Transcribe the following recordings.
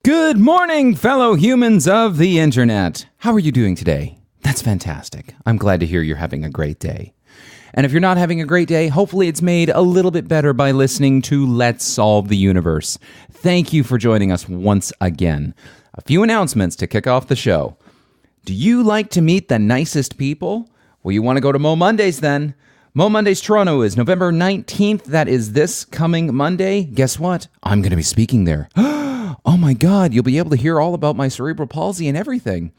Good morning, fellow humans of the internet. How are you doing today? That's fantastic. I'm glad to hear you're having a great day. And if you're not having a great day, hopefully it's made a little bit better by listening to Let's Solve the Universe. Thank you for joining us once again. A few announcements to kick off the show. Do you like to meet the nicest people? Well, you want to go to Mo Mondays then. Mo Mondays Toronto is November 19th. That is this coming Monday. Guess what? I'm going to be speaking there. Oh my God, you'll be able to hear all about my cerebral palsy and everything.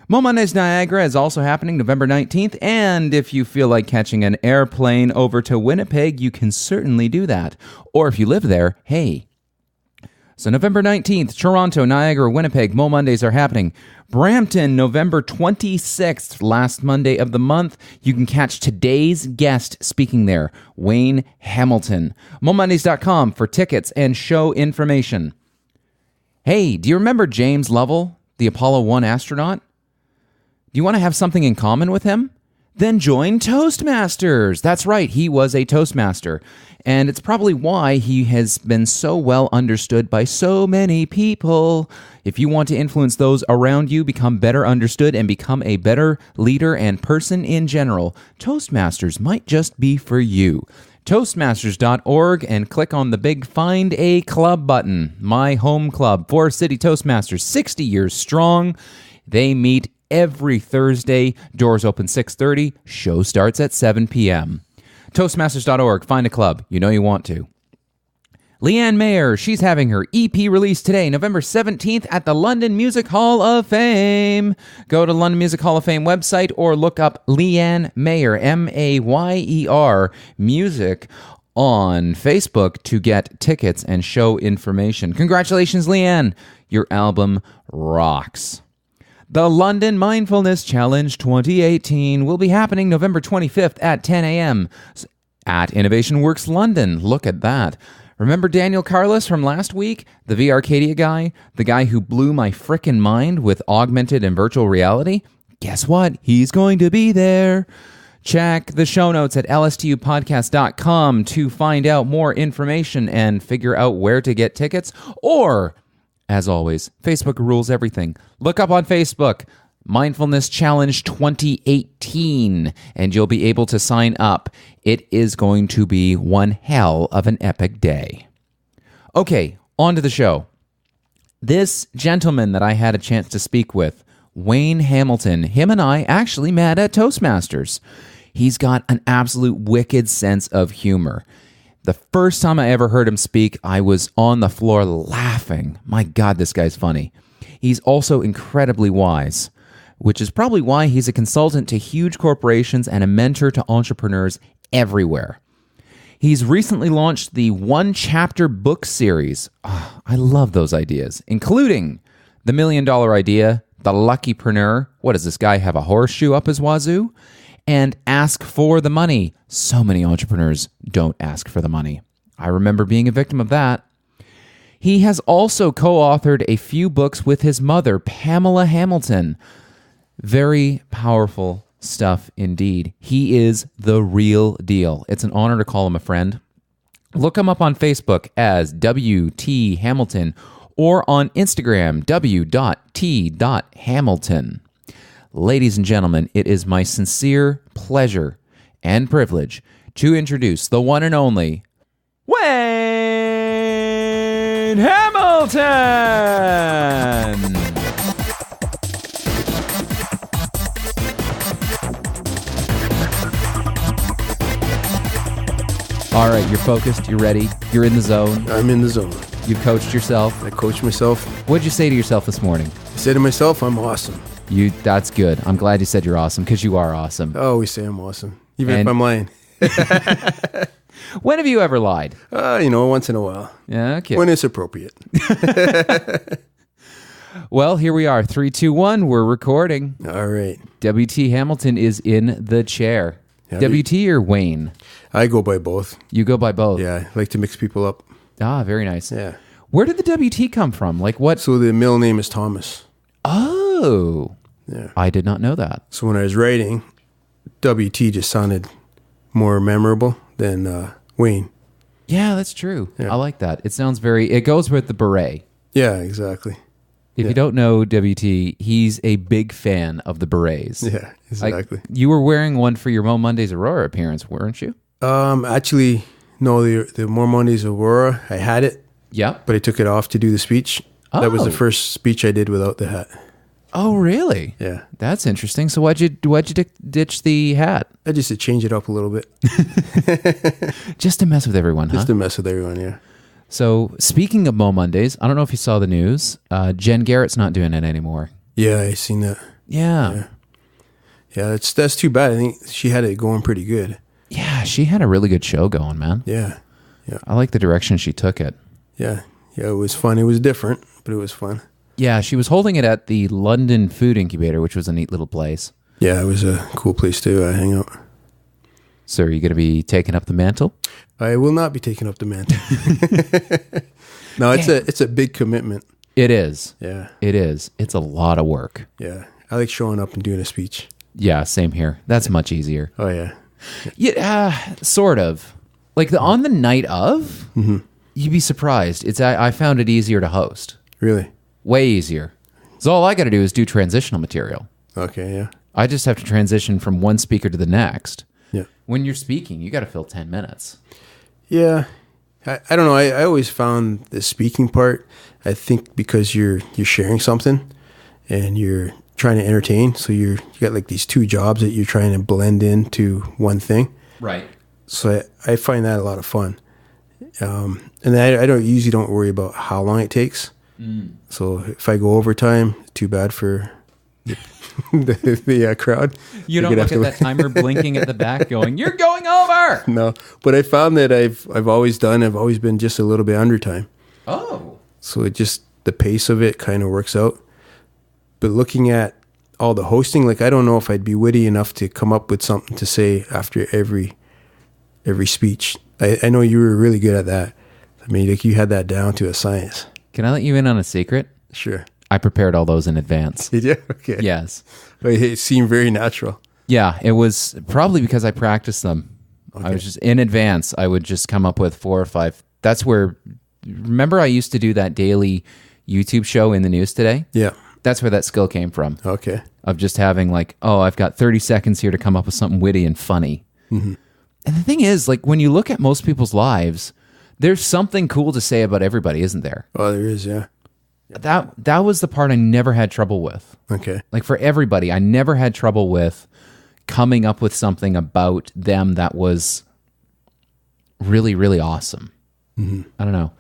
Mo Mondays Niagara is also happening November 19th, and if you feel like catching an airplane over to Winnipeg, you can certainly do that. Or if you live there, hey. So November 19th, Toronto, Niagara, Winnipeg, Mo Mondays are happening. Brampton, November 26th, last Monday of the month. You can catch today's guest speaking there, Wayne Hamilton. MoMondays.com for tickets and show information. Hey, do you remember James Lovell, the Apollo 1 astronaut? Do you want to have something in common with him? Then join Toastmasters. That's right, he was a Toastmaster. And it's probably why he has been so well understood by so many people. If you want to influence those around you, become better understood, and become a better leader and person in general, Toastmasters might just be for you. Toastmasters.org and click on the big Find a Club button. My home club, Forest City Toastmasters, 60 years strong. They meet every Thursday. Doors open 6:30. Show starts at 7 p.m. Toastmasters.org. Find a club. You know you want to. Leanne Mayer, she's having her EP release today, November 17th at the London Music Hall of Fame. Go to London Music Hall of Fame website or look up Leanne Mayer, M-A-Y-E-R, music on Facebook to get tickets and show information. Congratulations, Leanne. Your album rocks. The London Mindfulness Challenge 2018 will be happening November 25th at 10 a.m. at Innovation Works London. Look at that. Remember Daniel Carlos from last week? The VRcadia guy? The guy who blew my frickin' mind with augmented and virtual reality? Guess what? He's going to be there. Check the show notes at lstupodcast.com to find out more information and figure out where to get tickets. Or, as always, Facebook rules everything. Look up on Facebook, Mindfulness Challenge 2018, and you'll be able to sign up. It is going to be one hell of an epic day. Okay, on to the show. This gentleman that I had a chance to speak with, Wayne Hamilton, him and I actually met at Toastmasters. He's got an absolute wicked sense of humor. The first time I ever heard him speak, I was on the floor laughing. My God, this guy's funny. He's also incredibly wise, which is probably why he's a consultant to huge corporations and a mentor to entrepreneurs everywhere. He's recently launched the One Chapter book series. Oh, I love those ideas, including the $1 Million Idea, the Luckypreneur. What does this guy have, a horseshoe up his wazoo? And Ask for the Money. So many entrepreneurs don't ask for the money. I remember being a victim of that. He has also co-authored a few books with his mother, Pamela Hamilton. Very powerful stuff indeed. He is the real deal. It's an honor to call him a friend. Look him up on Facebook as W.T. Hamilton or on Instagram, w.t.hamilton. Ladies and gentlemen, it is my sincere pleasure and privilege to introduce the one and only Wayne Hamilton! All right, you're focused, you're ready, you're in the zone. I'm in the zone. You've coached yourself. I coach myself. What'd you say to yourself this morning? I say to myself, I'm awesome. That's good. I'm glad you said you're awesome, because you are awesome. I always say I'm awesome, even if I'm lying. When have you ever lied? Once in a while. Yeah, okay. When it's appropriate. Well, here we are. 3, 2, 1. We're recording. All right. W.T. Hamilton is in the chair. W.T. or Wayne? I go by both. You go by both? Yeah, I like to mix people up. Ah, very nice. Yeah. Where did the W.T. come from? Like what? So the middle name is Thomas. Oh. Yeah. I did not know that. So when I was writing, W.T. just sounded more memorable than Wayne. Yeah, that's true. Yeah. I like that. It sounds it goes with the beret. Yeah, exactly. If you don't know WT, he's a big fan of the berets. Yeah, exactly. You were wearing one for your Mo Mondays Aurora appearance, weren't you? Actually, no, the More Mondays Aurora, I had it, Yeah. but I took it off to do the speech. That was the Oh. first speech I did without the hat. Oh, really? Yeah. That's interesting. So why'd you ditch the hat? I just to change it up a little bit. Just to mess with everyone, huh? Just to mess with everyone, yeah. So speaking of Mo Mondays, I don't know if you saw the news. Jen Garrett's not doing it anymore. Yeah, I seen that. Yeah. Yeah, that's too bad. I think she had it going pretty good. Yeah, she had a really good show going, man. Yeah. I like the direction she took it. Yeah. Yeah, it was fun. It was different, but it was fun. Yeah, she was holding it at the London Food Incubator, which was a neat little place. Yeah, it was a cool place to hang out. So are you going to be taking up the mantle? I will not be taking up the mantle. No, it's a big commitment. It is. Yeah. It is. It's a lot of work. Yeah. I like showing up and doing a speech. Yeah, same here. That's much easier. Oh, yeah. Yeah, sort of. Like on the night of, you'd be surprised. I found it easier to host. Really? Way easier. So all I got to do is do transitional material. Okay, yeah. I just have to transition from one speaker to the next. Yeah. When you're speaking, you got to fill 10 minutes. Yeah. I don't know. I always found the speaking part, I think because you're sharing something and you're trying to entertain. So you got like these two jobs that you're trying to blend into one thing. Right. So I find that a lot of fun. And I usually don't worry about how long it takes. So if I go overtime, too bad for the crowd. You don't look at that timer blinking at the back going, "You're going over!" No, but I found that I've always been just a little bit under time. Oh. So it just, the pace of it kind of works out. But looking at all the hosting, like I don't know if I'd be witty enough to come up with something to say after every speech. I know you were really good at that. I mean, like you had that down to a science. Can I let you in on a secret? Sure. I prepared all those in advance. Did you? Okay. Yes. But it seemed very natural. Yeah, it was probably because I practiced them. Okay. I was just in advance. I would just come up with 4 or 5. That's where, remember I used to do that daily YouTube show in the news today? Yeah. That's where that skill came from. Okay. Of just having like, oh, I've got 30 seconds here to come up with something witty and funny. Mm-hmm. And the thing is, like when you look at most people's lives, there's something cool to say about everybody, isn't there? Oh, there is, yeah. That was the part I never had trouble with. Okay. Like for everybody, I never had trouble with coming up with something about them that was really, really awesome. Mm-hmm. I don't know.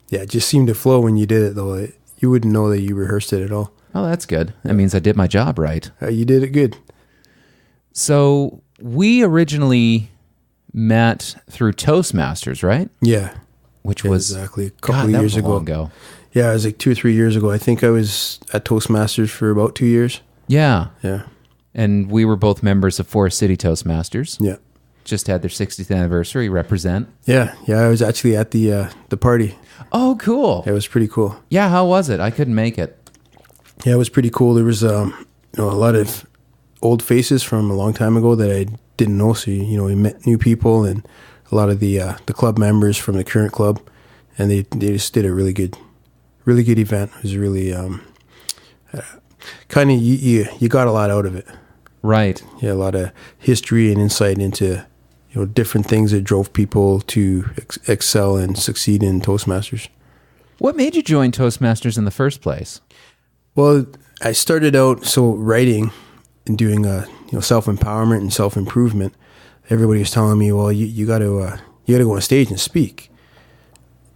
Yeah, it just seemed to flow when you did it, though. You wouldn't know that you rehearsed it at all. Oh, that's good. That means I did my job right. You did it good. So we originally met through Toastmasters, right? Yeah. Which was exactly a couple of years ago. Yeah, it was like 2 or 3 years ago. I think I was at Toastmasters for about 2 years. Yeah. Yeah. And we were both members of Forest City Toastmasters. Yeah. Just had their 60th anniversary. Represent. Yeah. Yeah, I was actually at the party. Oh, cool. It was pretty cool. Yeah, how was it? I couldn't make it. Yeah, it was pretty cool. There was a lot of old faces from a long time ago that I didn't know. So, we met new people and a lot of the club members from the current club. And they just did a really good event. It was really kind of, you got a lot out of it. Right. Yeah, a lot of history and insight into different things that drove people to excel and succeed in Toastmasters. What made you join Toastmasters in the first place? Well, I started out writing and doing self-empowerment and self-improvement. Everybody was telling me, well, you got to go on stage and speak,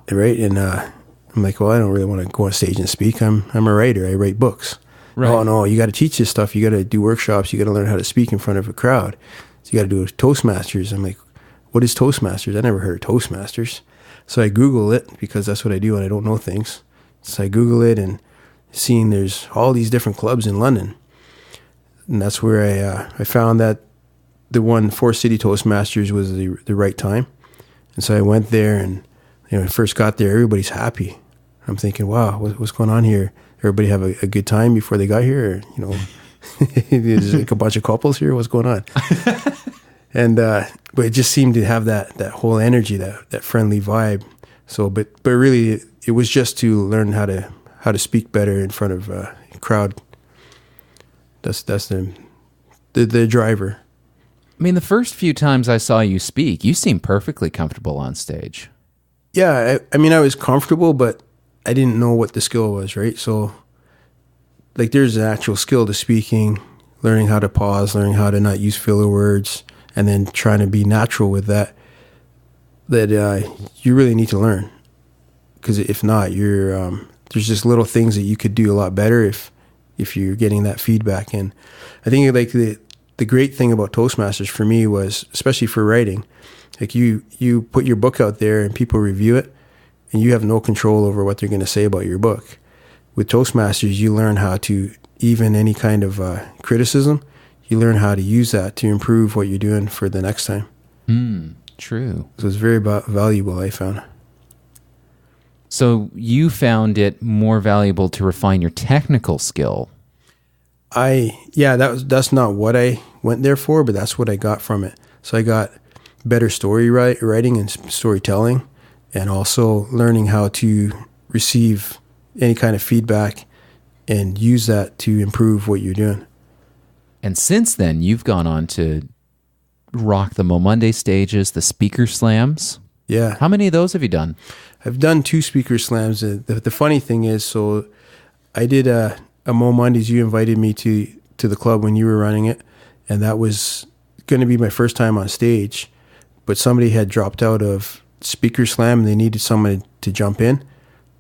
right? And I'm like, well, I don't really want to go on stage and speak. I'm a writer. I write books. Right. Oh no, you got to teach this stuff. You got to do workshops. You got to learn how to speak in front of a crowd. So you got to do Toastmasters. I'm like, what is Toastmasters? I never heard of Toastmasters. So I Google it because that's what I do when I don't know things. So I Google it and seeing there's all these different clubs in London. And that's where I found that the one Forest City Toastmasters was the right time. And so I went there and when I first got there, everybody's happy. I'm thinking, wow, what's going on here? Everybody have a good time before they got here? Or, there's like a bunch of couples here. What's going on? And but it just seemed to have that whole energy, that friendly vibe. So, but really, it was just to learn how how to speak better in front of a crowd. That's the driver. I mean, the first few times I saw you speak, you seemed perfectly comfortable on stage. Yeah, I mean, I was comfortable, but I didn't know what the skill was, right? So, like, there's an actual skill to speaking, learning how to pause, learning how to not use filler words, and then trying to be natural with that you really need to learn. Because if not, there's just little things that you could do a lot better if you're getting that feedback. And I think, like, the great thing about Toastmasters for me was, especially for writing, like, you put your book out there and people review it, and you have no control over what they're going to say about your book. With Toastmasters, you learn how to, even any kind of criticism, you learn how to use that to improve what you're doing for the next time. True. So it's very valuable, I found. So you found it more valuable to refine your technical skill. That's not what I went there for, but that's what I got from it. So I got better story writing and storytelling, and also learning how to receive any kind of feedback and use that to improve what you're doing. And since then, you've gone on to rock the Mo Monday stages, the speaker slams. Yeah. How many of those have you done? I've done 2 speaker slams. The funny thing is, so I did a Mo Mondays. You invited me to the club when you were running it, and that was going to be my first time on stage, but somebody had dropped out of speaker slam and they needed someone to jump in.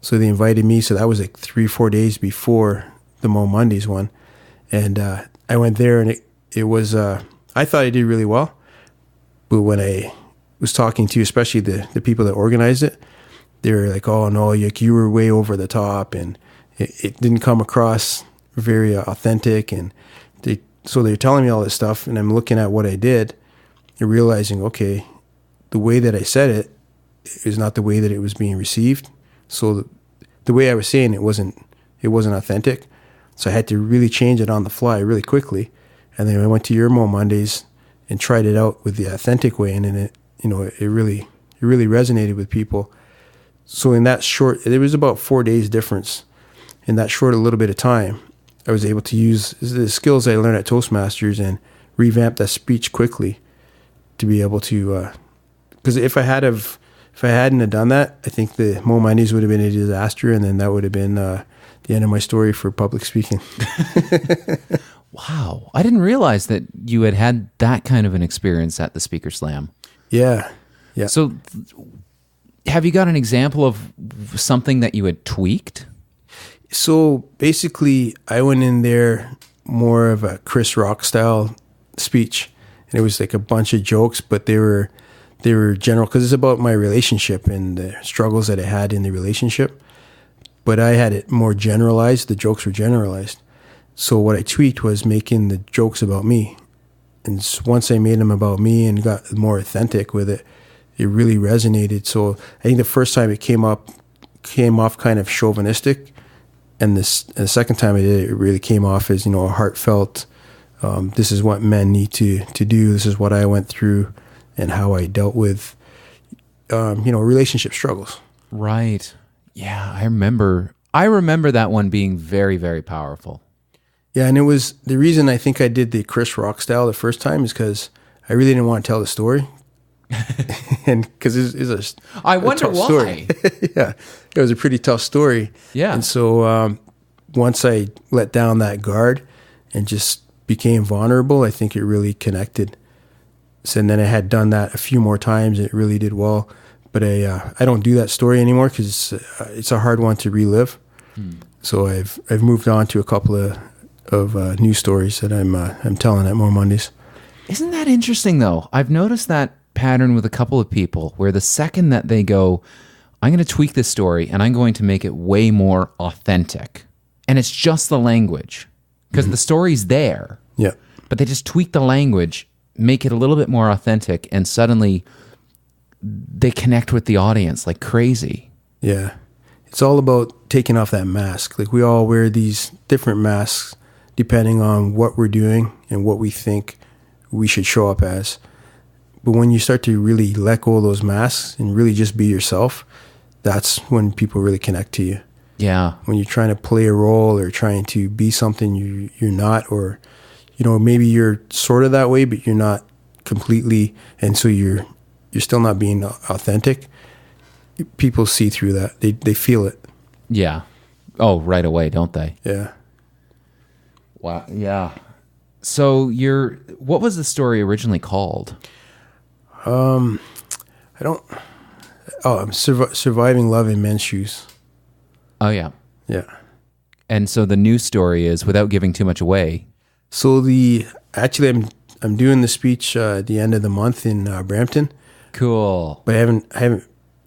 So they invited me. So that was like 3-4 days before the Mo Mondays one. And I went there, and it was, I thought I did really well. But when I was talking to, especially the people that organized it, they were like, oh no, you were way over the top, and it didn't come across very authentic. And so they're telling me all this stuff, and I'm looking at what I did and realizing, okay, the way that I said it is not the way that it was being received. So the way I was saying it wasn't authentic. So I had to really change it on the fly really quickly. And then I went to your Mo Mondays and tried it out with the authentic way, and then it really resonated with people. So in that short, it was about 4 days difference. In that short a little bit of time, I was able to use the skills I learned at Toastmasters and revamp that speech quickly to be able to. Because if I hadn't have done that, I think the Mo Mondays would have been a disaster, and then that would have been the end of my story for public speaking. Wow. I didn't realize that you had that kind of an experience at the Speaker Slam. Yeah. So have you got an example of something that you had tweaked? So basically, I went in there more of a Chris Rock style speech, and it was like a bunch of jokes, but they were general, because it's about my relationship and the struggles that I had in the relationship. But I had it more generalized. The jokes were generalized. So what I tweaked was making the jokes about me. And once I made them about me and got more authentic with it, it really resonated. So I think the first time it came off kind of chauvinistic. And the second time I did it, it really came off as, a heartfelt, this is what men need to do. This is what I went through and how I dealt with, relationship struggles. Right. Yeah, I remember that one being very, very powerful. Yeah, and it was the reason I think I did the Chris Rock style the first time is because I really didn't want to tell the story. And because it's I wonder tough why. Story. Yeah, it was a pretty tough story. Yeah. And so once I let down that guard and just became vulnerable, I think it really connected. So, and then I had done that a few more times, and it really did well. But I don't do that story anymore because it's a hard one to relive. So I've moved on to a couple of new stories that I'm telling at Mo Mondays. Isn't that interesting, though? I've noticed that pattern with a couple of people where the second that they go, I'm going to tweak this story and I'm going to make it way more authentic. And it's just the language because the story's there. Yeah. But they just tweak the language, make it a little bit more authentic, and suddenly they connect with the audience like crazy. Yeah. It's all about taking off that mask. Like, we all wear these different masks depending on what we're doing and what we think we should show up as. But when you start to really let go of those masks and really just be yourself, that's when people really connect to you. Yeah. When you're trying to play a role or trying to be something you're not, or, you know, maybe you're sort of that way, but you're not completely, and so you're still not being authentic. People see through that. They feel it. Yeah. Oh, right away, don't they? Yeah. Wow. Yeah. So what was the story originally called? Surviving love in men's shoes. Oh, yeah. Yeah. And so the new story is, without giving too much away. So I'm doing the speech at the end of the month in Brampton. Cool. But I haven't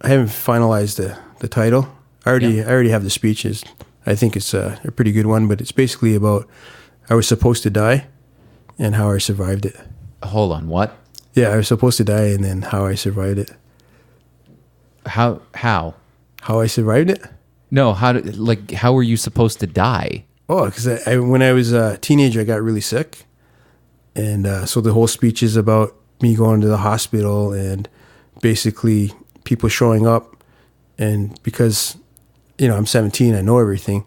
finalized the title. I already have the speeches. I think it's a pretty good one, but it's basically about I was supposed to die and how I survived it. Hold on, what? Yeah, I was supposed to die and then how I survived it. How? How I survived it? No, how were you supposed to die? Oh, because when I was a teenager, I got really sick. And so the whole speech is about me going to the hospital and basically people showing up. And because, you know, I'm 17, I know everything.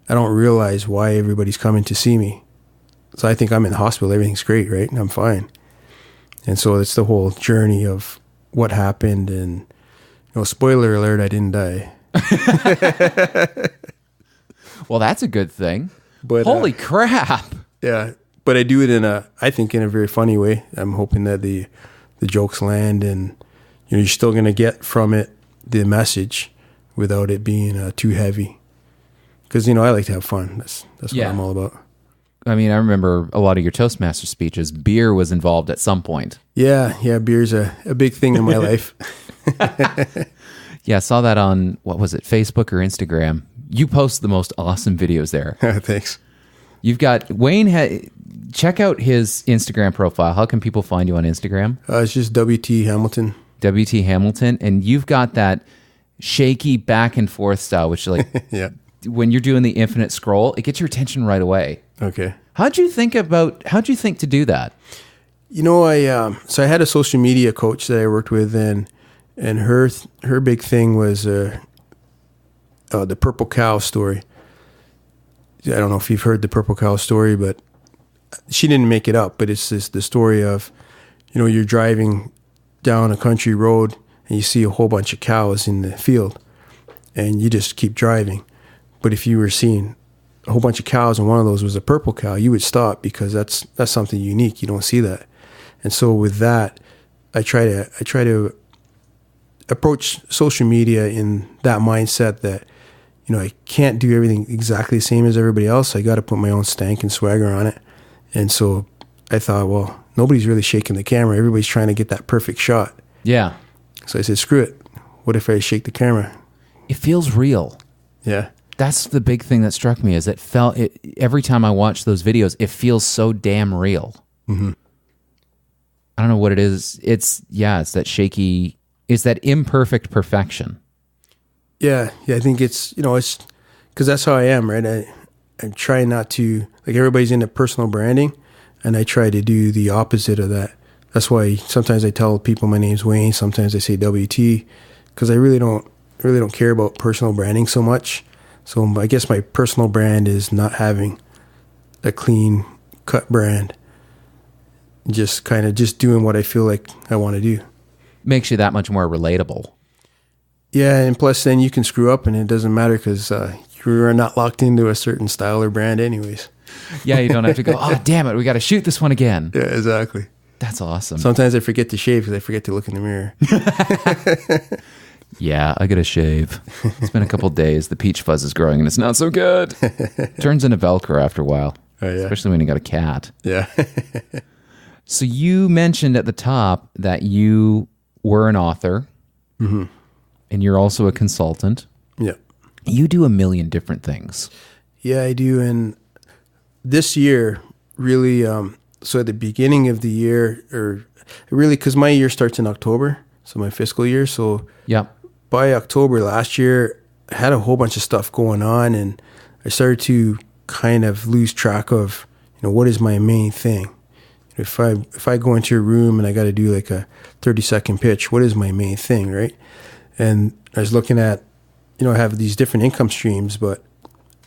I don't realize why everybody's coming to see me. So I think I'm in the hospital. Everything's great, right? And I'm fine. And so it's the whole journey of what happened. And, you know, spoiler alert, I didn't die. Well, that's a good thing. But holy crap. Yeah. But I do it I think in a very funny way. I'm hoping that the jokes land and, you know, you're still going to get from it the message without it being too heavy. Because, you know, I like to have fun. That's what I'm all about. I mean, I remember a lot of your Toastmaster speeches. Beer was involved at some point. Yeah, beer's a big thing in my life. Yeah, I saw that on, what was it, Facebook or Instagram. You post the most awesome videos there. Thanks. You've got, check out his Instagram profile. How can people find you on Instagram? It's just WT Hamilton. WT Hamilton. And you've got that shaky back and forth style, which like, yeah. When you're doing the infinite scroll, it gets your attention right away. Okay. How'd you think to do that? You know, I had a social media coach that I worked with, and her big thing was the purple cow story. I don't know if you've heard the purple cow story, but she didn't make it up. But it's the story of, you know, you're driving down a country road and you see a whole bunch of cows in the field, and you just keep driving. But if you were seeing a whole bunch of cows and one of those was a purple cow, you would stop because that's something unique. You don't see that. And so with that, I try to approach social media in that mindset that, you know, I can't do everything exactly the same as everybody else. I got to put my own stank and swagger on it. And so I thought, well, nobody's really shaking the camera. Everybody's trying to get that perfect shot. Yeah. So I said, screw it. What if I shake the camera? It feels real. Yeah. That's the big thing that struck me, is every time I watch those videos, it feels so damn real. Mm-hmm. I don't know what it is. It's that shaky, it's that imperfect perfection. Yeah. I think it's, you know, it's because that's how I am, right? I'm trying not to, like, everybody's into personal branding, and I try to do the opposite of that. That's why sometimes I tell people my name's Wayne. Sometimes I say WT, because I really don't care about personal branding so much. So I guess my personal brand is not having a clean cut brand. Just kind of just doing what I feel like I want to do. Makes you that much more relatable. Yeah, and plus then you can screw up and it doesn't matter because you're not locked into a certain style or brand anyways. Yeah, you don't have to go, oh, damn it, we got to shoot this one again. Yeah, exactly. That's awesome. Sometimes I forget to shave because I forget to look in the mirror. Yeah, I got to shave. It's been a couple days. The peach fuzz is growing and it's not so good. Turns into Velcro after a while. Oh, yeah. Especially when you got a cat. Yeah. So you mentioned at the top that you were an author, mm-hmm. and you're also a consultant. Yeah. You do a million different things. Yeah, I do. And this year, really, so at the beginning of the year, or really, because my year starts in October, so my fiscal year. So yeah. By October last year, I had a whole bunch of stuff going on, and I started to kind of lose track of, you know, what is my main thing. If I go into a room and I got to do like a 30-second pitch, what is my main thing, right? And I was looking at I have these different income streams, but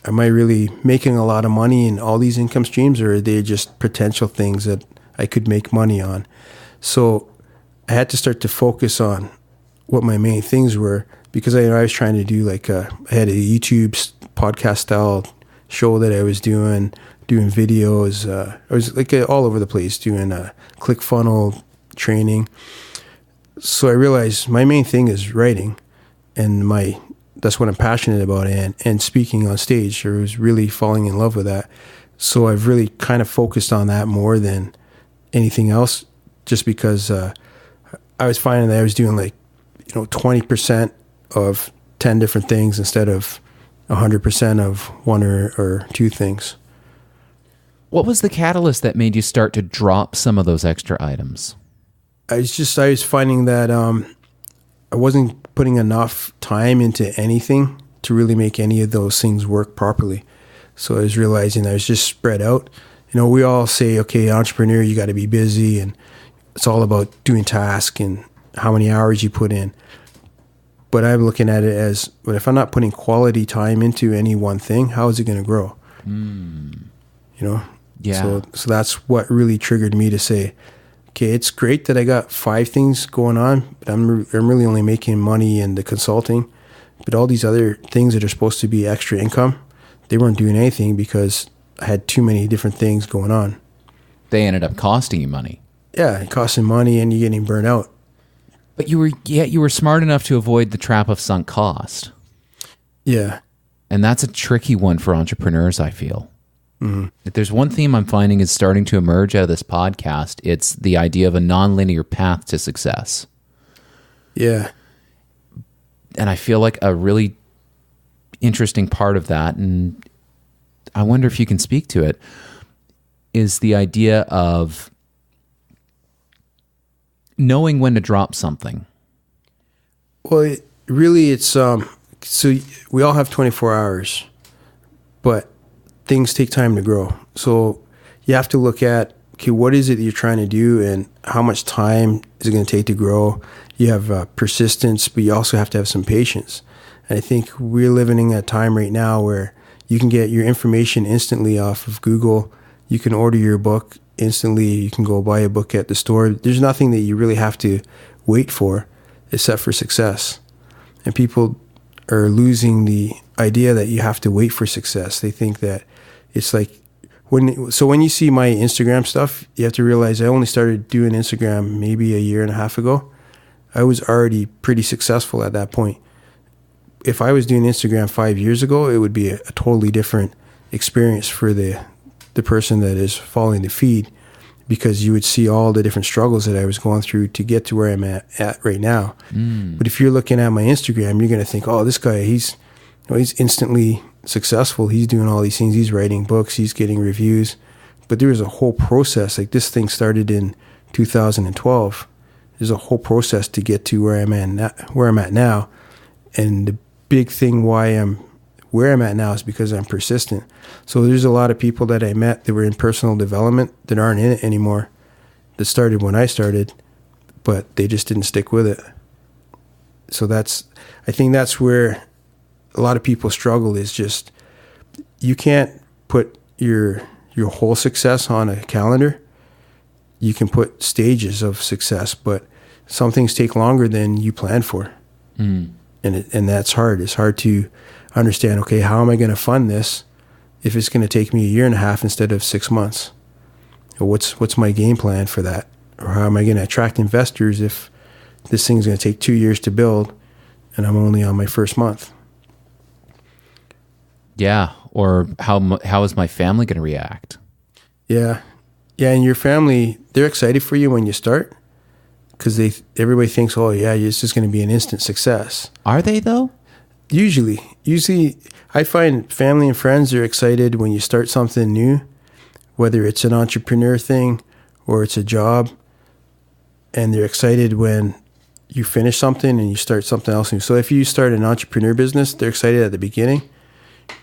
am I really making a lot of money in all these income streams, or are they just potential things that I could make money on? So I had to start to focus on what my main things were, because I was trying to do like I had a YouTube podcast style show that I was doing videos. I was like all over the place doing ClickFunnels training. So I realized my main thing is writing, and that's what I'm passionate about, and speaking on stage. I was really falling in love with that. So I've really kind of focused on that more than anything else, just because I was finding that I was doing 20% of 10 different things instead of 100% of one or two things. What was the catalyst that made you start to drop some of those extra items? I was finding that I wasn't putting enough time into anything to really make any of those things work properly. So I was realizing I was just spread out. We all say, okay, entrepreneur, you got to be busy, and it's all about doing tasks and how many hours you put in. But I'm looking at it as, but if I'm not putting quality time into any one thing, how is it going to grow? Yeah. So that's what really triggered me to say, okay, it's great that I got 5 things going on, but I'm really only making money in the consulting. But all these other things that are supposed to be extra income, they weren't doing anything because I had too many different things going on. They ended up costing you money. Yeah, it costing money, and you're getting burnt out. But you were smart enough to avoid the trap of sunk cost. Yeah. And that's a tricky one for entrepreneurs, I feel. Mm-hmm. If there's one theme I'm finding is starting to emerge out of this podcast, it's the idea of a nonlinear path to success. Yeah. And I feel like a really interesting part of that, and I wonder if you can speak to it, is the idea of knowing when to drop something. Well, it's so we all have 24 hours, but things take time to grow. So you have to look at, okay, what is it that you're trying to do, and how much time is it going to take to grow? You have persistence, but you also have to have some patience. And I think we're living in a time right now where you can get your information instantly off of Google. You can order your book instantly. You can go buy a book at the store. There's nothing that you really have to wait for except for success. And people are losing the idea that you have to wait for success. They think that it's like when you see my Instagram stuff, you have to realize I only started doing Instagram maybe a year and a half ago. I was already pretty successful at that point. If I was doing Instagram 5 years ago, it would be a totally different experience for the person that is following the feed, because you would see all the different struggles that I was going through to get to where I'm at right now. But if you're looking at my Instagram, you're going to think, oh, this guy, he's instantly successful. He's doing all these things. He's writing books. He's getting reviews. But there was a whole process. Like, this thing started in 2012. There's a whole process to get to where I'm at now. And the big thing where I'm at now is because I'm persistent. So there's a lot of people that I met that were in personal development that aren't in it anymore, that started when I started, but they just didn't stick with it. So I think that's where a lot of people struggle, is just, you can't put your whole success on a calendar. You can put stages of success, but some things take longer than you planned for. And that's hard. It's hard to understand, okay, how am I going to fund this if it's going to take me a year and a half instead of 6 months? Or what's my game plan for that? Or how am I going to attract investors if this thing's going to take 2 years to build and I'm only on my first month? Yeah. Or how is my family going to react? Yeah. Yeah, and your family, they're excited for you when you start, because everybody thinks, oh yeah, it's just going to be an instant success. Are they, though? Usually, I find family and friends are excited when you start something new, whether it's an entrepreneur thing or it's a job, and they're excited when you finish something and you start something else new. So if you start an entrepreneur business, they're excited at the beginning.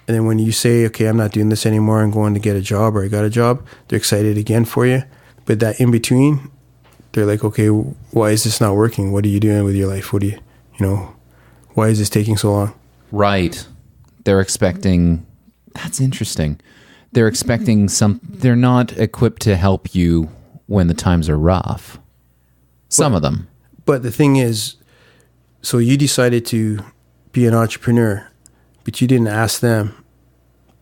And then when you say, okay, I'm not doing this anymore, I'm going to get a job, or I got a job, they're excited again for you. But that in between, they're like, okay, why is this not working? What are you doing with your life? Why is this taking so long? Right. They're expecting, that's interesting. They're expecting they're not equipped to help you when the times are rough. Some of them. But the thing is, so you decided to be an entrepreneur, but you didn't ask them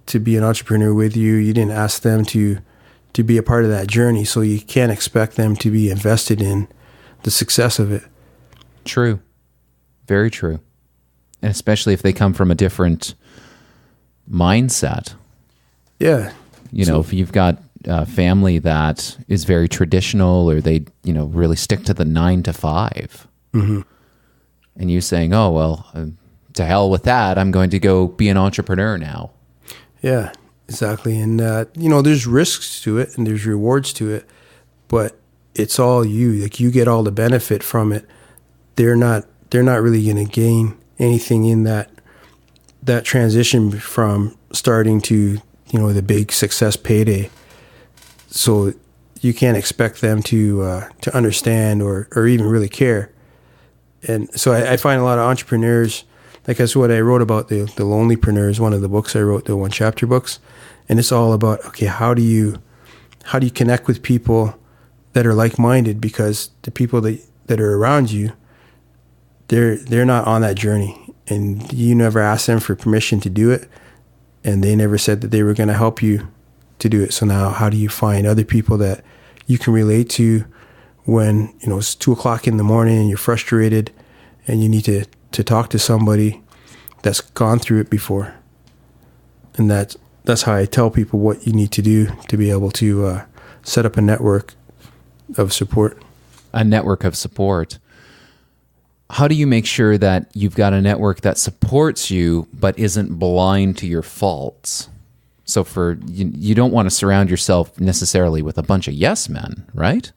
to be an entrepreneur with you. You didn't ask them to be a part of that journey. So you can't expect them to be invested in the success of it. True. Very true. And especially if they come from a different mindset. Yeah. You know, if you've got a family that is very traditional, or they, really stick to the 9 to 5. Mm-hmm. And you saying, oh, well, to hell with that. I'm going to go be an entrepreneur now. Yeah, exactly. And, there's risks to it and there's rewards to it, but it's all you. Like, you get all the benefit from it. They're not really going to gain anything in that transition from starting to, the big success payday. So you can't expect them to understand or even really care. And so I find a lot of entrepreneurs, like that's what I wrote about, the Lonelypreneurs, one of the books I wrote, the one chapter books. And it's all about, okay, how do you connect with people that are like-minded? Because the people that are around you, they're not on that journey, and you never asked them for permission to do it, and they never said that they were going to help you to do it. So now how do you find other people that you can relate to when, it's 2:00 in the morning and you're frustrated and you need to talk to somebody that's gone through it before? And that's how I tell people what you need to do to be able to set up a network of support. A network of support. How do you make sure that you've got a network that supports you but isn't blind to your faults? So you don't want to surround yourself necessarily with a bunch of yes men, right?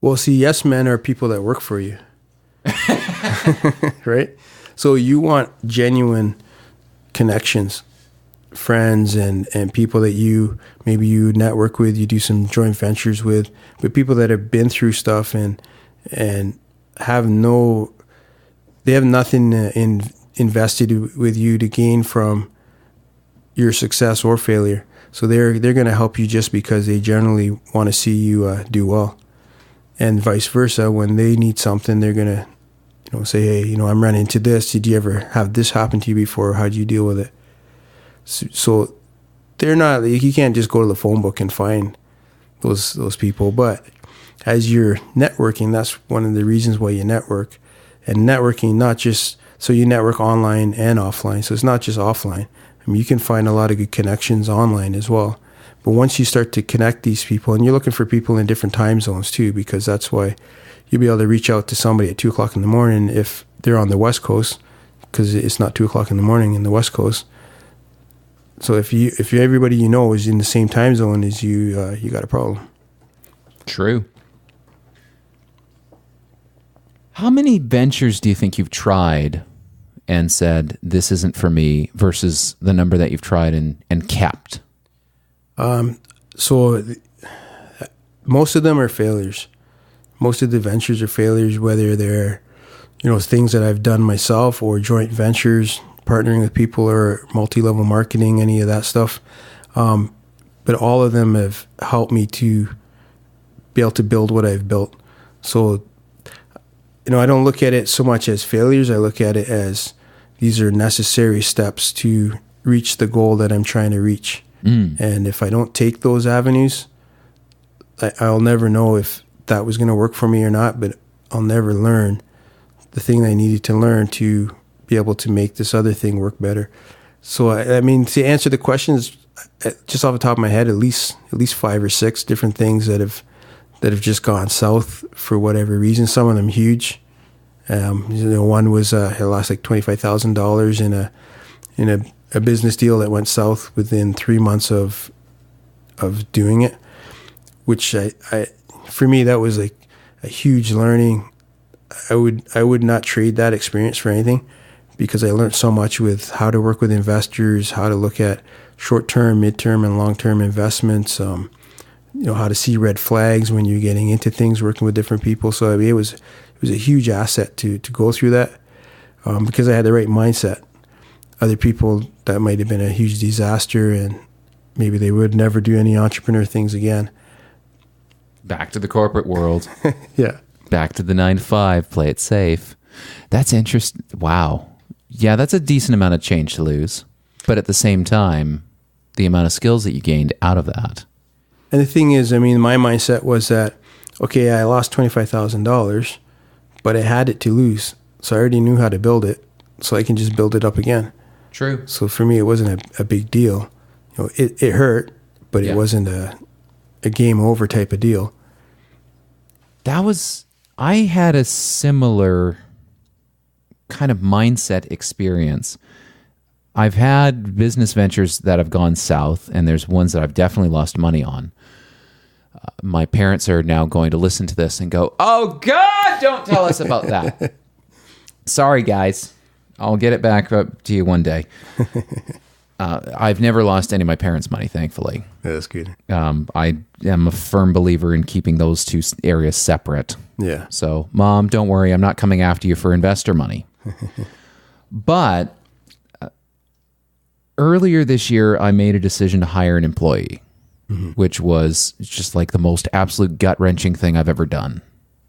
Well, see, yes men are people that work for you. Right? So you want genuine connections, friends and people that you network with, you do some joint ventures with, but people that have been through stuff and they have nothing invested with you to gain from your success or failure. So they're going to help you just because they generally want to see you do well. And vice versa, when they need something, they're going to say, hey, I'm running into this. Did you ever have this happen to you before? How did you deal with it? So they're not, you can't just go to the phone book and find those people. But as you're networking, that's one of the reasons why you network. And networking, not just, so you network online and offline. So it's not just offline. I mean, you can find a lot of good connections online as well. But once you start to connect these people, and you're looking for people in different time zones too, because that's why you'll be able to reach out to somebody at 2:00 in the morning if they're on the West Coast, because it's not 2:00 in the morning in the West Coast. So if everybody is in the same time zone as you, you got a problem. True. How many ventures do you think you've tried and said, this isn't for me, versus the number that you've tried and kept? So most of them are failures. Most of the ventures are failures, whether they're, things that I've done myself or joint ventures, partnering with people or multi-level marketing, any of that stuff. But all of them have helped me to be able to build what I've built. So, I don't look at it so much as failures. I look at it as these are necessary steps to reach the goal that I'm trying to reach. And if I don't take those avenues, I'll never know if that was going to work for me or not, but I'll never learn the thing I needed to learn to be able to make this other thing work better. So, I mean, to answer the questions, just off the top of my head, at least 5 or 6 different things that have just gone south for whatever reason. Some of them huge. One was I lost like $25,000 in a business deal that went south within 3 months of doing it, which for me that was like a huge learning. I would not trade that experience for anything, because I learned so much with how to work with investors, how to look at short-term, mid-term, and long-term investments. How to see red flags when you're getting into things, working with different people. So I mean, it was a huge asset to go through that, because I had the right mindset. other people that might have been a huge disaster, and maybe they would never do any entrepreneur things again. Back to the corporate world. Yeah. Back to the 9 to 5, play it safe. That's interesting. Wow. Yeah, that's a decent amount of change to lose. But at the same time, the amount of skills that you gained out of that. And the thing is, I mean, my mindset was that, okay, I lost $25,000, but I had it to lose. So I already knew how to build it, so I can just build it up again. True. So for me, it wasn't a big deal. You know, it hurt, but it wasn't a game over type of deal. I had a similar kind of mindset experience. I've had business ventures that have gone south, and there's ones that I've definitely lost money on. My parents are now going to listen to this and go, "Oh God, don't tell us about that." Sorry, guys. I'll get it back up to you one day. I've never lost any of my parents' money, thankfully. Yeah, that's good. I am a firm believer in keeping those two areas separate. Yeah. So, Mom, don't worry. I'm not coming after you for investor money. But earlier this year, I made a decision to hire an employee, which was just like the most absolute gut-wrenching thing I've ever done.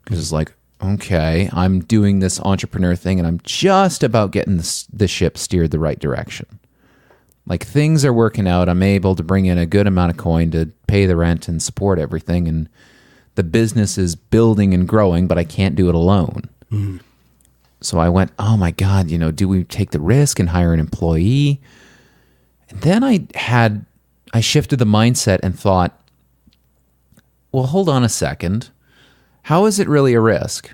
Because it's like, okay, I'm doing this entrepreneur thing, and I'm just about getting the ship steered the right direction. Like, things are working out. I'm able to bring in a good amount of coin to pay the rent and support everything. And the business is building and growing, but I can't do it alone. Mm-hmm. So I went, oh my God, do we take the risk and hire an employee? And then I shifted the mindset and thought, well, hold on a second. How is it really a risk?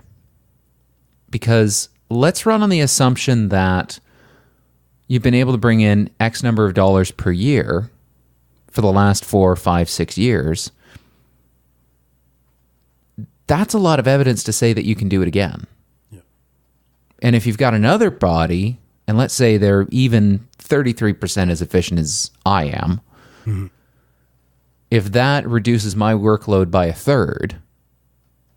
Because let's run on the assumption that you've been able to bring in X number of dollars per year for the last 4, 5, 6 years. That's a lot of evidence to say that you can do it again. Yeah. And if you've got another body, and let's say they're even 33% as efficient as I am, if that reduces my workload by a third,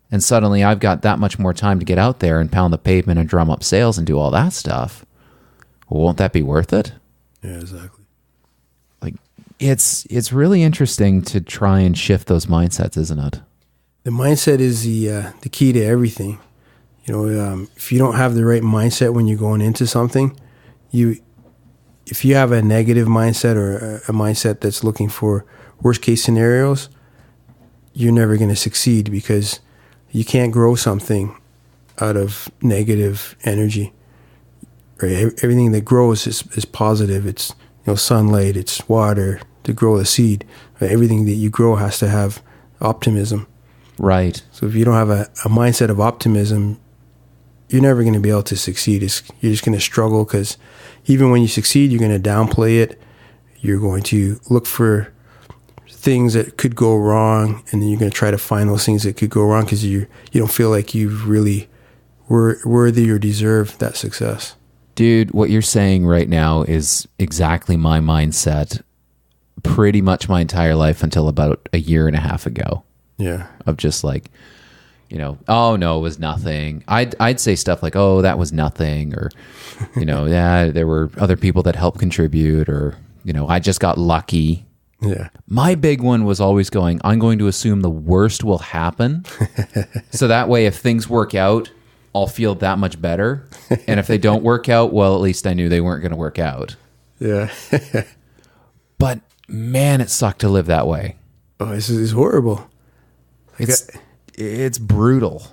and suddenly I've got that much more time to get out there and pound the pavement and drum up sales and do all that stuff, well, won't that be worth it? Yeah, exactly. Like, it's really interesting to try and shift those mindsets, isn't it? The mindset is the key to everything. If you don't have the right mindset when you're going into something, if you have a negative mindset or a mindset that's looking for worst case scenarios, you're never going to succeed, because you can't grow something out of negative energy. Right? Everything that grows is positive. It's sunlight, it's water to grow a seed. Right? Everything that you grow has to have optimism. Right. So if you don't have a mindset of optimism, you're never going to be able to succeed. You're just going to struggle, because even when you succeed, you're going to downplay it. You're going to look for things that could go wrong, and then you're going to try to find those things that could go wrong, because you don't feel like you've really worthy or deserve that success. Dude, what you're saying right now is exactly my mindset pretty much my entire life until about a year and a half ago. Yeah. Of just like, oh no, it was nothing. I'd say stuff like, oh, that was nothing, or, yeah, there were other people that helped contribute, or, I just got lucky. Yeah. My big one was always going, I'm going to assume the worst will happen. So that way, if things work out, I'll feel that much better. And if they don't work out, well, at least I knew they weren't going to work out. Yeah. But man, it sucked to live that way. Oh, this is horrible. It's brutal.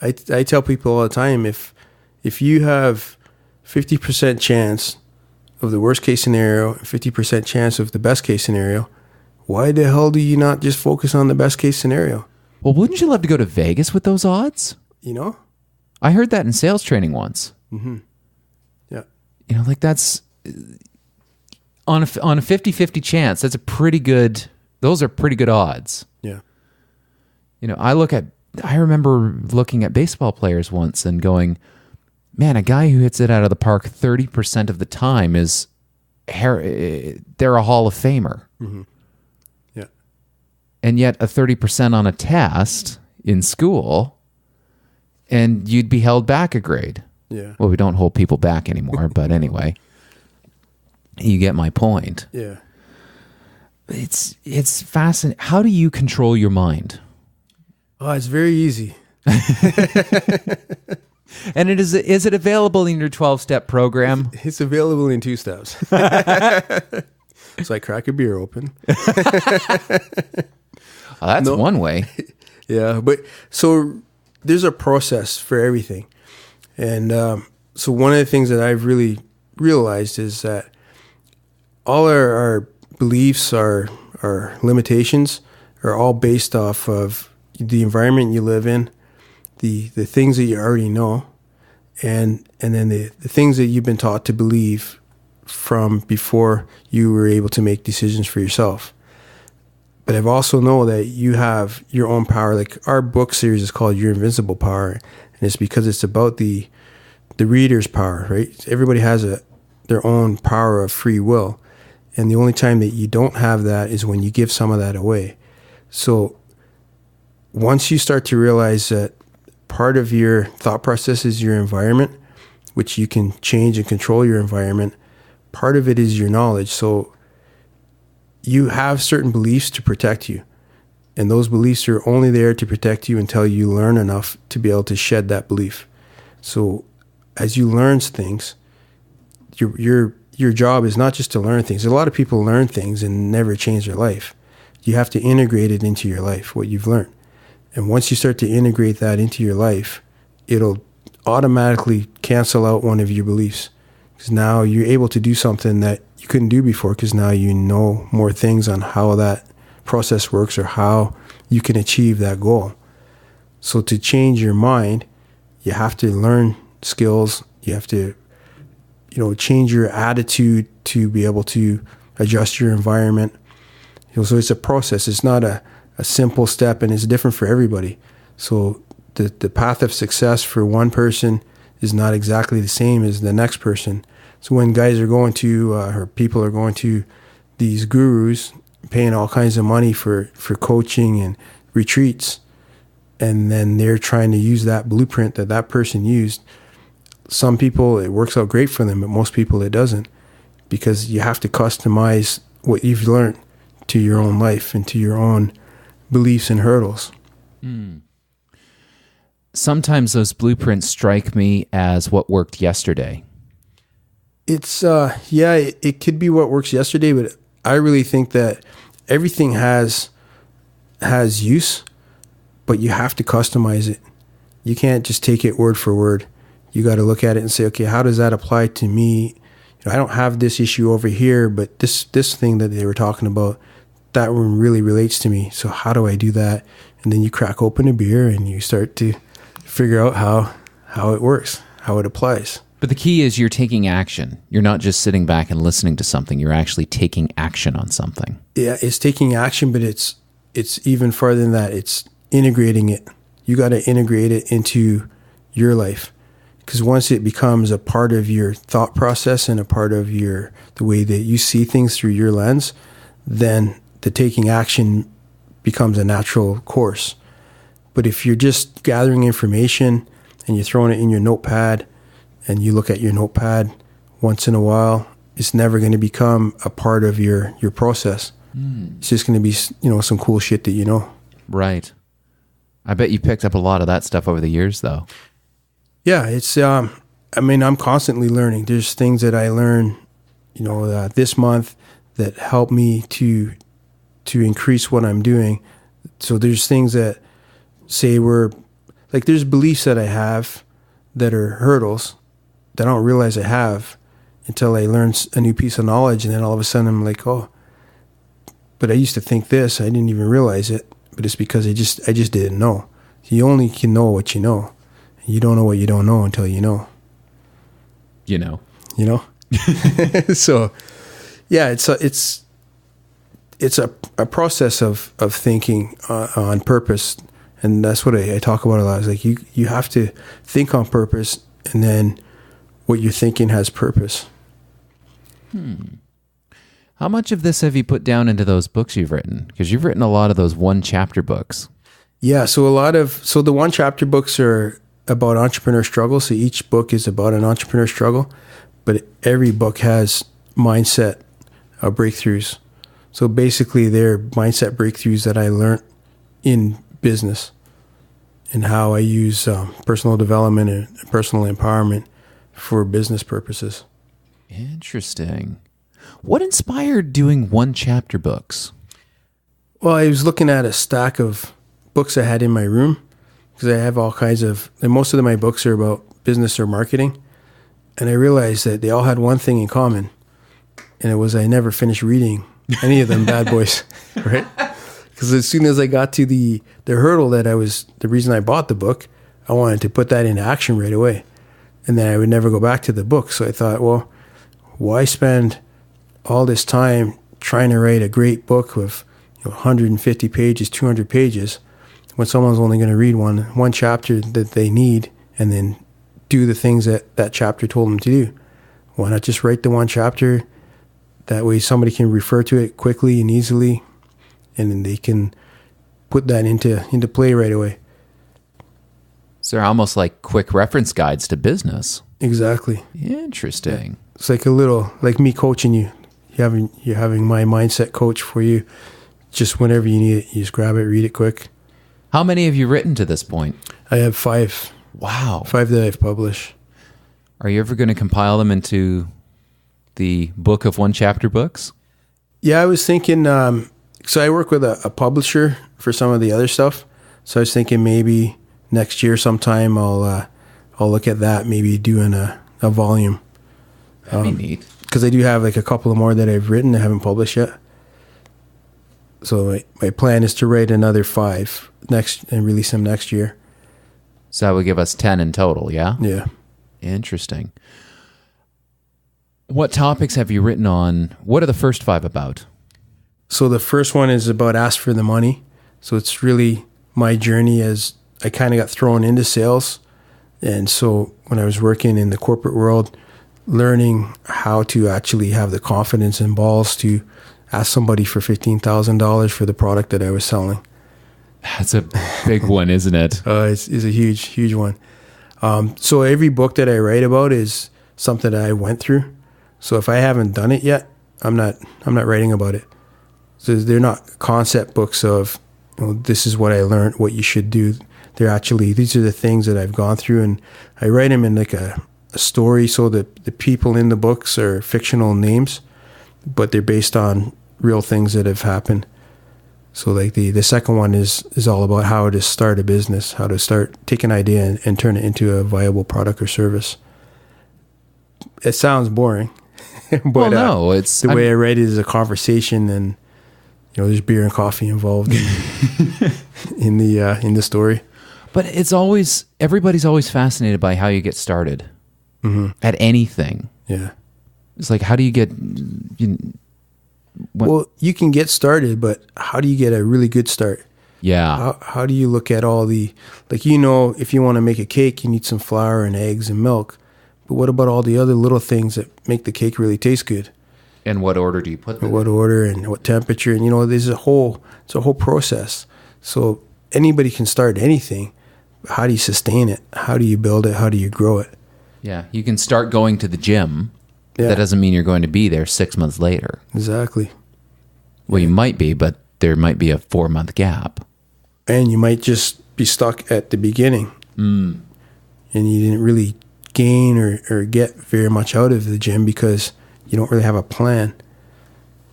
I tell people all the time, if you have 50% chance of the worst case scenario, 50% chance of the best case scenario, why the hell do you not just focus on the best case scenario? Well, wouldn't you love to go to Vegas with those odds? I heard that in sales training once. Mm-hmm. Yeah. Like that's on a 50-50 chance. That's those are pretty good odds. Yeah. I remember looking at baseball players once and going, man, a guy who hits it out of the park 30% of the time they're a Hall of Famer. Mm-hmm. Yeah. And yet a 30% on a test in school, and you'd be held back a grade. Yeah. Well, we don't hold people back anymore, but anyway. You get my point. Yeah. It's fascinating. How do you control your mind? Oh, it's very easy. And is it available in your 12-step program? It's available in 2 steps. So I crack a beer open. That's one way. Yeah, but so there's a process for everything. And so one of the things that I've really realized is that all our beliefs, our limitations are all based off of the environment you live in, the things that you already know, and then the things that you've been taught to believe from before you were able to make decisions for yourself. But I've also know that you have your own power. Like our book series is called Your Invincible Power, and it's because it's about the reader's power, right? Everybody has their own power of free will, and the only time that you don't have that is when you give some of that away. So once you start to realize that part of your thought process is your environment, which you can change and control your environment, part of it is your knowledge. So you have certain beliefs to protect you, and those beliefs are only there to protect you until you learn enough to be able to shed that belief. So as you learn things, your job is not just to learn things. A lot of people learn things and never change their life. You have to integrate it into your life, what you've learned. And once you start to integrate that into your life, it'll automatically cancel out one of your beliefs. Because now you're able to do something that you couldn't do before, because now you know more things on how that process works or how you can achieve that goal. So to change your mind, you have to learn skills. You have to, change your attitude to be able to adjust your environment. So it's a process. It's not a simple step, and it's different for everybody. So the path of success for one person is not exactly the same as the next person. So when guys are going to, or people are going to these gurus, paying all kinds of money for coaching and retreats, and then they're trying to use that blueprint that person used, some people, it works out great for them, but most people it doesn't, because you have to customize what you've learned to your own life and to your own beliefs and hurdles. Sometimes those blueprints strike me as what worked yesterday. It's, it could be what works yesterday, but I really think that everything has use, but you have to customize it. You can't just take it word for word. You got to look at it and say, okay, how does that apply to me? I don't have this issue over here, but this thing that they were talking about, that one really relates to me. So how do I do that? And then you crack open a beer and you start to figure out how it works, how it applies. But the key is you're taking action. You're not just sitting back and listening to something. You're actually taking action on something. Yeah, it's taking action, but it's even farther than that. It's integrating it. You got to integrate it into your life. Because once it becomes a part of your thought process and a part of the way that you see things through your lens, then the taking action becomes a natural course. But if you're just gathering information and you're throwing it in your notepad and you look at your notepad once in a while, it's never going to become a part of your process. It's just going to be, some cool shit that you know. Right. I bet you picked up a lot of that stuff over the years, though. Yeah, it's, I'm constantly learning. There's things that I learn, this month that help me to increase what I'm doing. So there's things that say there's beliefs that I have that are hurdles that I don't realize I have until I learn a new piece of knowledge. And then all of a sudden I'm like, oh, but I used to think this, I didn't even realize it, but it's because I just didn't know. You only can know what you know. You don't know what you don't know until you know. You know? So, yeah, it's a process of thinking on purpose, and that's what I talk about a lot. It's like you have to think on purpose, and then what you're thinking has purpose. How much of this have you put down into those books you've written? Because you've written a lot of those one-chapter books. Yeah, so the one-chapter books are about entrepreneur struggle. So each book is about an entrepreneur struggle, but every book has mindset breakthroughs. So basically, they're mindset breakthroughs that I learned in business and how I use personal development and personal empowerment for business purposes. Interesting. What inspired doing one chapter books? Well, I was looking at a stack of books I had in my room because I have all kinds of, and most of my books are about business or marketing. And I realized that they all had one thing in common, and it was I never finished reading any of them bad boys, right? Because as soon as I got to the hurdle that the reason I bought the book, I wanted to put that into action right away. And then I would never go back to the book. So I thought, well, why spend all this time trying to write a great book with 150 pages, 200 pages, when someone's only going to read one chapter that they need and then do the things that chapter told them to do? Why not just write the one chapter? That way somebody can refer to it quickly and easily, and then they can put that into play right away. So they're almost like quick reference guides to business. Exactly. Interesting. It's like a little, like me coaching you. You're having my mindset coach for you. Just whenever you need it, you just grab it, read it quick. How many have you written to this point? I have 5. Wow. 5 that I've published. Are you ever going to compile them into the book of one chapter books? Yeah, I was thinking, so I work with a publisher for some of the other stuff. So I was thinking maybe next year sometime I'll look at that, maybe doing a volume. That'd be neat. Because I do have like a couple of more that I've written that I haven't published yet. So my plan is to write another 5 next and release them next year. So that would give us 10 in total, yeah? Yeah. Interesting. What topics have you written on? What are the first 5 about? So the first one is about Ask for the Money. So it's really my journey as I kind of got thrown into sales. And so when I was working in the corporate world, learning how to actually have the confidence and balls to ask somebody for $15,000 for the product that I was selling. That's a big one, isn't it? It's a huge, huge one. So every book that I write about is something that I went through. So if I haven't done it yet, I'm not writing about it. So they're not concept books of, this is what I learned, what you should do. They're actually, these are the things that I've gone through, and I write them in like a story. So that the people in the books are fictional names, but they're based on real things that have happened. So like the second one is all about how to start a business, how to take an idea and turn it into a viable product or service. It sounds boring, but well, no, it's the way I write it is a conversation, and there's beer and coffee involved in the story. But everybody's always fascinated by how you get started at anything. Yeah, it's like, how do you get? Well, you can get started, but how do you get a really good start? Yeah. How do you look at all the, if you want to make a cake, you need some flour and eggs and milk. But what about all the other little things that make the cake really taste good? And what order do you put them in? What order and what temperature? And, there's it's a whole process. So anybody can start anything. How do you sustain it? How do you build it? How do you grow it? Yeah. You can start going to the gym. Yeah. That doesn't mean you're going to be there 6 months later. Exactly. Well, you might be, but there might be a 4-month gap. And you might just be stuck at the beginning. And you didn't really gain or get very much out of the gym because you don't really have a plan,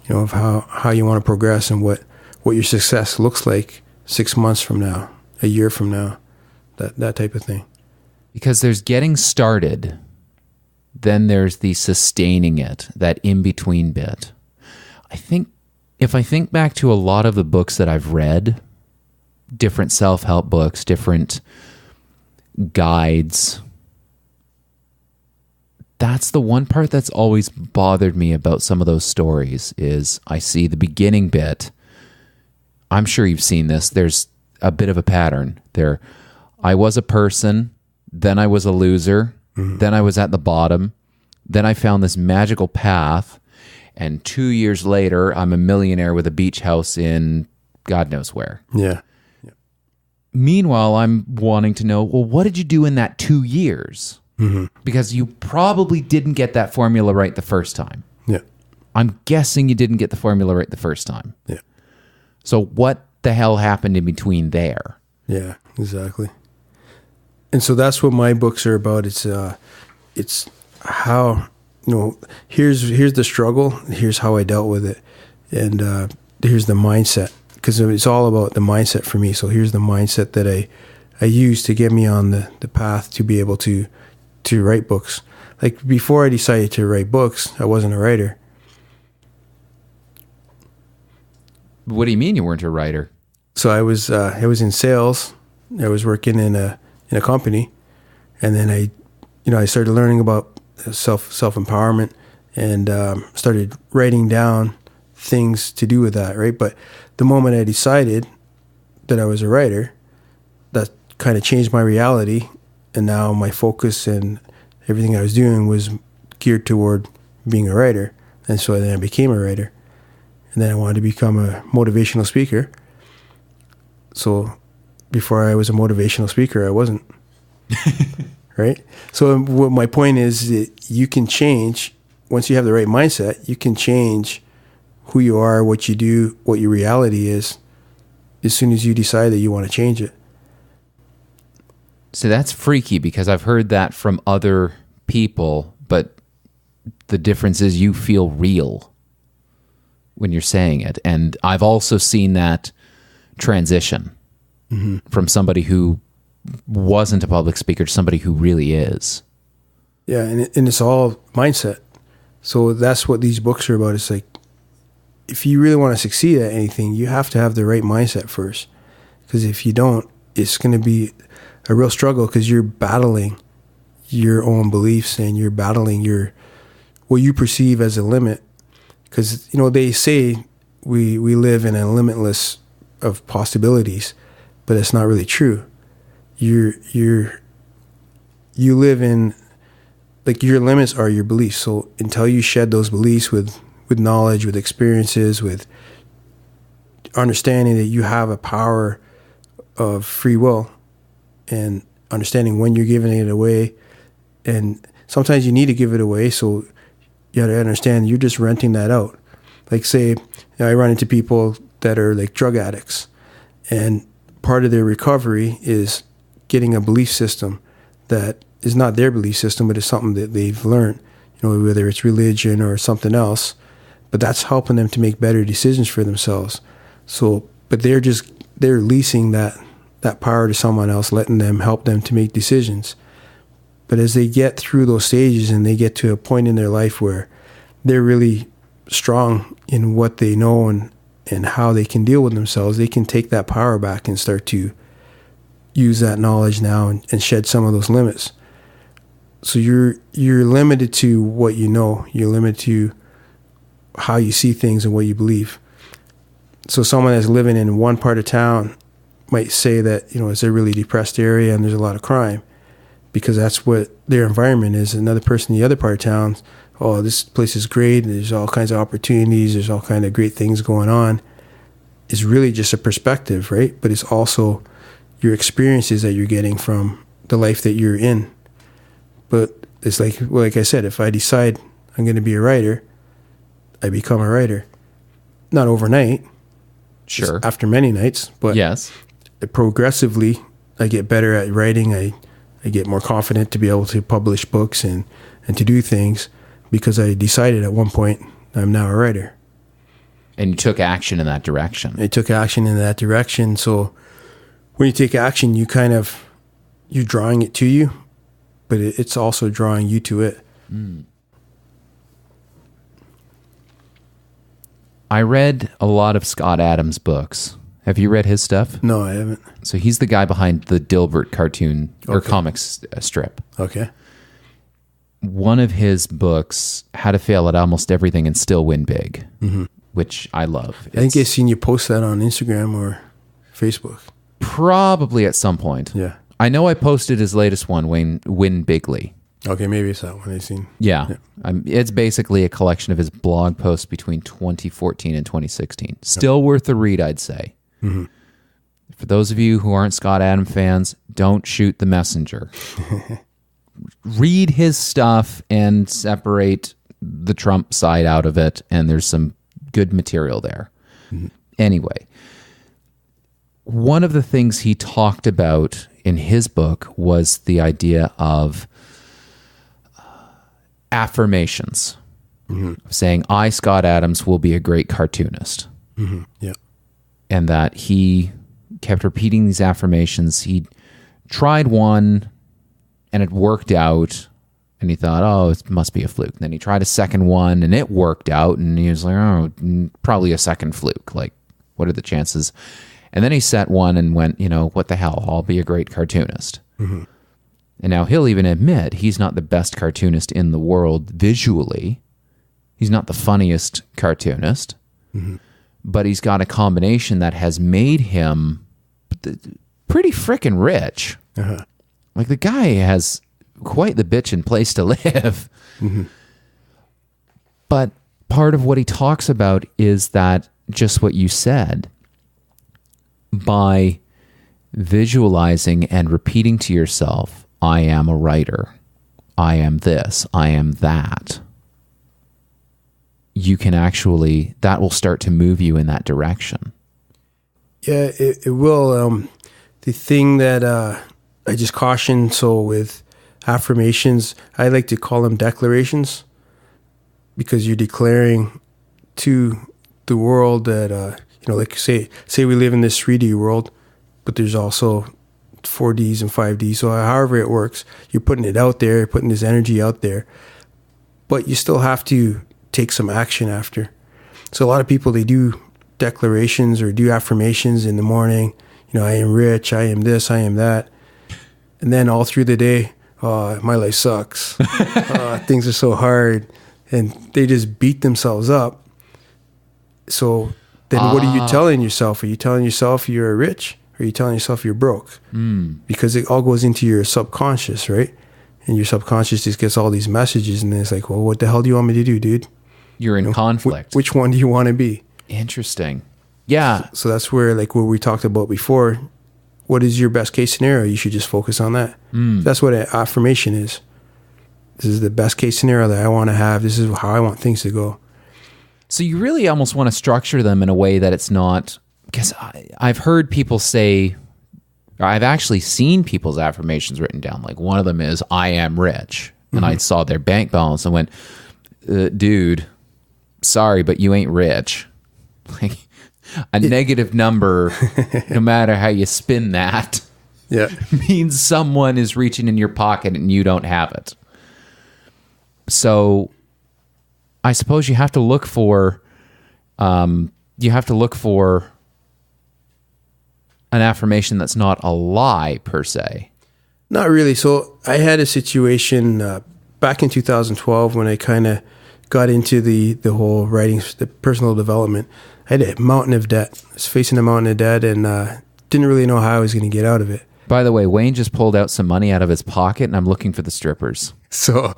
of how you want to progress and what your success looks like 6 months from now, a year from now, that type of thing. Because there's getting started. Then there's the sustaining it, that in-between bit. If I think back to a lot of the books that I've read, different self-help books, different guides, that's the one part that's always bothered me about some of those stories is I see the beginning bit. I'm sure you've seen this. There's a bit of a pattern there. I was a person, then I was a loser, then I was at the bottom. Then I found this magical path. And 2 years later, I'm a millionaire with a beach house in God knows where. Yeah. Meanwhile, I'm wanting to know, well, what did you do in that 2 years? Because you probably didn't get that formula right the first time. Yeah. I'm guessing you didn't get the formula right the first time. Yeah. So what the hell happened in between there? Yeah, exactly. And so that's what my books are about. It's how, here's the struggle. Here's how I dealt with it. And here's the mindset, because it's all about the mindset for me. So here's the mindset that I use to get me on the path to be able to write books. Like before I decided to write books, I wasn't a writer. What do you mean you weren't a writer? So I was in sales. I was working in a company, and then I started learning about self-empowerment and started writing down things to do with that, right? But the moment I decided that I was a writer, that kind of changed my reality, and now my focus and everything I was doing was geared toward being a writer. And so then I became a writer, and then I wanted to become a motivational speaker. So before I was a motivational speaker, I wasn't. Right? So what my point is that you can change, once you have the right mindset, you can change who you are, what you do, what your reality is, as soon as you decide that you want to change it. So that's freaky, because I've heard that from other people, but the difference is you feel real when you're saying it. And I've also seen that transition from somebody who wasn't a public speaker to somebody who really is. Yeah, and it's all mindset. So that's what these books are about. It's like, if you really want to succeed at anything, you have to have the right mindset first. Because if you don't, it's going to be a real struggle, because you're battling your own beliefs and you're battling what you perceive as a limit. Because, they say we live in a limitless of possibilities, but it's not really true. You live in, like, your limits are your beliefs. So until you shed those beliefs with knowledge, with experiences, with understanding that you have a power of free will, and understanding when you're giving it away, and sometimes you need to give it away, so you got to understand you're just renting that out. Like, say, I run into people that are like drug addicts, and part of their recovery is getting a belief system that is not their belief system, but it's something that they've learned, whether it's religion or something else, but that's helping them to make better decisions for themselves. So, but they're leasing that power to someone else, letting them help them to make decisions. But as they get through those stages and they get to a point in their life where they're really strong in what they know and how they can deal with themselves, they can take that power back and start to use that knowledge now and shed some of those limits. So you're limited to what you know. You're limited to how you see things and what you believe. So someone that's living in one part of town might say that, it's a really depressed area and there's a lot of crime, because that's what their environment is. Another person in the other part of town, oh, this place is great, there's all kinds of opportunities, there's all kinds of great things going on. It's really just a perspective, right? But it's also your experiences that you're getting from the life that you're in. But it's like I said, if I decide I'm going to be a writer, I become a writer. Not overnight. Sure. After many nights, but yes, progressively I get better at writing. I get more confident to be able to publish books and to do things, because I decided at one point I'm now a writer. And you took action in that direction. I took action in that direction. So when you take action, you're drawing it to you, but it's also drawing you to it. Mm. I read a lot of Scott Adams' books. Have you read his stuff? No, I haven't. So he's the guy behind the Dilbert cartoon or comics strip. Okay. One of his books, How to Fail at Almost Everything and Still Win Big, which I love. I think I've seen you post that on Instagram or Facebook. Probably at some point. Yeah. I know I posted his latest one, Win Bigly. Okay, maybe it's that one I've seen. Yeah. It's basically a collection of his blog posts between 2014 and 2016. Still worth a read, I'd say. Mm-hmm. For those of you who aren't Scott Adams fans, don't shoot the messenger. Read his stuff and separate the Trump side out of it, and there's some good material there. Mm-hmm. Anyway, one of the things he talked about in his book was the idea of affirmations. Mm-hmm. Saying, I, Scott Adams, will be a great cartoonist. Mm-hmm. Yeah. And that he kept repeating these affirmations. He tried one and it worked out, and he thought, oh, it must be a fluke. And then he tried a second one and it worked out, and he was like, oh, probably a second fluke. Like, what are the chances? And then he set one and went, what the hell? I'll be a great cartoonist. Mm-hmm. And now he'll even admit he's not the best cartoonist in the world visually. He's not the funniest cartoonist, mm-hmm. but he's got a combination that has made him pretty freaking rich. Uh-huh. Like, the guy has quite the bitchin' place to live. Mm-hmm. But part of what he talks about is that, just what you said, by visualizing and repeating to yourself, I am a writer, I am this, I am that, you can actually, that will start to move you in that direction. Yeah, it will. The thing that I just caution, so with affirmations, I like to call them declarations, because you're declaring to the world that, like say we live in this 3D world, but there's also 4Ds and 5Ds. So however it works, you're putting it out there, putting this energy out there, but you still have to take some action after. So a lot of people, they do declarations or do affirmations in the morning. I am rich, I am this, I am that. And then all through the day, oh, my life sucks. Things are so hard. And they just beat themselves up. So then what are you telling yourself? Are you telling yourself you're rich? Or are you telling yourself you're broke? Mm. Because it all goes into your subconscious, right? And your subconscious just gets all these messages, and then it's like, well, what the hell do you want me to do, dude? You're in conflict. Which one do you want to be? Interesting. Yeah. So that's where, like what we talked about before, what is your best case scenario? You should just focus on that. Mm. That's what an affirmation is. This is the best case scenario that I want to have. This is how I want things to go. So you really almost want to structure them in a way that it's not, because I've heard people say, or I've actually seen people's affirmations written down. Like, one of them is, I am rich. And I saw their bank balance and went, dude, sorry, but you ain't rich. Like, a negative number, no matter how you spin that, means someone is reaching in your pocket and you don't have it. So I suppose you have to look for an affirmation that's not a lie per se. Not really. So I had a situation back in 2012 when I kind of got into the whole writing, the personal development. I had a mountain of debt. I was facing a mountain of debt and didn't really know how I was going to get out of it. By the way, Wayne just pulled out some money out of his pocket, and I'm looking for the strippers. So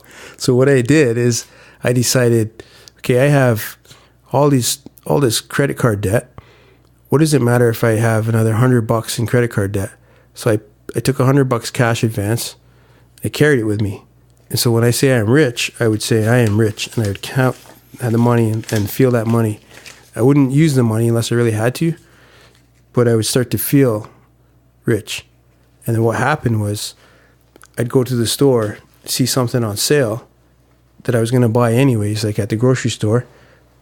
what I did is I decided, okay, I have all this credit card debt. What does it matter if I have another $100 in credit card debt? So I took $100 cash advance. I carried it with me. And so when I say I'm rich, I would say I am rich, and I would count the money and feel that money. I wouldn't use the money unless I really had to, but I would start to feel rich. And then what happened was I'd go to the store, see something on sale that I was going to buy anyways, like at the grocery store.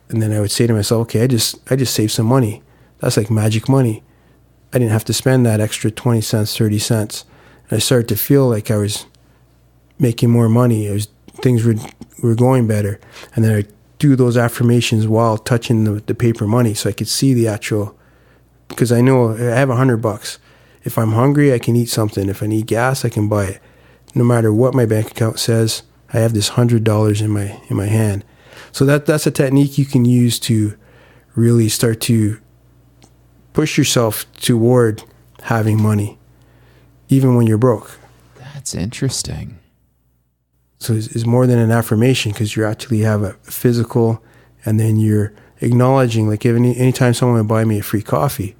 And then I would say to myself, okay, I just saved some money. That's like magic money. I didn't have to spend that extra 20 cents, 30 cents. And I started to feel like I was making more money. Things were going better. And then I'd do those affirmations while touching the paper money so I could see the actual, because I know I have $100. If I'm hungry, I can eat something. If I need gas, I can buy it. No matter what my bank account says, I have this $100 in my hand. So that's a technique you can use to really start to push yourself toward having money, even when you're broke. That's interesting. So it's more than an affirmation, because you actually have a physical, and then you're acknowledging, like anytime someone would buy me a free coffee,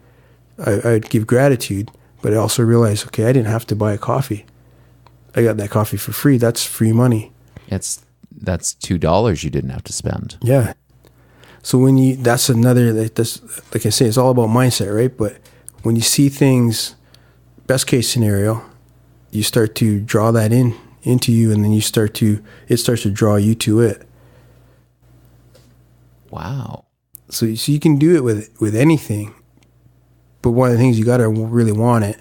I'd give gratitude, but I also realized, okay, I didn't have to buy a coffee. I got that coffee for free. That's free money. It's that's $2 you didn't have to spend. Yeah. So that's another, like I say, it's all about mindset, right? But when you see things, best case scenario, you start to draw that into you, and then it starts to draw you to it. Wow. So you can do it with anything, but one of the things, you got to really want it,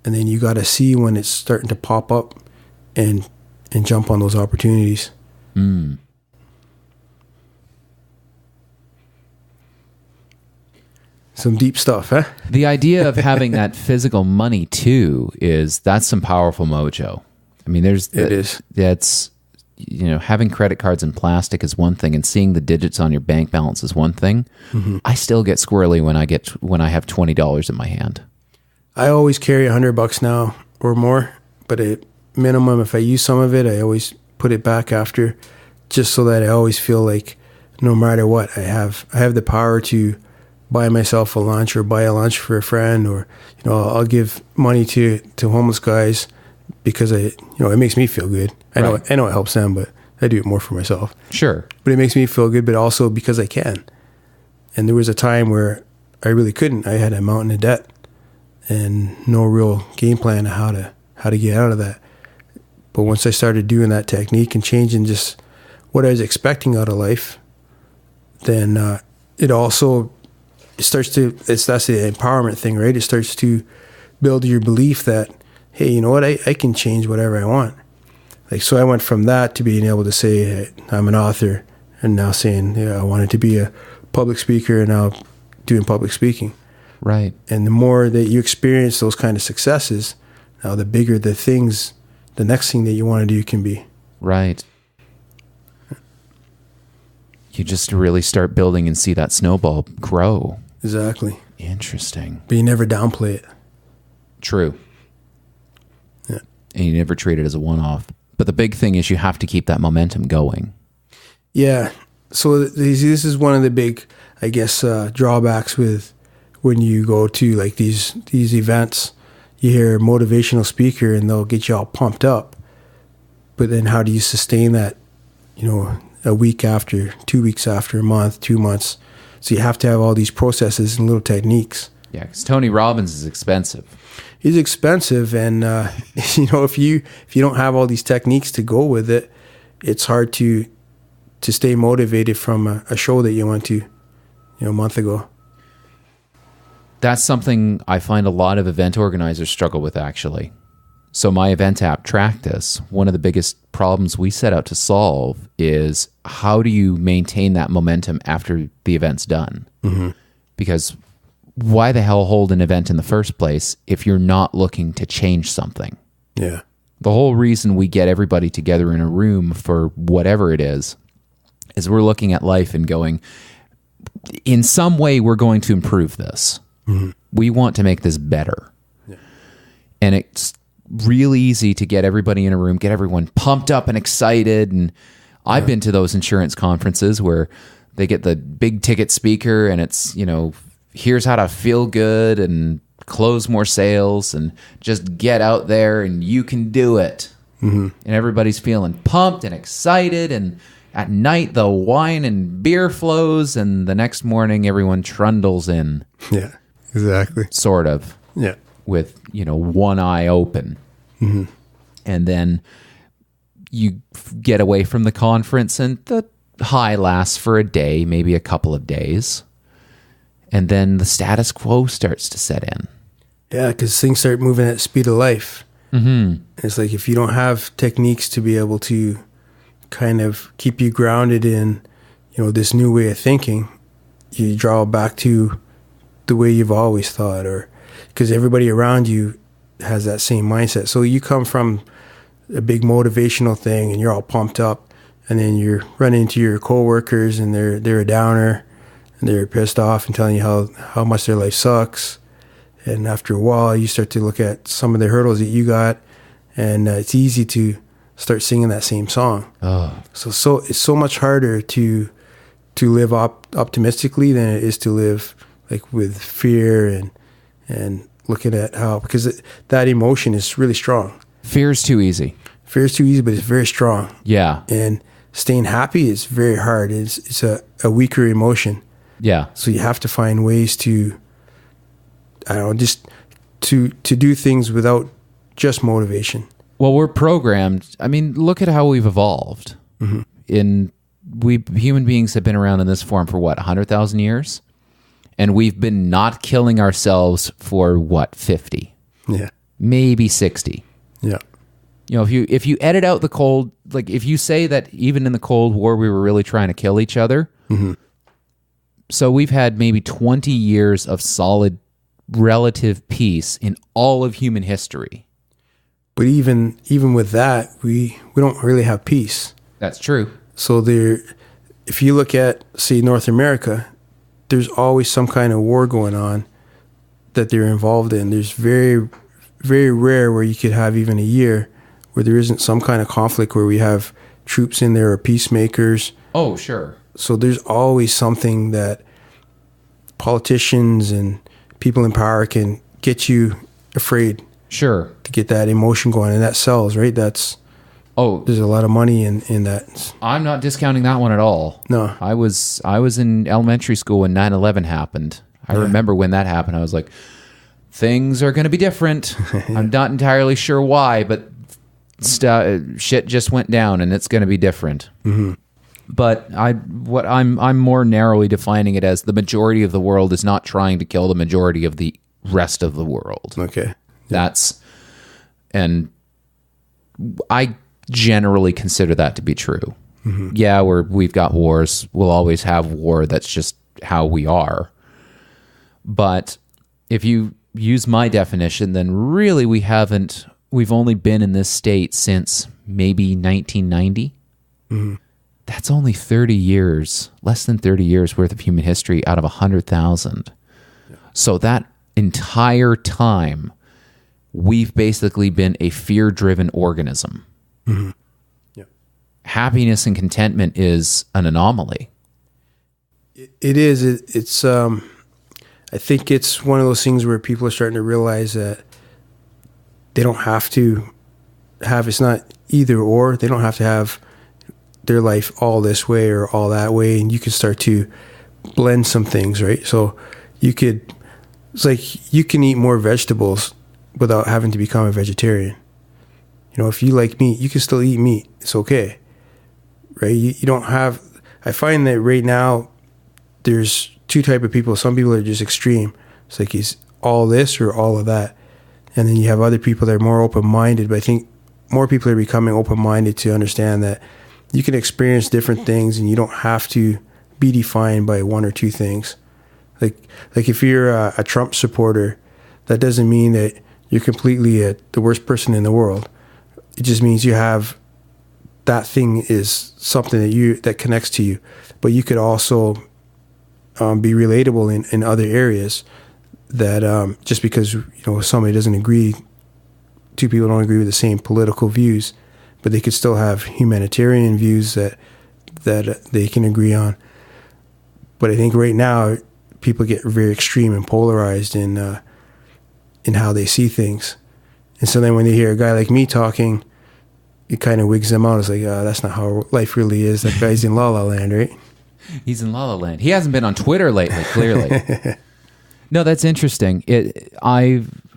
and then you got to see when it's starting to pop up and jump on those opportunities. Some deep stuff, huh? The idea of having that physical money too that's some powerful mojo. I mean, that's, having credit cards in plastic is one thing, and seeing the digits on your bank balance is one thing. Mm-hmm. I still get squirrely when I have $20 in my hand. I always carry $100 now or more, but at minimum, if I use some of it, I always put it back after, just so that I always feel like no matter what, I have the power to buy myself a lunch or buy a lunch for a friend, or I'll give money to homeless guys because it makes me feel good. I know it helps them, but I do it more for myself. Sure. But it makes me feel good, but also because I can. And there was a time where I really couldn't. I had a mountain of debt and no real game plan of how to get out of that. But once I started doing that technique and changing just what I was expecting out of life, then that's the empowerment thing, right? It starts to build your belief that, hey, you know what, I can change whatever I want. Like, so I went from that to being able to say, hey, I'm an author, and now saying, I wanted to be a public speaker, and now doing public speaking. Right. And the more that you experience those kind of successes, now the bigger the next thing that you want to do can be. Right. You just really start building and see that snowball grow. Exactly. Interesting. But you never downplay it. True. Yeah. And you never treat it as a one-off. But the big thing is you have to keep that momentum going. Yeah. So this is one of the big, I guess, drawbacks with when you go to like these events. You hear a motivational speaker and they'll get you all pumped up. But then how do you sustain that, a week after, 2 weeks after, a month, 2 months? So you have to have all these processes and little techniques. Yeah, because Tony Robbins is expensive. He's expensive, and if you don't have all these techniques to go with it, it's hard to stay motivated from a show that you went to, a month ago. That's something I find a lot of event organizers struggle with, actually. So my event app tracked this. One of the biggest problems we set out to solve is how do you maintain that momentum after the event's done? Mm-hmm. Because why the hell hold an event in the first place if you're not looking to change something? Yeah. The whole reason we get everybody together in a room for whatever it is we're looking at life and going, in some way, we're going to improve this. Mm-hmm. We want to make this better. Yeah. And it's really easy to get everybody in a room, get everyone pumped up and excited. And I've been to those insurance conferences where they get the big ticket speaker and it's, here's how to feel good and close more sales and just get out there and you can do it. Mm-hmm. And everybody's feeling pumped and excited. And at night, the wine and beer flows. And the next morning, everyone trundles in. Yeah, exactly. Sort of. Yeah. With, one eye open. Mm-hmm. And then you get away from the conference and the high lasts for a day, maybe a couple of days. And then the status quo starts to set in. Yeah, because things start moving at the speed of life. Mm-hmm. It's like if you don't have techniques to be able to kind of keep you grounded in, this new way of thinking, you draw back to the way you've always thought, or because everybody around you has that same mindset. So you come from a big motivational thing and you're all pumped up, and then you're running into your coworkers and they're a downer and they're pissed off and telling you how much their life sucks. And after a while, you start to look at some of the hurdles that you got, and it's easy to start singing that same song. Oh. So it's so much harder to live optimistically than it is to live like with fear and looking at how, because that emotion is really strong. Fear is too easy. Fear is too easy, but it's very strong. Yeah. And staying happy is very hard. It's a weaker emotion. Yeah. So you have to find ways to, I don't know, just to do things without just motivation. Well, we're programmed. I mean, look at how we've evolved. Human beings have been around in this form for what, 100,000 years? And we've been not killing ourselves for what, 50? Yeah. Maybe 60. Yeah. You know, if you edit out the cold, like if you say that even in the Cold War we were really trying to kill each other, so we've had maybe 20 years of solid relative peace in all of human history. But even with that, we don't really have peace. That's true. So if you look at, say, North America, there's always some kind of war going on that they're involved in. There's very, very rare where you could have even a year where there isn't some kind of conflict where we have troops in there or peacemakers. Oh, sure. So there's always something that politicians and people in power can get you afraid. Sure. To get that emotion going, and that sells, right? There's a lot of money in that. I'm not discounting that one at all. No. I was in elementary school when 9/11 happened. I remember when that happened. I was like, things are going to be different. I'm not entirely sure why, but shit just went down, and it's going to be different. But I'm more narrowly defining it as the majority of the world is not trying to kill the majority of the rest of the world. Okay. And I generally consider that to be true. Yeah, we've got wars. We'll always have war. That's just how we are. But if you use my definition, then really we've only been in this state since maybe 1990. That's only 30 years, less than 30 years worth of human history out of 100,000. So that entire time, we've basically been a fear-driven organism. Happiness and contentment is an anomaly. It is. It's. I think it's one of those things where people are starting to realize that they don't have to have. It's not either or. They don't have to have their life all this way or all that way, and you can start to blend some things, right? So it's like you can eat more vegetables without having to become a vegetarian. You know, if you like meat, you can still eat meat. It's okay, right? You don't have. I find that right now there's two type of people. Some people are just extreme. It's like he's all this or all of that, and then you have other people that are more open-minded. But I think more people are becoming open-minded to understand that you can experience different things, and you don't have to be defined by one or two things. Like if you're a Trump supporter, that doesn't mean that you're completely the worst person in the world. It just means you have that thing is something that connects to you. But you could also be relatable in other areas that just because somebody doesn't agree, two people don't agree with the same political views, but they could still have humanitarian views that they can agree on. But I think right now people get very extreme and polarized in how they see things. And so then when they hear a guy like me talking, it kind of wigs them out. It's like, that's not how life really is. That guy's in La La Land, right? He's in La La Land. He hasn't been on Twitter lately, clearly. No, that's interesting.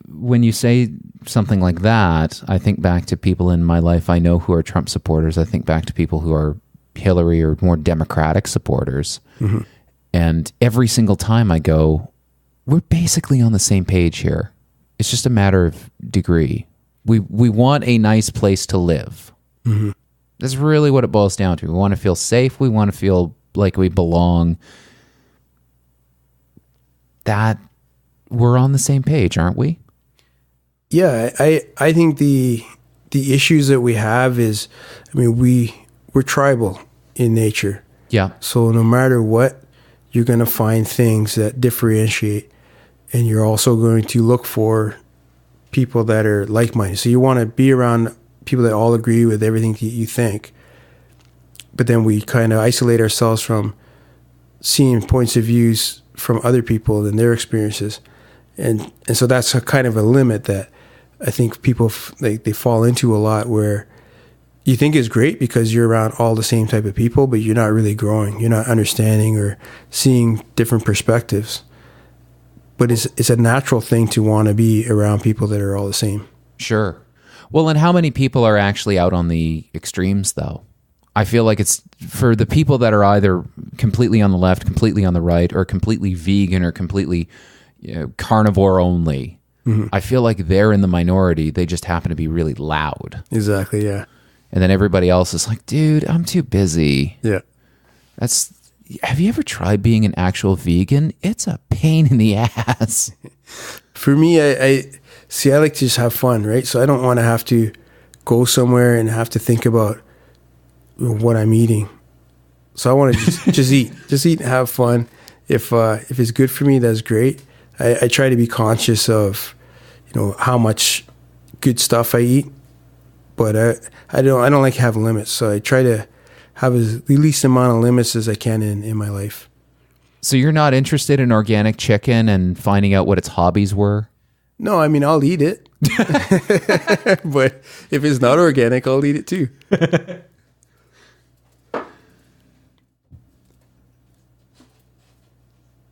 When you say something like that, I think back to people in my life I know who are Trump supporters. I think back to people who are Hillary or more Democratic supporters. And every single time I go, we're basically on the same page here. It's just a matter of degree. We want a nice place to live. That's really what it boils down to. We want to feel safe. We want to feel like we belong. That we're on the same page, aren't we? Yeah, I think the issues that we have is, we're tribal in nature. Yeah. So no matter what, you're going to find things that differentiate, and you're also going to look for people that are like-minded. So you want to be around people that all agree with everything that you think. But then we kind of isolate ourselves from seeing points of views from other people and their experiences. And so that's a kind of a limit that I think people they fall into a lot, where you think is great because you're around all the same type of people, but you're not really growing. You're not understanding or seeing different perspectives. But it's a natural thing to want to be around people that are all the same. Sure. Well, and how many people are actually out on the extremes, though? I feel like it's for the people that are either completely on the left, completely on the right, or completely vegan or completely carnivore only. Mm-hmm. I feel like they're in the minority. They just happen to be really loud. Exactly, yeah. And then everybody else is like, dude, I'm too busy. Yeah. Have you ever tried being an actual vegan? It's a pain in the ass. For me, I like to just have fun, right? So I don't want to have to go somewhere and have to think about what I'm eating. So I want to just eat and have fun. If it's good for me, that's great. I try to be conscious of, how much good stuff I eat, but I don't like to have limits. So I try to have the least amount of limits as I can in my life. So you're not interested in organic chicken and finding out what its hobbies were? No, I mean, I'll eat it. But if it's not organic, I'll eat it too.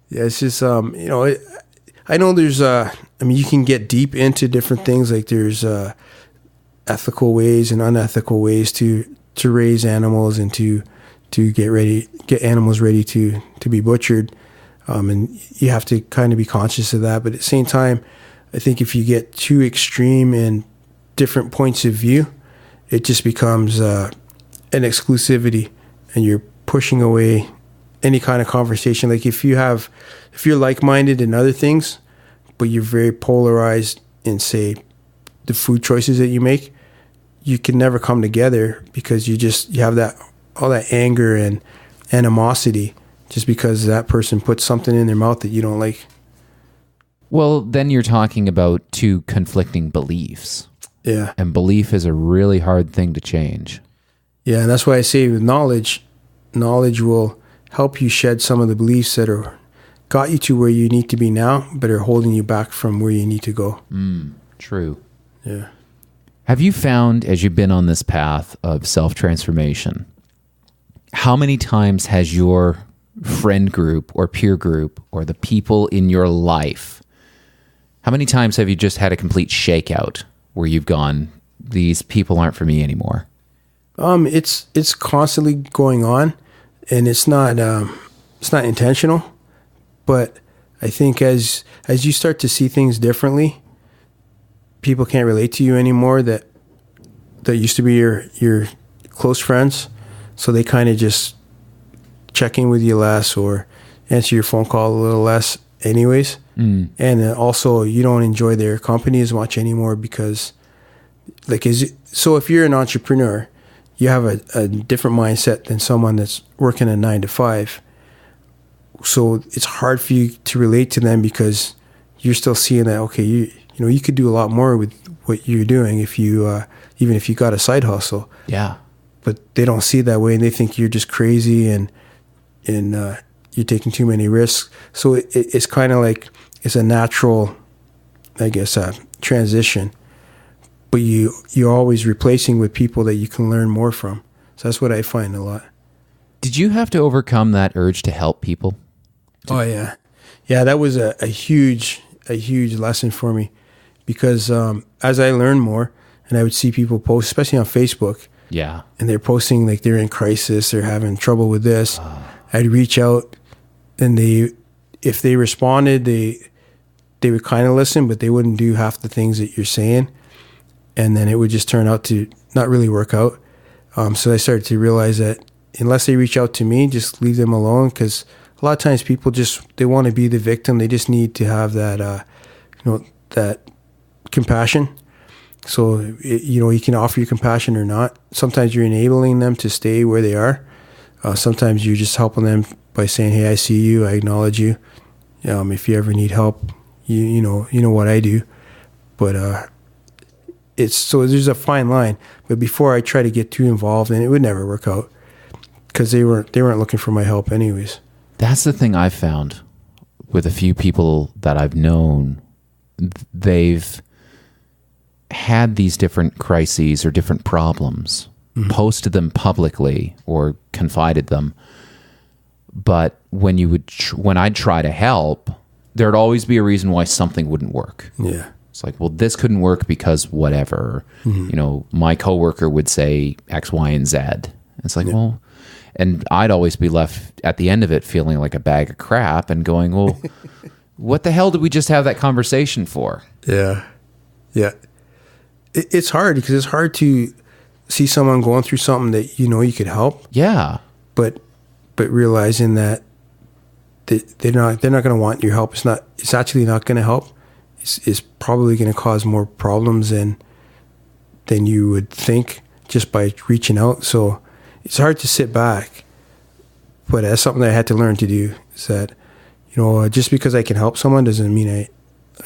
Yeah, it's just, I know there's, you can get deep into different things. Like there's ethical ways and unethical ways to raise animals and to get animals ready to be butchered. And you have to kind of be conscious of that. But at the same time, I think if you get too extreme in different points of view, it just becomes an exclusivity and you're pushing away any kind of conversation. Like if you're like-minded in other things, but you're very polarized in, say, the food choices that you make, you can never come together because you have all that anger and animosity just because that person puts something in their mouth that you don't like. Well, then you're talking about two conflicting beliefs. Yeah. And belief is a really hard thing to change. Yeah, and that's why I say with knowledge will help you shed some of the beliefs that got you to where you need to be now, but are holding you back from where you need to go. True. Yeah. Have you found, as you've been on this path of self-transformation, how many times has your friend group or peer group or the people in your life, how many times have you just had a complete shakeout where you've gone, these people aren't for me anymore? It's constantly going on, and it's not intentional. But I think as you start to see things differently, people can't relate to you anymore that used to be your close friends. So they kind of just check in with you less or answer your phone call a little less anyways. And also you don't enjoy their company as much anymore because so if you're an entrepreneur, you have a different mindset than someone that's working a 9 to 5. So it's hard for you to relate to them because you're still seeing that, okay, you could do a lot more with what you're doing if you, even if you got a side hustle. Yeah. But they don't see it that way and they think you're just crazy and you're taking too many risks. So it's kind of like, it's a natural, I guess, transition. But you're always replacing with people that you can learn more from. So that's what I find a lot. Did you have to overcome that urge to help people? Oh, yeah. Yeah, that was a huge lesson for me because as I learned more and I would see people post, especially on Facebook. Yeah. And they're posting like they're in crisis, they're having trouble with this. I'd reach out and if they responded, they would kind of listen, but they wouldn't do half the things that you're saying. And then it would just turn out to not really work out. So I started to realize that unless they reach out to me, just leave them alone because a lot of times people they want to be the victim. They just need to have that, that compassion. So, you can offer your compassion or not. Sometimes you're enabling them to stay where they are. Sometimes you're just helping them by saying, hey, I see you. I acknowledge you. If you ever need help, you know what I do. But there's a fine line. But before I try to get too involved, and it would never work out because they weren't looking for my help anyways. That's the thing I've found with a few people that I've known. They've had these different crises or different problems, posted them publicly or confided them. But when when I'd try to help, there'd always be a reason why something wouldn't work. Yeah. It's like, well, this couldn't work because whatever. You know, my coworker would say X, Y, and Z. It's like, well, and I'd always be left at the end of it feeling like a bag of crap and going, well, what the hell did we just have that conversation for? Yeah. Yeah. It's hard because it's hard to see someone going through something that you know you could help. Yeah. But realizing that they're not going to want your help. It's actually not going to help. It's probably going to cause more problems than you would think just by reaching out. So it's hard to sit back. But that's something that I had to learn to do, is that, you know, just because I can help someone doesn't mean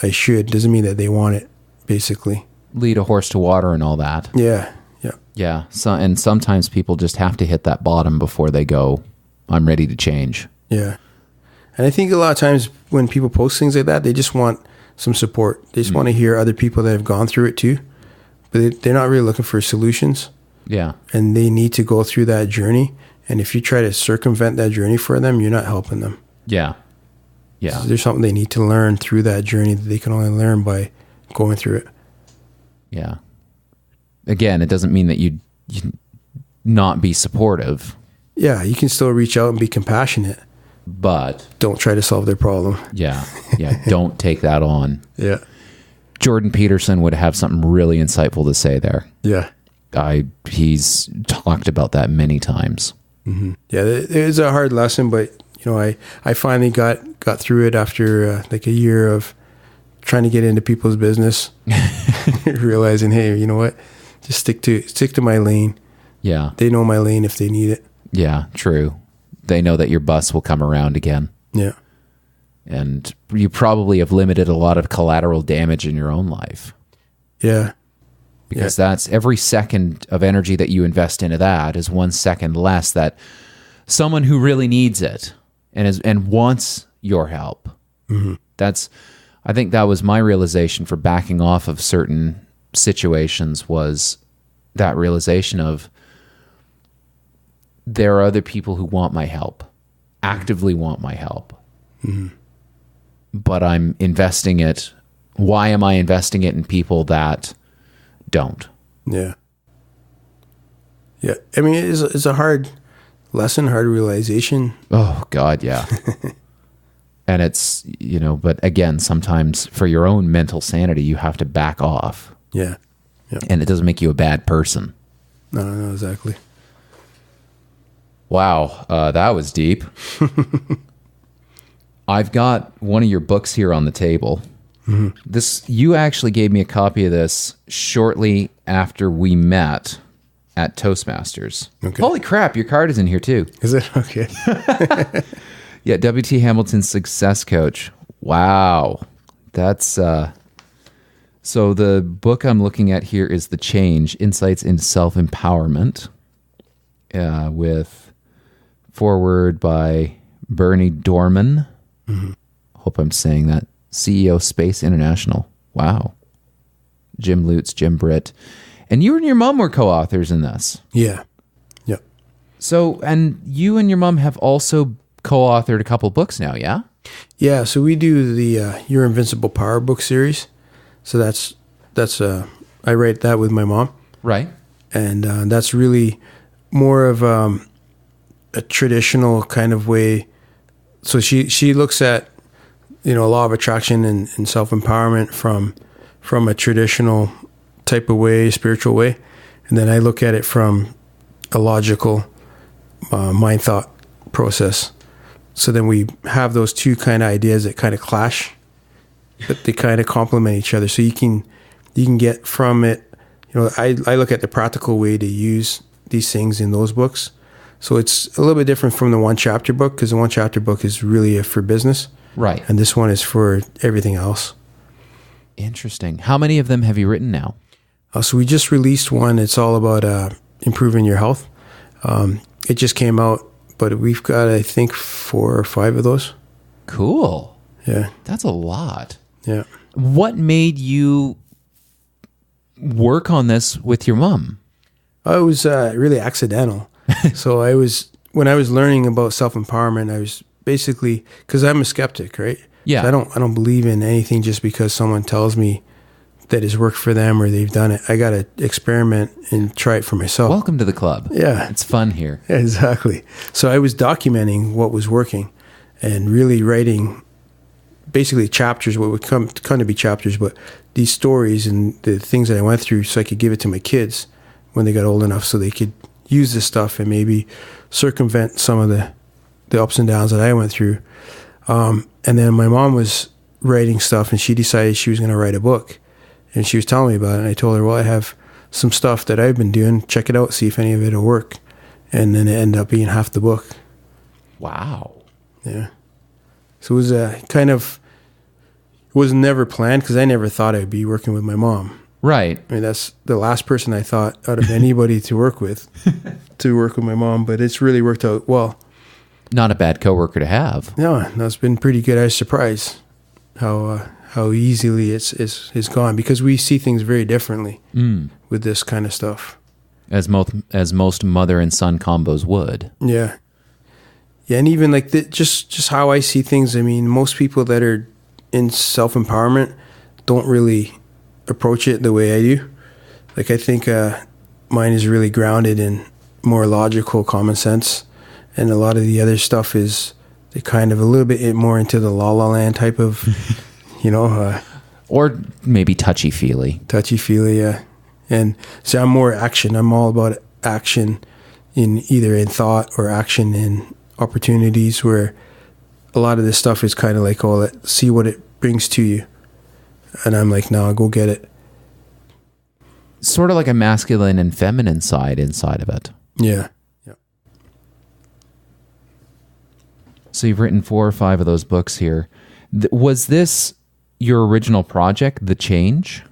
I should, doesn't mean that they want it, basically. Lead a horse to water and all that. Yeah. Yeah. Yeah. So, and sometimes people just have to hit that bottom before they go, I'm ready to change. Yeah. And I think a lot of times when people post things like that, they just want some support. They just want to hear other people that have gone through it too. But they're not really looking for solutions. Yeah. And they need to go through that journey. And if you try to circumvent that journey for them, you're not helping them. Yeah. Yeah. So there's something they need to learn through that journey that they can only learn by going through it. Yeah. Again, it doesn't mean that you not be supportive. Yeah, you can still reach out and be compassionate. But don't try to solve their problem. Yeah. Yeah. Don't take that on. Yeah. Jordan Peterson would have something really insightful to say there. Yeah. He's talked about that many times. Mm-hmm. Yeah, it is a hard lesson, but you know, I finally got through it after like a year of trying to get into people's business, realizing, hey, you know what, just stick to my lane. Yeah, they know my lane if they need it. Yeah, true. They know that your bus will come around again. Yeah, and you probably have limited a lot of collateral damage in your own life. Yeah. Because that's every second of energy that you invest into that is 1 second less that someone who really needs it and wants your help. Mm-hmm. I think that was my realization for backing off of certain situations, was that realization of there are other people who want my help, actively want my help. Mm-hmm. But I'm investing it. Why am I investing it in people that don't? Yeah. Yeah. I mean, it's a hard lesson, hard realization. Oh God. Yeah. And it's, you know, but again, sometimes for your own mental sanity, you have to back off. Yeah. Yeah. And it doesn't make you a bad person. No, exactly. Wow. That was deep. I've got one of your books here on the table. Mm-hmm. You actually gave me a copy of this shortly after we met at Toastmasters. Okay. Holy crap, your card is in here too. Is it? Okay. Yeah, W.T. Hamilton's Success Coach. Wow. That's so the book I'm looking at here is The Change: Insights into Self-Empowerment, with foreword by Bernie Dorman. Mm-hmm. Hope I'm saying that. CEO Space International. Wow. Jim Lutz, Jim Britt. And you and your mom were co-authors in this. Yeah. Yep. So, and you and your mom have also co-authored a couple books now, yeah? Yeah, so we do the Your Invincible Power book series. So that's I write that with my mom. Right. And that's really more of a traditional kind of way. So she looks at, you know, law of attraction and self-empowerment from a traditional type of way, spiritual way. And then I look at it from a logical mind thought process. So then we have those two kind of ideas that kind of clash, but they kind of complement each other. So you can get from it, you know, I look at the practical way to use these things in those books. So it's a little bit different from the one chapter book, because the one chapter book is really for business. Right. And this one is for everything else. Interesting. How many of them have you written now? So we just released one. It's all about improving your health. It just came out, but we've got, I think, 4 or 5 of those. Cool. Yeah. That's a lot. Yeah. What made you work on this with your mom? I was really accidental. So when I was learning about self-empowerment, I was basically, because I'm a skeptic, right? Yeah. So I don't believe in anything just because someone tells me that it's worked for them or they've done it. I got to experiment and try it for myself. Welcome to the club. Yeah. It's fun here. Exactly. So I was documenting what was working and really writing basically chapters, what would come to be chapters, but these stories and the things that I went through so I could give it to my kids when they got old enough so they could use this stuff and maybe circumvent some of the ups and downs that I went through. And then my mom was writing stuff and she decided she was going to write a book. And she was telling me about it. And I told her, well, I have some stuff that I've been doing. Check it out, see if any of it will work. And then it ended up being half the book. Wow. Yeah. So it was it was never planned because I never thought I'd be working with my mom. Right. I mean, that's the last person I thought out of anybody to work with my mom. But it's really worked out well. Not a bad coworker to have. Yeah, that's been pretty good. I was surprised how easily it's gone because we see things very differently with this kind of stuff. As most mother and son combos would. Yeah. Yeah, and even like just how I see things, I mean, most people that are in self-empowerment don't really approach it the way I do. Like I think mine is really grounded in more logical common sense, and a lot of the other stuff is they're kind of a little bit more into the la la land type of or maybe touchy-feely. Touchy-feely, yeah. And so I'm more action. I'm all about action in either in thought or action in opportunities, where a lot of this stuff is kind of like, oh, let's see what it brings to you. And I'm like, no, go get it. Sort of like a masculine and feminine side inside of it. Yeah. Yeah. So you've written 4 or 5 of those books here. Was this your original project, The Change?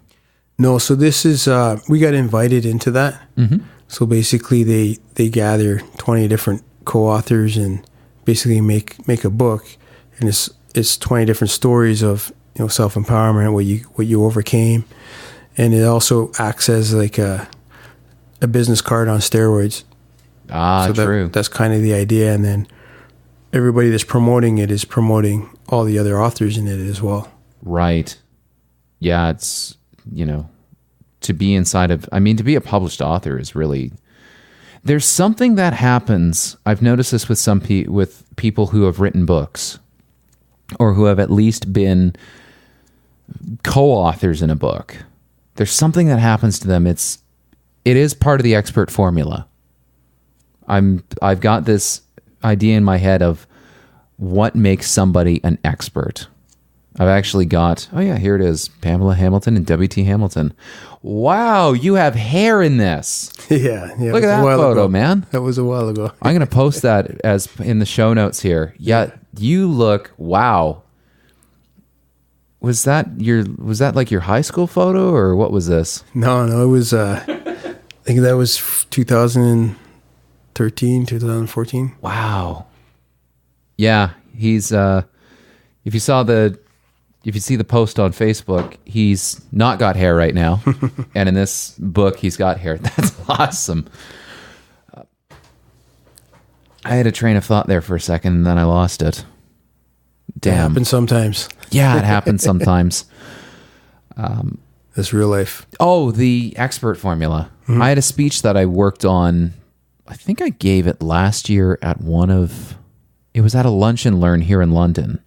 No, so this is, we got invited into that. Mm-hmm. So basically they gather 20 different co-authors and basically make a book. And it's 20 different stories of, self-empowerment, what you overcame. And it also acts as like a business card on steroids. Ah, so true. That's kind of the idea. And then everybody that's promoting it is promoting all the other authors in it as well. Right. Yeah, it's, to be to be a published author is really, there's something that happens. I've noticed this with with people who have written books or who have at least been co-authors in a book. There's something that happens to them. It is part of the expert formula. I've got this idea in my head of what makes somebody an expert. I've actually got, here it is, Pamela Hamilton and W.T. Hamilton. Wow, you have hair in this. Yeah. Look at that photo, man. That was a while ago. I'm going to post that as in the show notes here. Yeah, you look, wow. Was that like your high school photo or what was this? No, it was, I think that was 2013, 2014. Wow. Yeah, he's, if you see the post on Facebook, he's not got hair right now. And in this book, he's got hair. That's awesome. I had a train of thought there for a second, and then I lost it. Damn. It happens sometimes. Yeah, it happens sometimes. That's real life. Oh, the expert formula. Mm-hmm. I had a speech that I worked on. I think I gave it last year at it was at a lunch and learn here in London.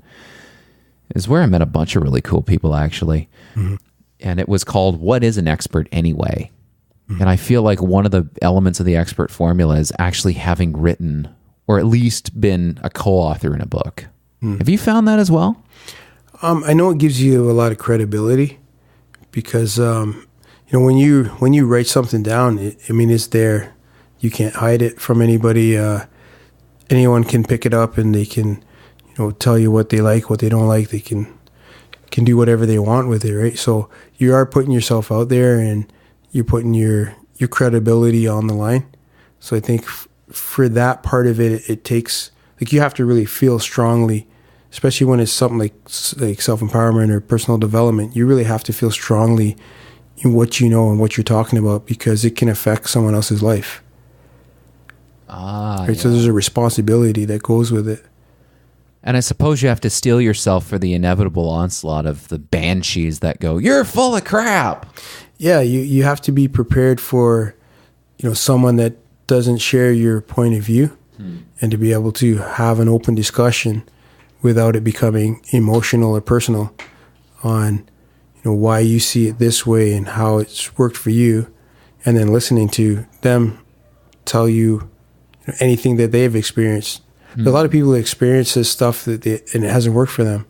Is where I met a bunch of really cool people, actually. Mm-hmm. And it was called, What is an Expert Anyway? Mm-hmm. And I feel like one of the elements of the expert formula is actually having written or at least been a co-author in a book. Mm-hmm. Have you found that as well? I know it gives you a lot of credibility because, when you write something down, it's there. You can't hide it from anybody. Anyone can pick it up and they can tell you what they like, what they don't like. They can do whatever they want with it, right? So you are putting yourself out there and you're putting your credibility on the line. So I think for that part of it, it takes, like, you have to really feel strongly, especially when it's something like self-empowerment or personal development. You really have to feel strongly in what you know and what you're talking about, because it can affect someone else's life. Right? Yeah. So there's a responsibility that goes with it. And I suppose you have to steel yourself for the inevitable onslaught of the banshees that go, "You're full of crap." Yeah, you have to be prepared for, someone that doesn't share your point of view, and to be able to have an open discussion without it becoming emotional or personal on, why you see it this way and how it's worked for you, and then listening to them tell you, anything that they've experienced. A lot of people experience this stuff and it hasn't worked for them.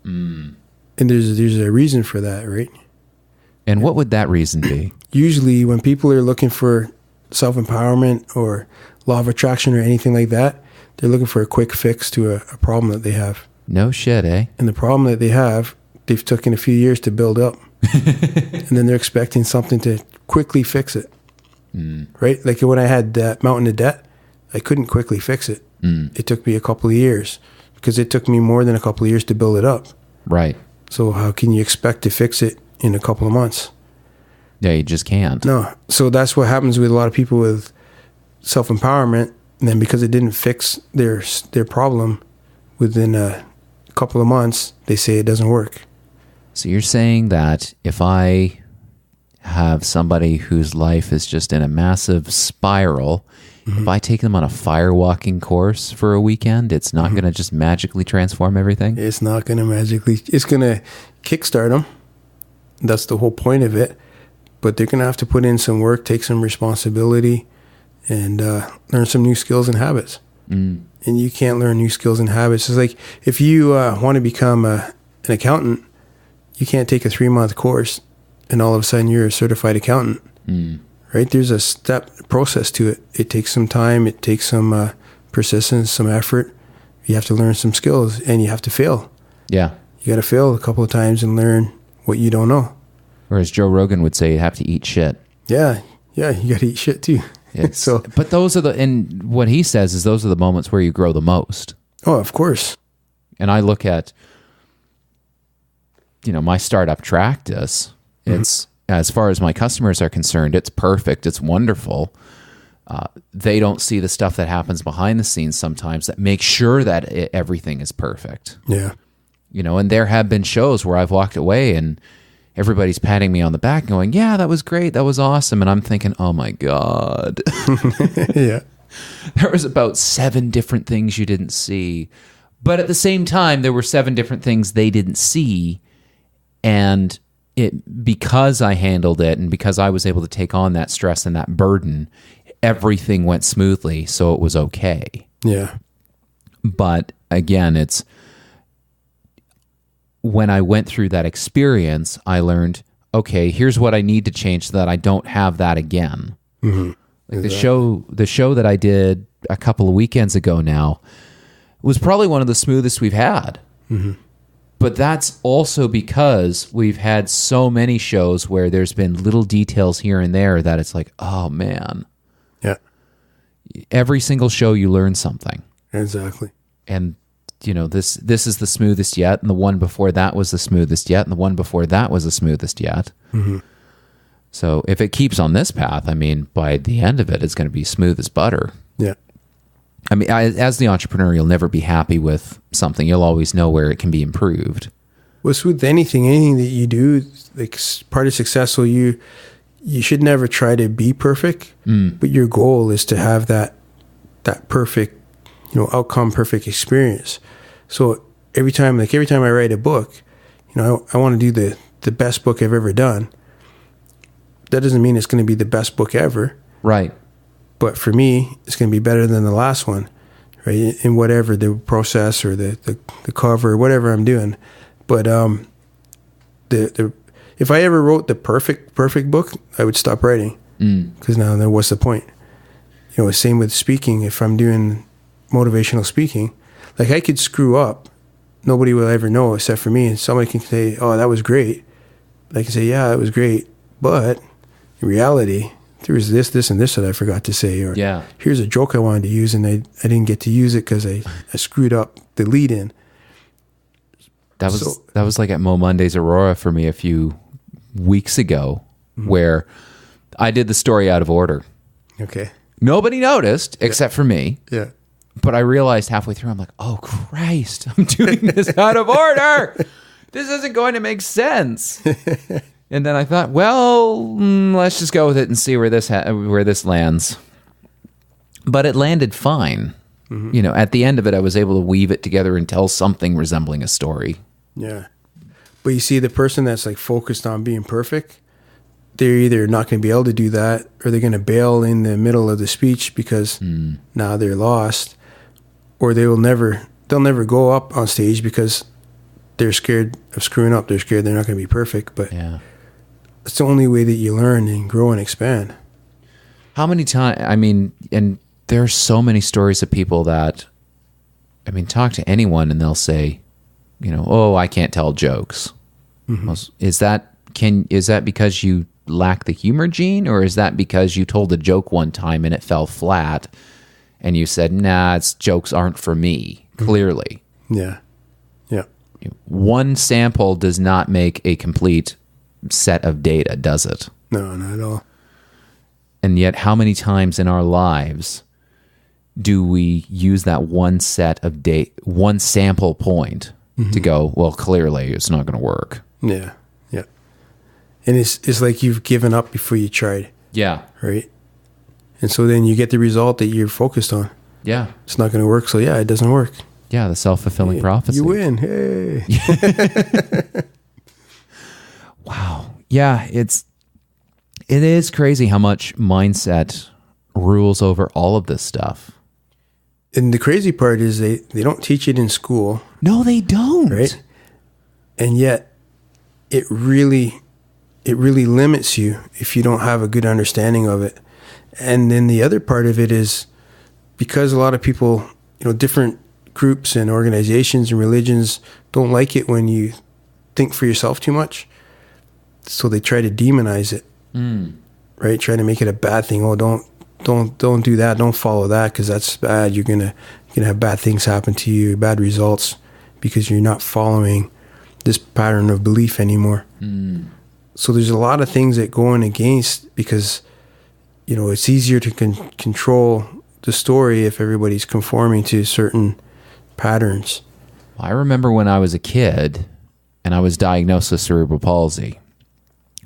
And there's a reason for that, right? And what would that reason be? Usually when people are looking for self-empowerment or law of attraction or anything like that, they're looking for a quick fix to a problem that they have. No shit, eh? And the problem that they have, they've taken a few years to build up. And then they're expecting something to quickly fix it. Right? Like when I had that mountain of debt, I couldn't quickly fix it. It took me a couple of years, because it took me more than a couple of years to build it up. Right. So how can you expect to fix it in a couple of months? Yeah, you just can't. No. So that's what happens with a lot of people with self-empowerment. And then because it didn't fix their problem within a couple of months, they say it doesn't work. So you're saying that if I have somebody whose life is just in a massive spiral, if I take them on a firewalking course for a weekend, it's not going to just magically transform everything? It's not going to magically. It's going to kickstart them. That's the whole point of it. But they're going to have to put in some work, take some responsibility, and learn some new skills and habits. And you can't learn new skills and habits. It's like if you want to become an accountant, you can't take a 3-month course and all of a sudden you're a certified accountant. Right? There's a step process to it. It takes some time. It takes some persistence, some effort. You have to learn some skills, and you have to fail. Yeah. You got to fail a couple of times and learn what you don't know. Or as Joe Rogan would say, you have to eat shit. Yeah. Yeah. You got to eat shit too. But those are and what he says is those are the moments where you grow the most. Oh, of course. And I look at, my startup Tractus. It's, as far as my customers are concerned, it's perfect. It's wonderful. They don't see the stuff that happens behind the scenes sometimes that makes sure that everything is perfect. Yeah. And there have been shows where I've walked away and everybody's patting me on the back going, "Yeah, that was great. That was awesome." And I'm thinking, oh my God. Yeah. There was about 7 different things you didn't see. But at the same time, there were 7 different things they didn't see. And because I handled it and because I was able to take on that stress and that burden, everything went smoothly, so it was okay. Yeah. But again, it's when I went through that experience, I learned, okay, here's what I need to change so that I don't have that again. Like exactly. The show that I did a couple of weekends ago now was probably one of the smoothest we've had. But that's also because we've had so many shows where there's been little details here and there that it's like, oh man. Yeah. Every single show you learn something. Exactly. And this is the smoothest yet, and the one before that was the smoothest yet, and the one before that was the smoothest yet. So if it keeps on this path, by the end of it, it's going to be smooth as butter. Yeah. As the entrepreneur, you'll never be happy with something. You'll always know where it can be improved. Well, it's with anything that you do, like part of success, so you should never try to be perfect, but your goal is to have that perfect, outcome, perfect experience. So every time I write a book, I want to do the best book I've ever done. That doesn't mean it's going to be the best book ever. Right. But for me, it's going to be better than the last one, right? In whatever the process or the cover or whatever I'm doing. But if I ever wrote the perfect book, I would stop writing, because now then what's the point? Same with speaking. If I'm doing motivational speaking, like I could screw up, nobody will ever know except for me, and somebody can say, "Oh, that was great." I can say, "Yeah, it was great," but in reality, there was this, and this that I forgot to say, or here's a joke I wanted to use, and I didn't get to use it because I screwed up the lead in. That was like at Mo Monday's Aurora for me a few weeks ago where I did the story out of order. Okay. Nobody noticed except for me. Yeah. But I realized halfway through, I'm like, oh, Christ, I'm doing this out of order. This isn't going to make sense. And then I thought, well, let's just go with it and see where this lands. But it landed fine. You know, at the end of it, I was able to weave it together and tell something resembling a story. Yeah. But you see, the person that's like focused on being perfect, they're either not going to be able to do that, or they're going to bail in the middle of the speech because now they're lost, or they'll never go up on stage because they're scared of screwing up. They're scared they're not going to be perfect. But it's the only way that you learn and grow and expand. How many times? I mean, and there are so many stories of people that, I mean, talk to anyone and they'll say, you know, oh, I can't tell jokes. Well, is that because you lack the humor gene, or is that because you told a joke one time and it fell flat and you said, nah, jokes aren't for me, clearly. Yeah. Yeah. One sample does not make a complete set of data, does it? No, not at all. And yet, how many times in our lives do we use that one set of one sample point to go, well, clearly it's not going to work. Yeah. Yeah. And it's like you've given up before you tried. Yeah. Right? And so then you get the result that you're focused on. Yeah. It's not going to work. So yeah, it doesn't work. Yeah. The self-fulfilling prophecy. You win. Hey. Wow. Yeah. It is crazy how much mindset rules over all of this stuff. And the crazy part is they don't teach it in school. No, they don't. Right? And yet it really limits you if you don't have a good understanding of it. And then the other part of it is because a lot of people, different groups and organizations and religions don't like it when you think for yourself too much. So they try to demonize it. Right? Try to make it a bad thing. Oh, don't do that. Don't follow that because that's bad. You're gonna have bad things happen to you, bad results, because you're not following this pattern of belief anymore. So there's a lot of things that go in against because it's easier to control the story if everybody's conforming to certain patterns. I remember when I was a kid and I was diagnosed with cerebral palsy.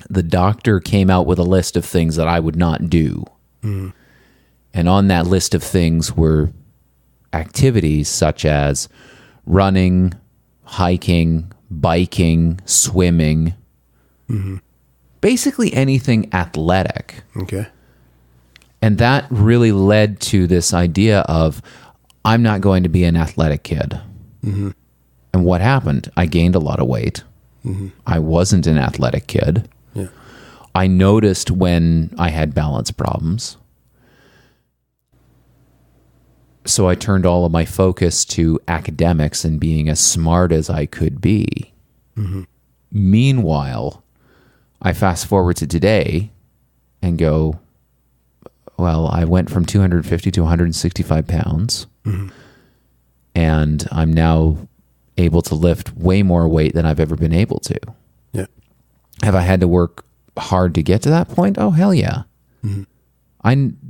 The doctor came out with a list of things that I would not do. And on that list of things were activities such as running, hiking, biking, swimming, basically anything athletic. Okay. And that really led to this idea of, I'm not going to be an athletic kid. And what happened? I gained a lot of weight. I wasn't an athletic kid. Yeah. I noticed when I had balance problems. So I turned all of my focus to academics and being as smart as I could be. Meanwhile, I fast forward to today and go, well, I went from 250 to 165 pounds. And I'm now able to lift way more weight than I've ever been able to. Yeah. Have I had to work hard to get to that point? Oh, hell yeah.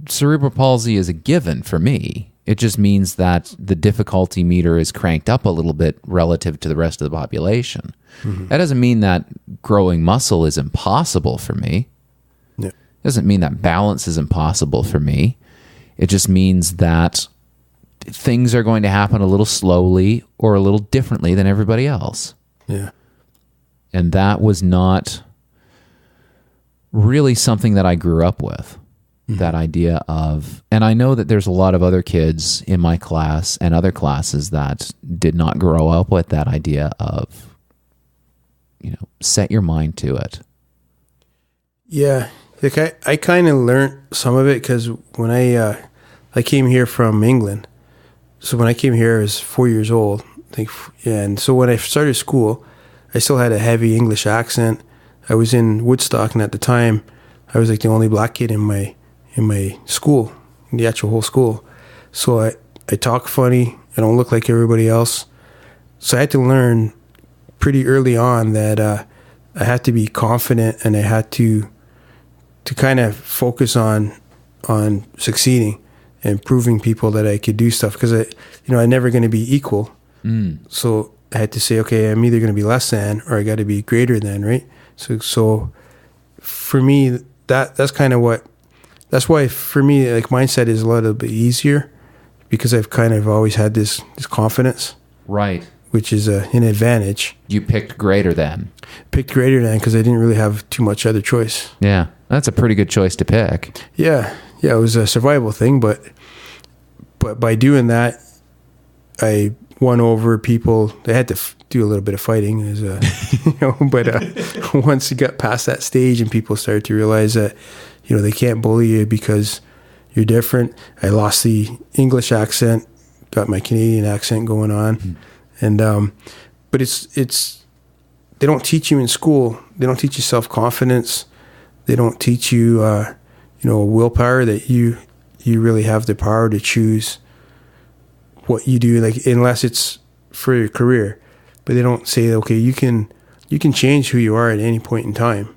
Cerebral palsy is a given for me. It just means that the difficulty meter is cranked up a little bit relative to the rest of the population. That doesn't mean that growing muscle is impossible for me. Yeah. It doesn't mean that balance is impossible for me. It just means that things are going to happen a little slowly or a little differently than everybody else. Yeah. And that was not really something that I grew up with. That idea of, and I know that there's a lot of other kids in my class and other classes that did not grow up with that idea of, set your mind to it. Yeah. Like I kind of learned some of it because when I came here from England, so when I came here I was 4 years old. I think, yeah, and so when I started school, I still had a heavy English accent. I was in Woodstock, and at the time, I was like the only black kid in my school, in the actual whole school. So I talk funny. I don't look like everybody else. So I had to learn pretty early on that I had to be confident, and I had to kind of focus on succeeding and proving people that I could do stuff, because I'm never going to be equal. So I had to say, okay, I'm either going to be less than, or I got to be greater than, right? So for me, that's why for me, like, mindset is a little bit easier, because I've kind of always had this confidence, right? Which is an advantage. You picked greater than. Picked greater than because I didn't really have too much other choice. Yeah, that's a pretty good choice to pick. Yeah, it was a survival thing, but by doing that, I won over people. They had to do a little bit of fighting, but once you got past that stage and people started to realize that, they can't bully you because you're different. I lost the English accent, got my Canadian accent going on. And, but it's, they don't teach you in school. They don't teach you self-confidence. They don't teach you, willpower, that you really have the power to choose what you do, like, unless it's for your career. But they don't say, okay, you can change who you are at any point in time.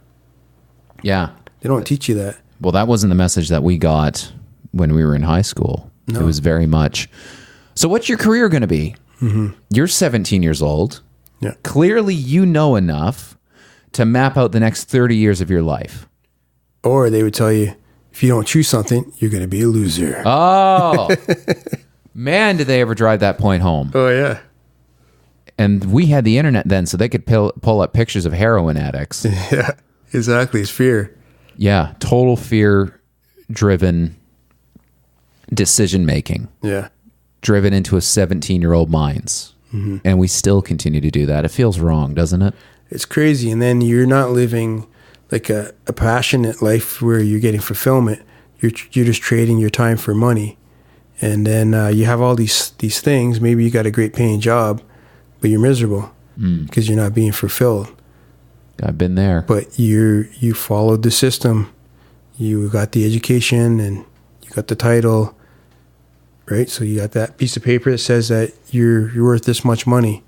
Yeah. They don't teach you that. Well, that wasn't the message that we got when we were in high school. No. It was very much, so what's your career going to be? Mm-hmm. You're 17 years old. Yeah. Clearly you know enough to map out the next 30 years of your life. Or they would tell you, if you don't choose something, you're going to be a loser. Oh, man, did they ever drive that point home? Oh, yeah. And we had the internet then, so they could pull up pictures of heroin addicts. Yeah, exactly. It's fear. Yeah, total fear-driven decision-making. Yeah. Driven into a 17-year-old minds. Mm-hmm. And we still continue to do that. It feels wrong, doesn't it? It's crazy. And then you're not living like a passionate life where you're getting fulfillment. You're just trading your time for money. And then you have all these things. Maybe you got a great paying job, but you're miserable because you're not being fulfilled. I've been there. But you followed the system. You got the education and you got the title, right? So you got that piece of paper that says that you're worth this much money.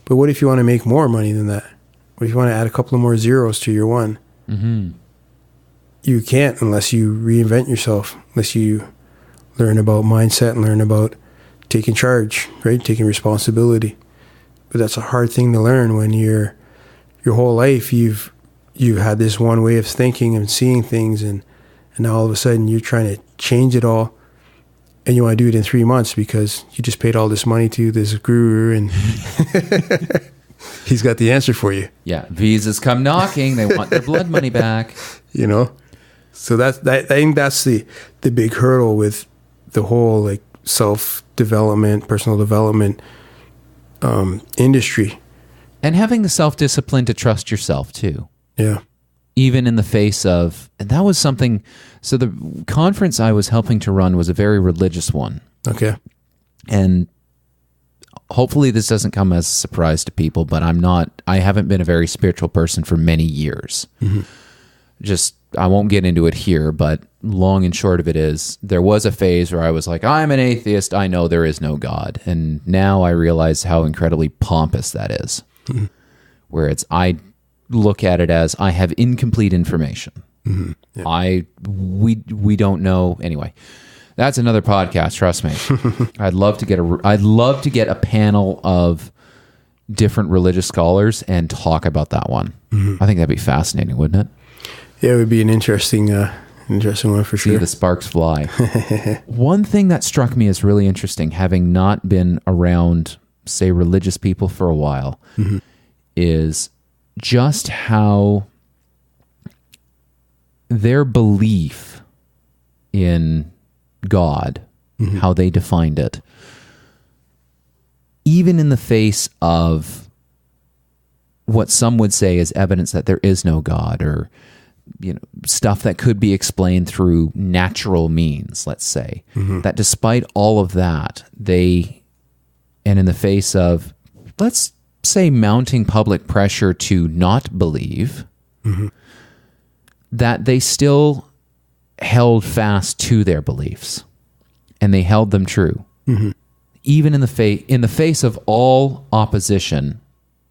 But what if you want to make more money than that? What if you want to add a couple of more zeros to your one? Mm-hmm. You can't unless you reinvent yourself, unless you learn about mindset and learn about taking charge, right? Taking responsibility. But that's a hard thing to learn when your whole life you've had this one way of thinking and seeing things, and now all of a sudden you're trying to change it all, and you want to do it in 3 months because you just paid all this money to this guru and he's got the answer for you. Yeah, visas come knocking. They want their blood money back. So I think that's the big hurdle with the whole like self-development, personal development industry. And having the self-discipline to trust yourself too. Yeah. Even in the face of, and that was something, so the conference I was helping to run was a very religious one. Okay. And hopefully this doesn't come as a surprise to people, but I haven't been a very spiritual person for many years. Mm-hmm. I won't get into it here, but long and short of it is, there was a phase where I was like, I'm an atheist, I know there is no God. And now I realize how incredibly pompous that is. Mm-hmm. Where I look at it as, I have incomplete information. Mm-hmm. Yeah. We don't know. Anyway, that's another podcast, trust me. I'd love to get a panel of different religious scholars and talk about that one. Mm-hmm. I think that'd be fascinating, wouldn't it? Yeah, it would be an interesting one for sure. See the sparks fly. One thing that struck me as really interesting, having not been around, say, religious people for a while, mm-hmm. is just how their belief in God, mm-hmm. how they defined it, even in the face of what some would say is evidence that there is no God, or stuff that could be explained through natural means, let's say, mm-hmm. that despite all of that, and in the face of, let's say, mounting public pressure to not believe, mm-hmm. that they still held fast to their beliefs and they held them true. Mm-hmm. Even in the face of all opposition,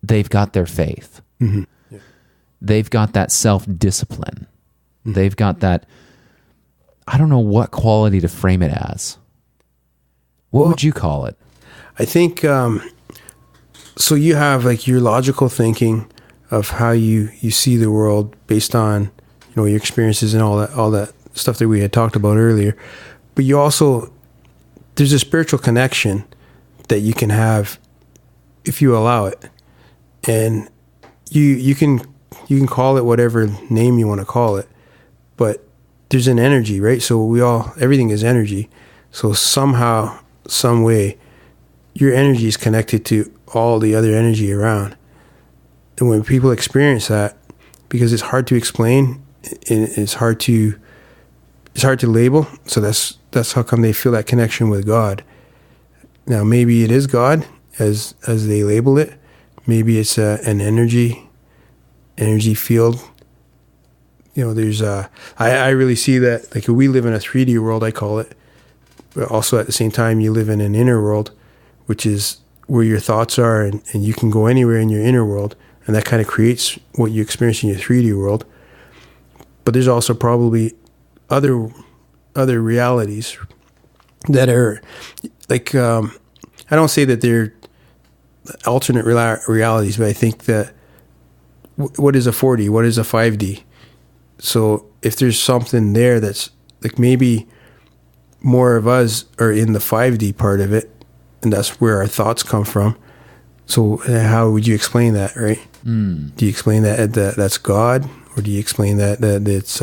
they've got their faith. Mm-hmm. Yeah. they've got that self-discipline. They've got that, I don't know what quality to frame it as. What would you call it? I think, so you have like your logical thinking of how you see the world based on, your experiences and all that stuff that we had talked about earlier. But you also, there's a spiritual connection that you can have if you allow it. And you can call it whatever name you want to call it, but there's an energy, right? So everything is energy. So somehow, some way, your energy is connected to all the other energy around. And when people experience that, because it's hard to explain, and it's hard to label, so that's how come they feel that connection with God. Now, maybe it is God as they label it. Maybe it's an energy field. There's I really see that, like, we live in a 3D world, I call it, but also at the same time you live in an inner world, which is where your thoughts are, and you can go anywhere in your inner world, and that kind of creates what you experience in your 3D world. But there's also probably other realities that are like, I don't say that they're alternate realities, but I think that what is a 4D? What is a 5D? So if there's something there that's like, maybe more of us are in the 5D part of it, and that's where our thoughts come from. So how would you explain that, right? Do you explain that that's God, or do you explain that it's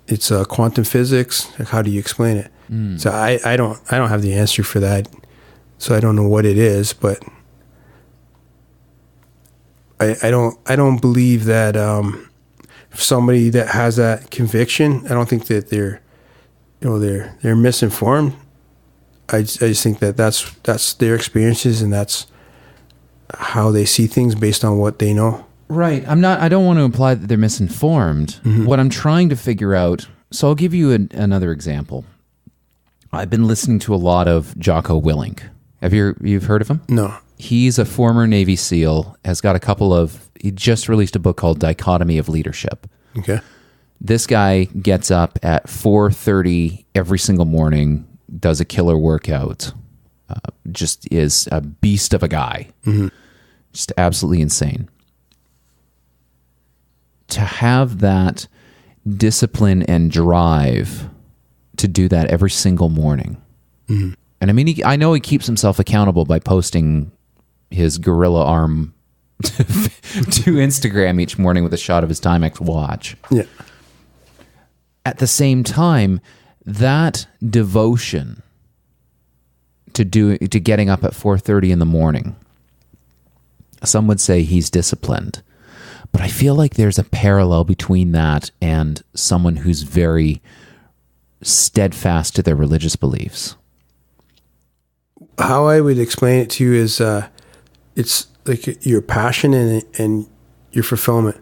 it's quantum physics? Like, how do you explain it? So I don't have the answer for that. So I don't know what it is, but I don't believe that somebody that has that conviction, I don't think that they're misinformed. I just think that that's their experiences, and that's how they see things based on what they know. Right. I don't want to imply that they're misinformed. What I'm trying to figure out, so I'll give you another example. I've been listening to a lot of Jocko Willink. You've heard of him? No. He's a former Navy SEAL, he just released a book called Dichotomy of Leadership. Okay. This guy gets up at 4:30 every single morning, does a killer workout, just is a beast of a guy. Just absolutely insane. To have that discipline and drive to do that every single morning. And I mean, I know he keeps himself accountable by posting his gorilla arm to Instagram each morning with a shot of his Timex watch. Yeah. At the same time, that devotion to getting up at 4:30 in the morning, some would say he's disciplined. But I feel like there's a parallel between that and someone who's very steadfast to their religious beliefs. How I would explain it to you is it's like your passion and your fulfillment.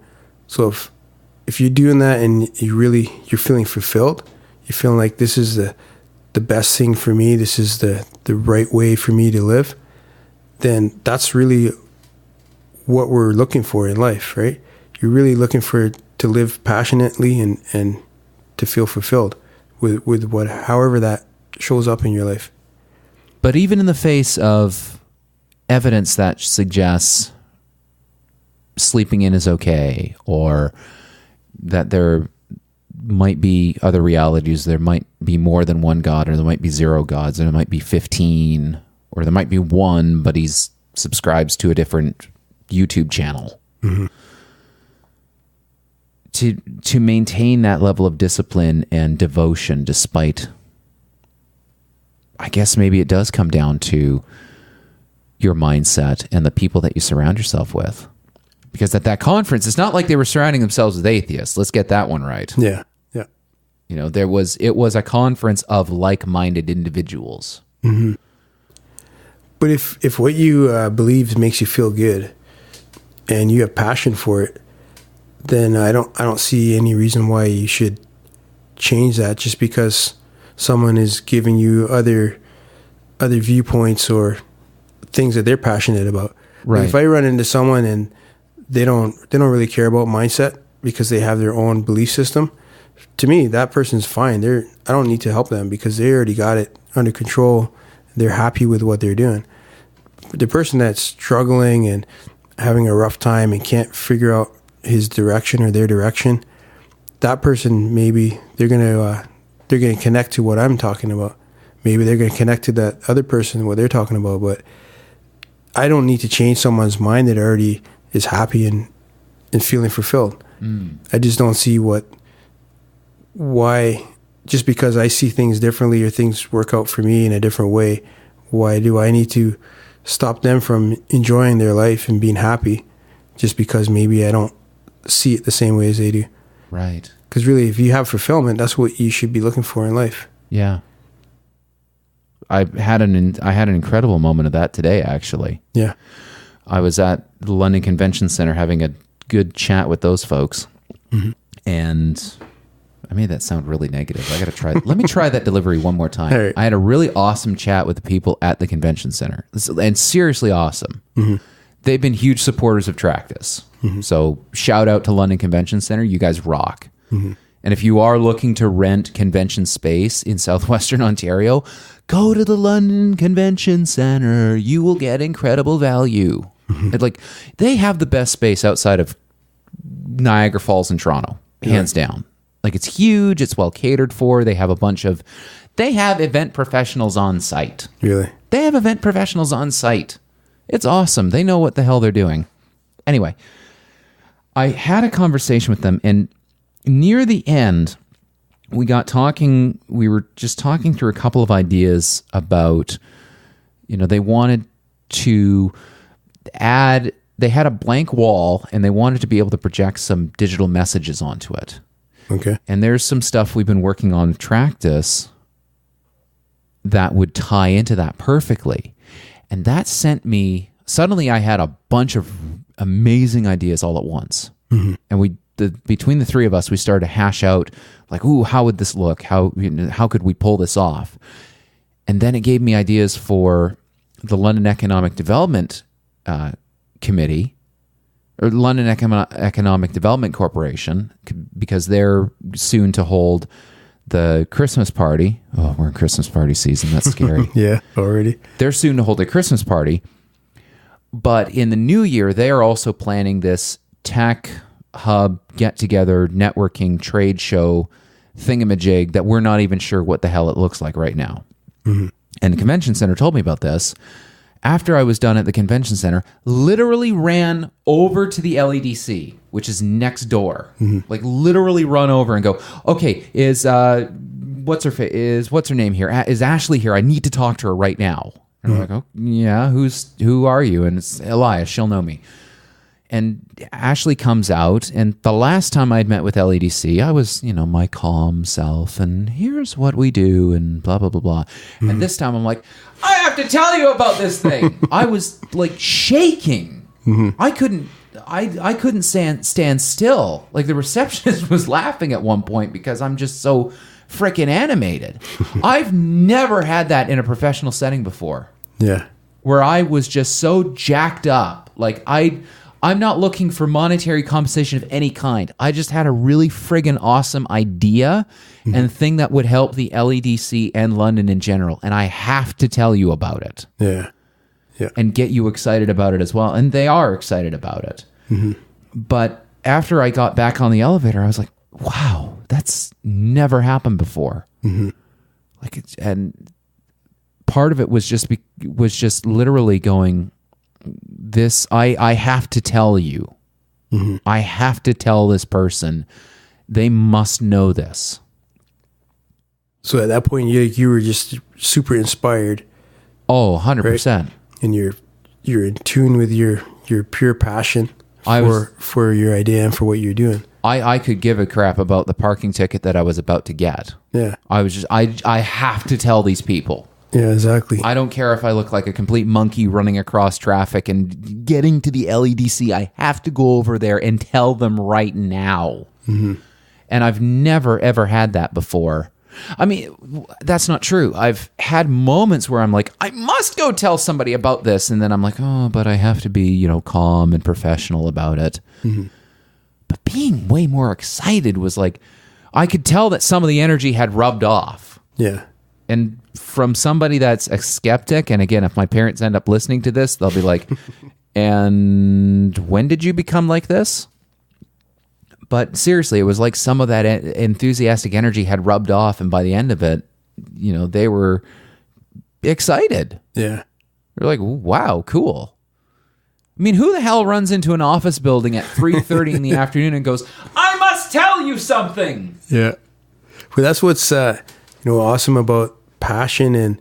So if you're doing that and you're feeling fulfilled, you're feeling like this is the best thing for me, this is the right way for me to live, then that's really what we're looking for in life, right? You're really looking to live passionately and to feel fulfilled with however that shows up in your life. But even in the face of evidence that suggests sleeping in is okay, or that there might be other realities, there might be more than one God, or there might be 0 gods, or there might be 15, or there might be one, but he's subscribes to a different YouTube channel. To maintain that level of discipline and devotion, despite, I guess maybe it does come down to your mindset and the people that you surround yourself with. Because at that conference, it's not like they were surrounding themselves with atheists. Let's get that one right. Yeah. It was a conference of like-minded individuals. But if what you believe makes you feel good and you have passion for it, then I don't see any reason why you should change that just because someone is giving you other viewpoints or things that they're passionate about. Right. Like if I run into someone and they don't really care about mindset because they have their own belief system. To me, that person's fine. I don't need to help them because they already got it under control. They're happy with what they're doing. The person that's struggling and having a rough time and can't figure out his direction or their direction, that person, maybe they're gonna connect to what I'm talking about. Maybe they're gonna connect to that other person, what they're talking about. But I don't need to change someone's mind that already is happy and feeling fulfilled. I just don't see why, just because I see things differently or things work out for me in a different way, why do I need to stop them from enjoying their life and being happy just because maybe I don't see it the same way as they do? Right. Because really, if you have fulfillment, that's what you should be looking for in life. Yeah. I had an incredible moment of that today, actually. Yeah. I was at the London Convention Center having a good chat with those folks. Mm-hmm. And I made that sound really negative. I got to try. Let me try that delivery one more time. Right. I had a really awesome chat with the people at the convention center, and seriously awesome. Mm-hmm. They've been huge supporters of Tractus. Mm-hmm. So shout out to London Convention Center. You guys rock. Mm-hmm. And if you are looking to rent convention space in Southwestern Ontario, go to the London Convention Center. You will get incredible value. Mm-hmm. Like, they have the best space outside of Niagara Falls and Toronto, hands down. Like, it's huge. It's well catered for. They have they have event professionals on site. Really? They have event professionals on site. It's awesome. They know what the hell they're doing. Anyway, I had a conversation with them, and near the end, we were just talking through a couple of ideas about, they wanted to they had a blank wall and they wanted to be able to project some digital messages onto it. Okay. And there's some stuff we've been working on with Tractus that would tie into that perfectly. And that suddenly I had a bunch of amazing ideas all at once. Mm-hmm. And between the three of us, we started to hash out, like, ooh, how would this look? How could we pull this off? And then it gave me ideas for the London Economic Development Committee, or London Economic Development Corporation, because they're soon to hold the Christmas party. Oh, we're in Christmas party season. That's scary. Yeah, already. They're soon to hold a Christmas party. But in the new year, they are also planning this tech hub, get-together, networking, trade show thingamajig that we're not even sure what the hell it looks like right now. Mm-hmm. And the convention center told me about this. After I was done at the convention center, literally ran over to the LEDC, which is next door. Mm-hmm. Like, literally run over and go, okay, what's her name here? Is Ashley here? I need to talk to her right now. And I'm like, oh, yeah, who are you? And it's Elias, she'll know me. And Ashley comes out, and the last time I'd met with LEDC, I was, my calm self, and here's what we do, and blah, blah, blah, blah. Mm-hmm. And this time I'm like, I have to tell you about this thing. I was like shaking. Mm-hmm. I couldn't stand still. Like, the receptionist was laughing at one point because I'm just so freaking animated. I've never had that in a professional setting before. Yeah. Where I was just so jacked up. Like, I'm not looking for monetary compensation of any kind. I just had a really friggin' awesome idea and thing that would help the LEDC and London in general. And I have to tell you about it. Yeah. Yeah. And get you excited about it as well. And they are excited about it. Mm-hmm. But after I got back on the elevator, I was like, wow, that's never happened before. Mm-hmm. And part of it was just literally going, this, I have to tell you. Mm-hmm. I have to tell this person. They must know this. So at that point, you were just super inspired. Oh, 100%. Right? And you're in tune with your pure passion for your idea and for what you're doing. I could give a crap about the parking ticket that I was about to get. Yeah. I have to tell these people. Yeah, exactly. I don't care if I look like a complete monkey running across traffic and getting to the LEDC. I have to go over there and tell them right now. Mm-hmm. And I've never, ever had that before. I mean, that's not true. I've had moments where I'm like, I must go tell somebody about this. And then I'm like, oh, but I have to be, calm and professional about it. Mm-hmm. But being way more excited was like, I could tell that some of the energy had rubbed off. Yeah. And from somebody that's a skeptic, and again, if my parents end up listening to this, they'll be like, and when did you become like this? But seriously, it was like some of that enthusiastic energy had rubbed off, and by the end of it, they were excited. Yeah. They're like, wow, cool. I mean, who the hell runs into an office building at 3:30 in the afternoon and goes, I must tell you something? Yeah. Well, that's what's awesome about passion, and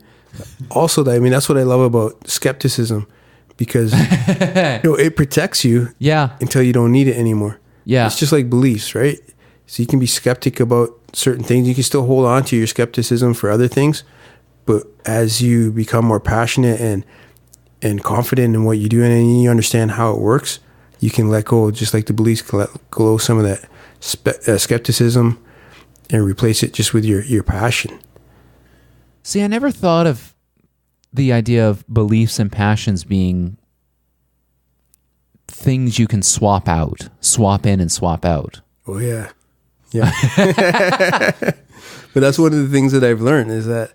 also that's what I love about skepticism, because it protects you until you don't need it anymore. Yeah. It's just like beliefs, right? So you can be skeptic about certain things. You can still hold on to your skepticism for other things, but as you become more passionate and confident in what you do and you understand how it works, you can let go, just like the beliefs can let go of some of that skepticism and replace it just with your passion. See, I never thought of the idea of beliefs and passions being things you can swap in and swap out. Oh, yeah. Yeah. But that's one of the things that I've learned is that,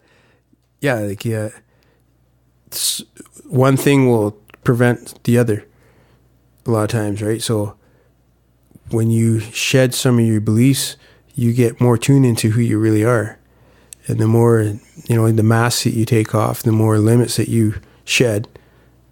one thing will prevent the other a lot of times, right? So when you shed some of your beliefs, you get more tuned into who you really are. And the more, the mask that you take off, the more limits that you shed,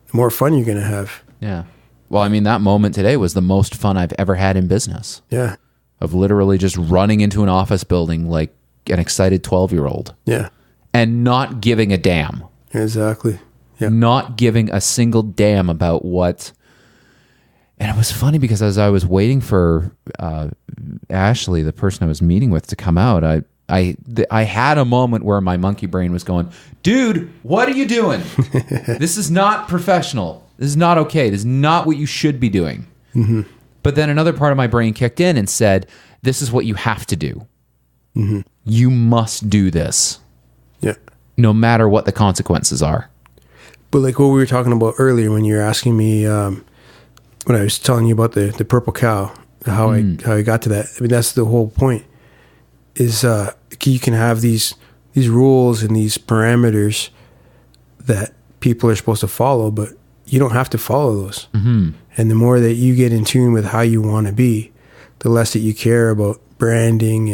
the more fun you're going to have. Yeah. Well, I mean, that moment today was the most fun I've ever had in business. Yeah. Of literally just running into an office building like an excited 12-year-old. Yeah. And not giving a damn. Exactly. Yeah. Not giving a single damn about what. And it was funny because as I was waiting for Ashley, the person I was meeting with, to come out, I had a moment where my monkey brain was going, dude, what are you doing? This is not professional. This is not okay. This is not what you should be doing. Mm-hmm. But then another part of my brain kicked in and said, this is what you have to do. Mm-hmm. You must do this. Yeah. No matter what the consequences are. But like what we were talking about earlier when you were asking me, when I was telling you about the purple cow, how I got to that. I mean, that's the whole point. Is you can have these rules and these parameters that people are supposed to follow, but you don't have to follow those. Mm-hmm. And the more that you get in tune with how you want to be, the less that you care about branding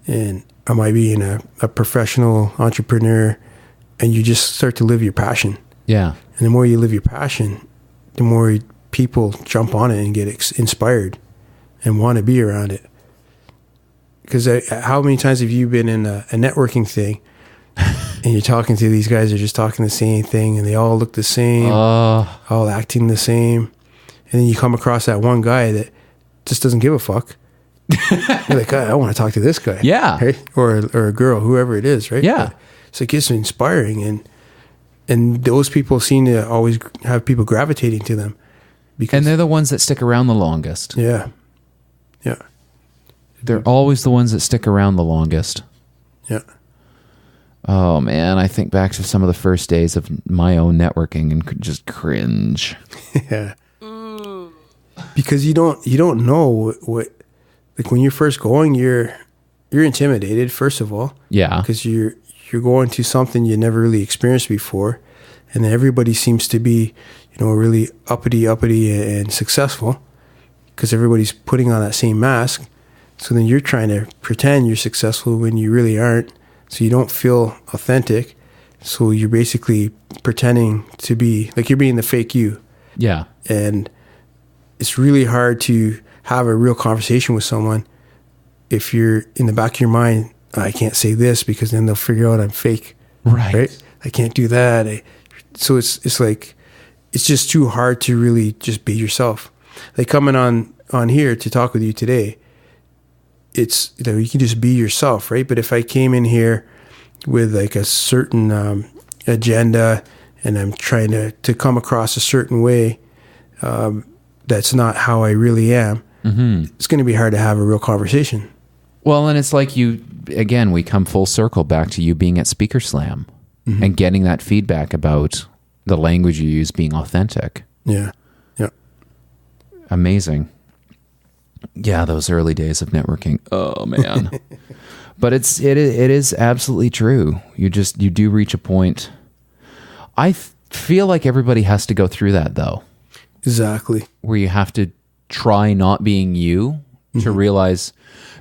and am I being a professional entrepreneur, and you just start to live your passion. Yeah. And the more you live your passion, the more people jump on it and get inspired and want to be around it. Because how many times have you been in a networking thing and you're talking to these guys that are just talking the same thing and they all look the same, all acting the same. And then you come across that one guy that just doesn't give a fuck. You're like, I want to talk to this guy. Yeah. Right? Or a girl, whoever it is, right? Yeah. So it gets inspiring. And those people seem to always have people gravitating to them. And they're the ones that stick around the longest. Yeah. Yeah. They're always the ones that stick around the longest. Yeah. Oh, man. I think back to some of the first days of my own networking and just cringe. Yeah. Because you don't know what like when you're first going, you're intimidated, first of all. Yeah. Because you're going to something you never really experienced before. And then everybody seems to be, really uppity and successful because everybody's putting on that same mask. So then you're trying to pretend you're successful when you really aren't. So you don't feel authentic. So you're basically pretending to be like you're being the fake you. Yeah. And it's really hard to have a real conversation with someone if you're in the back of your mind, I can't say this because then they'll figure out I'm fake. Right? I can't do that. So it's like, it's just too hard to really just be yourself. Like coming on here to talk with you today, it's, you can just be yourself, right? But if I came in here with like a certain agenda and I'm trying to come across a certain way, that's not how I really am, it's going to be hard to have a real conversation. Well, and it's like again, we come full circle back to you being at Speaker Slam and getting that feedback about the language you use being authentic. Yeah. Yeah. Amazing. Yeah, those early days of networking. Oh man. But it is absolutely true. You do reach a point. I feel like everybody has to go through that though. Exactly. Where you have to try not being you to realize,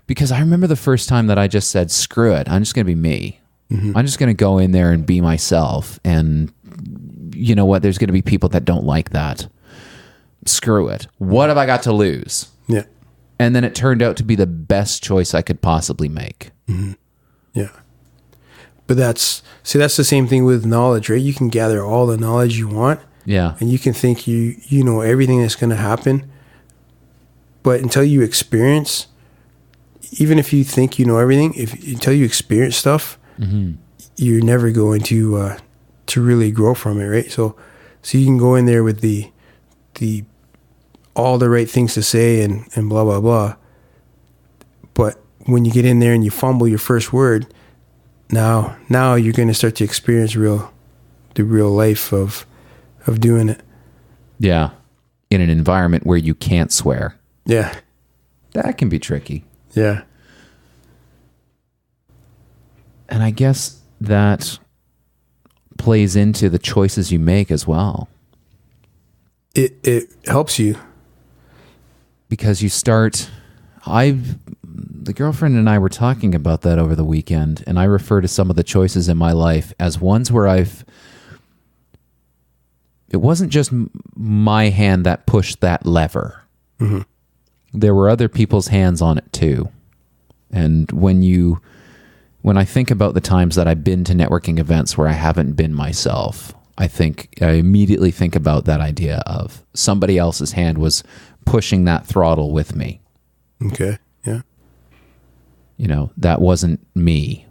because I remember the first time that I just said, screw it, I'm just going to be me. I'm just going to go in there and be myself. And you know what? There's going to be people that don't like that. Screw it. What have I got to lose? Yeah. And then it turned out to be the best choice I could possibly make. Yeah. But that's the same thing with knowledge, right? You can gather all the knowledge you want. Yeah. And you can think you know everything that's going to happen. But until you experience, even if you think you know everything, until you experience stuff, you're never going to really grow from it, right? So you can go in there with the all the right things to say and blah blah blah. But when you get in there and you fumble your first word, now you're going to start to experience the real life of doing it. Yeah. In an environment where you can't swear. Yeah. That can be tricky. Yeah. And I guess that plays into the choices you make as well. It helps you. Because you start... the girlfriend and I were talking about that over the weekend, and I refer to some of the choices in my life as ones where it wasn't just my hand that pushed that lever. There were other people's hands on it too. And when I think about the times that I've been to networking events where I haven't been myself, I immediately think about that idea of somebody else's hand was pushing that throttle with me. Okay. Yeah. You know, that wasn't me.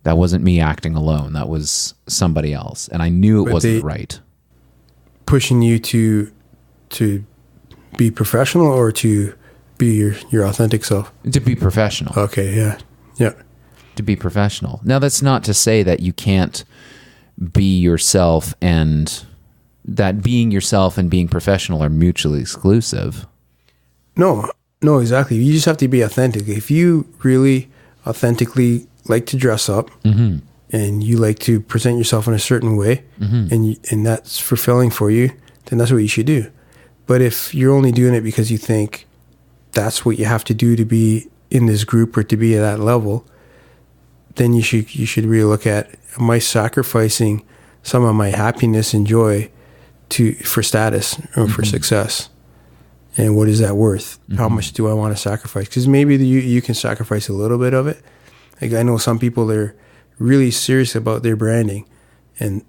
That wasn't me acting alone. That was somebody else. And I knew it wasn't right. Pushing you to be professional or to be your authentic self? To be professional. Okay, yeah. Yeah. To be professional. Now, that's not to say that you can't be yourself and that being yourself and being professional are mutually exclusive. No, exactly. You just have to be authentic. If you really authentically like to dress up and you like to present yourself in a certain way and that's fulfilling for you, then that's what you should do. But if you're only doing it because you think that's what you have to do to be in this group or to be at that level, then you should really look at, am I sacrificing some of my happiness and joy for status or for success? And what is that worth? How much do I want to sacrifice? Because maybe you can sacrifice a little bit of it. Like I know some people, they're really serious about their branding and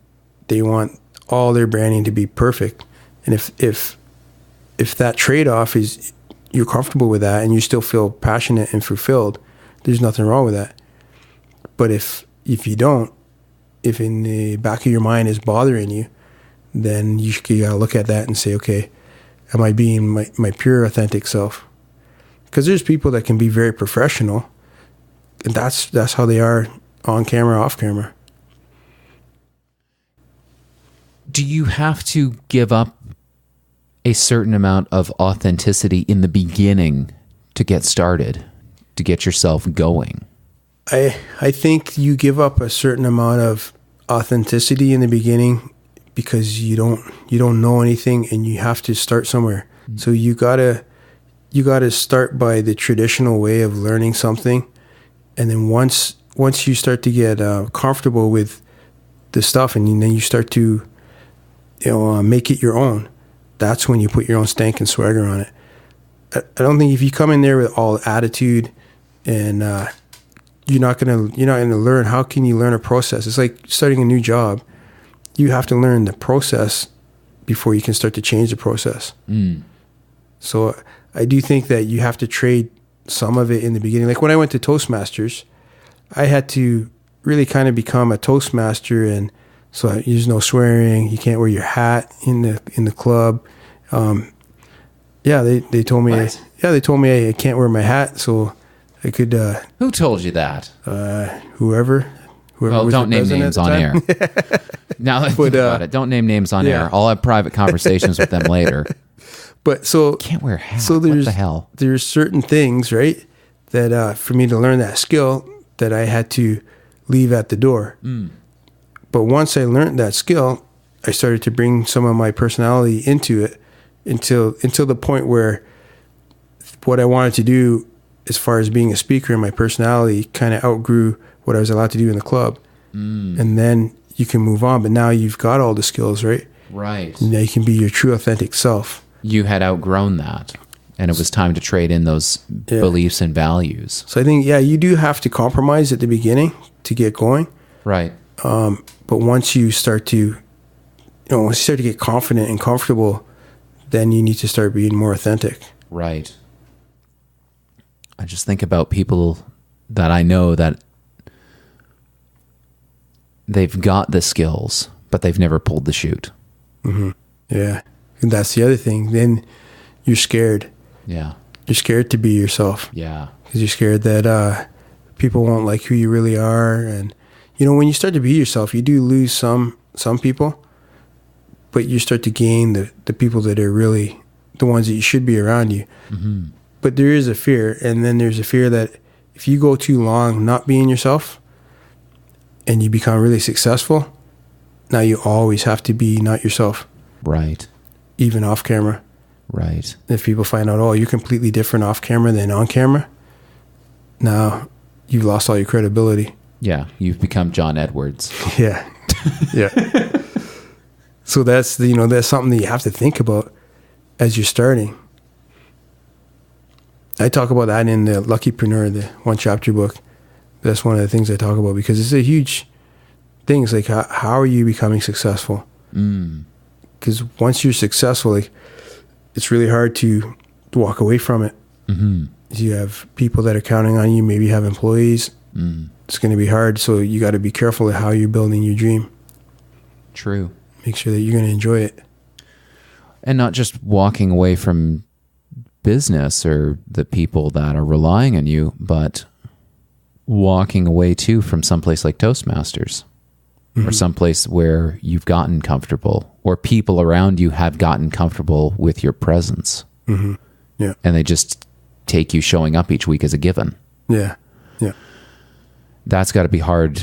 they want all their branding to be perfect. And if that trade-off is you're comfortable with that and you still feel passionate and fulfilled, there's nothing wrong with that. But if you don't, if in the back of your mind is bothering you, then you gotta look at that and say, okay, am I being my pure, authentic self? Because there's people that can be very professional, and that's how they are on camera, off camera. Do you have to give up a certain amount of authenticity in the beginning to get started, to get yourself going? I think you give up a certain amount of authenticity in the beginning because you don't know anything and you have to start somewhere. So you gotta start by the traditional way of learning something, and then once you start to get comfortable with the stuff, and then you start to make it your own. That's when you put your own stank and swagger on it. I don't think if you come in there with all attitude and you're not gonna learn. How can you learn a process? It's like starting a new job. You have to learn the process before you can start to change the process. So I do think that you have to trade some of it in the beginning. Like when I went to Toastmasters, I had to really kind of become a Toastmaster, and so there's no swearing. You can't wear your hat in the club. They told me. What? Yeah, they told me I can't wear my hat. So I could, Who told you that? whoever Well, was don't the name president names at on the air. time. Now that I think about it, don't name names on Yeah. air. I'll have private conversations with them later. But so Can't wear a hat. So What there's the hell? there's certain things, right, that for me to learn that skill that I had to leave at the door. But once I learned that skill, I started to bring some of my personality into it until the point where what I wanted to do as far as being a speaker and my personality kind of outgrew what I was allowed to do in the club. And then you can move on, but now you've got all the skills, right? Right. Now you can be your true authentic self. You had outgrown that, and it was time to trade in those beliefs and values. So I think, you do have to compromise at the beginning to get going. Right. But once you start to, get confident and comfortable, then you need to start being more authentic. Right. I just think about people that I know that they've got the skills, but they've never pulled the chute. Yeah. And that's the other thing. Then you're scared. Yeah. You're scared to be yourself Yeah. because you're scared that people won't like who you really are. And, when you start to be yourself, you do lose some people, but you start to gain the people that are really the ones that you should be around you. But there is a fear. And then there's a fear that if you go too long not being yourself and you become really successful, now you always have to be not yourself. Right. Even off camera. Right. If people find out, you're completely different off camera than on camera, now you've lost all your credibility. Yeah. You've become John Edwards. Yeah. Yeah. So that's, that's something that you have to think about as you're starting. I talk about that in the Luckypreneur, the one chapter book. That's one of the things I talk about because it's a huge thing. It's like, how are you becoming successful? Because once you're successful, it's really hard to walk away from it. You have people that are counting on you. Maybe you have employees. It's going to be hard. So you got to be careful of how you're building your dream. True. Make sure that you're going to enjoy it. And not just walking away from business or the people that are relying on you, but walking away too from someplace like Toastmasters. Or someplace where you've gotten comfortable or people around you have gotten comfortable with your presence. Yeah. And they just take you showing up each week as a given. Yeah. Yeah. That's got to be hard.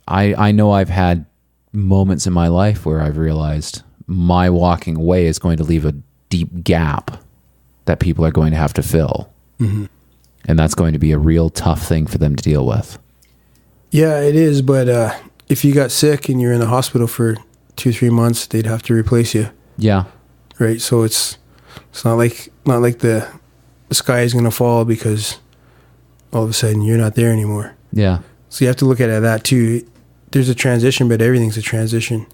I know I've had moments in my life where I've realized my walking away is going to leave a deep gap that people are going to have to fill. And that's going to be a real tough thing for them to deal with. Yeah, it is. But if you got sick and you're in the hospital for 2-3 months, they'd have to replace you. Yeah. Right. So it's not like the sky is going to fall because all of a sudden you're not there anymore. Yeah. So you have to look at it that too. There's a transition, but everything's a transition.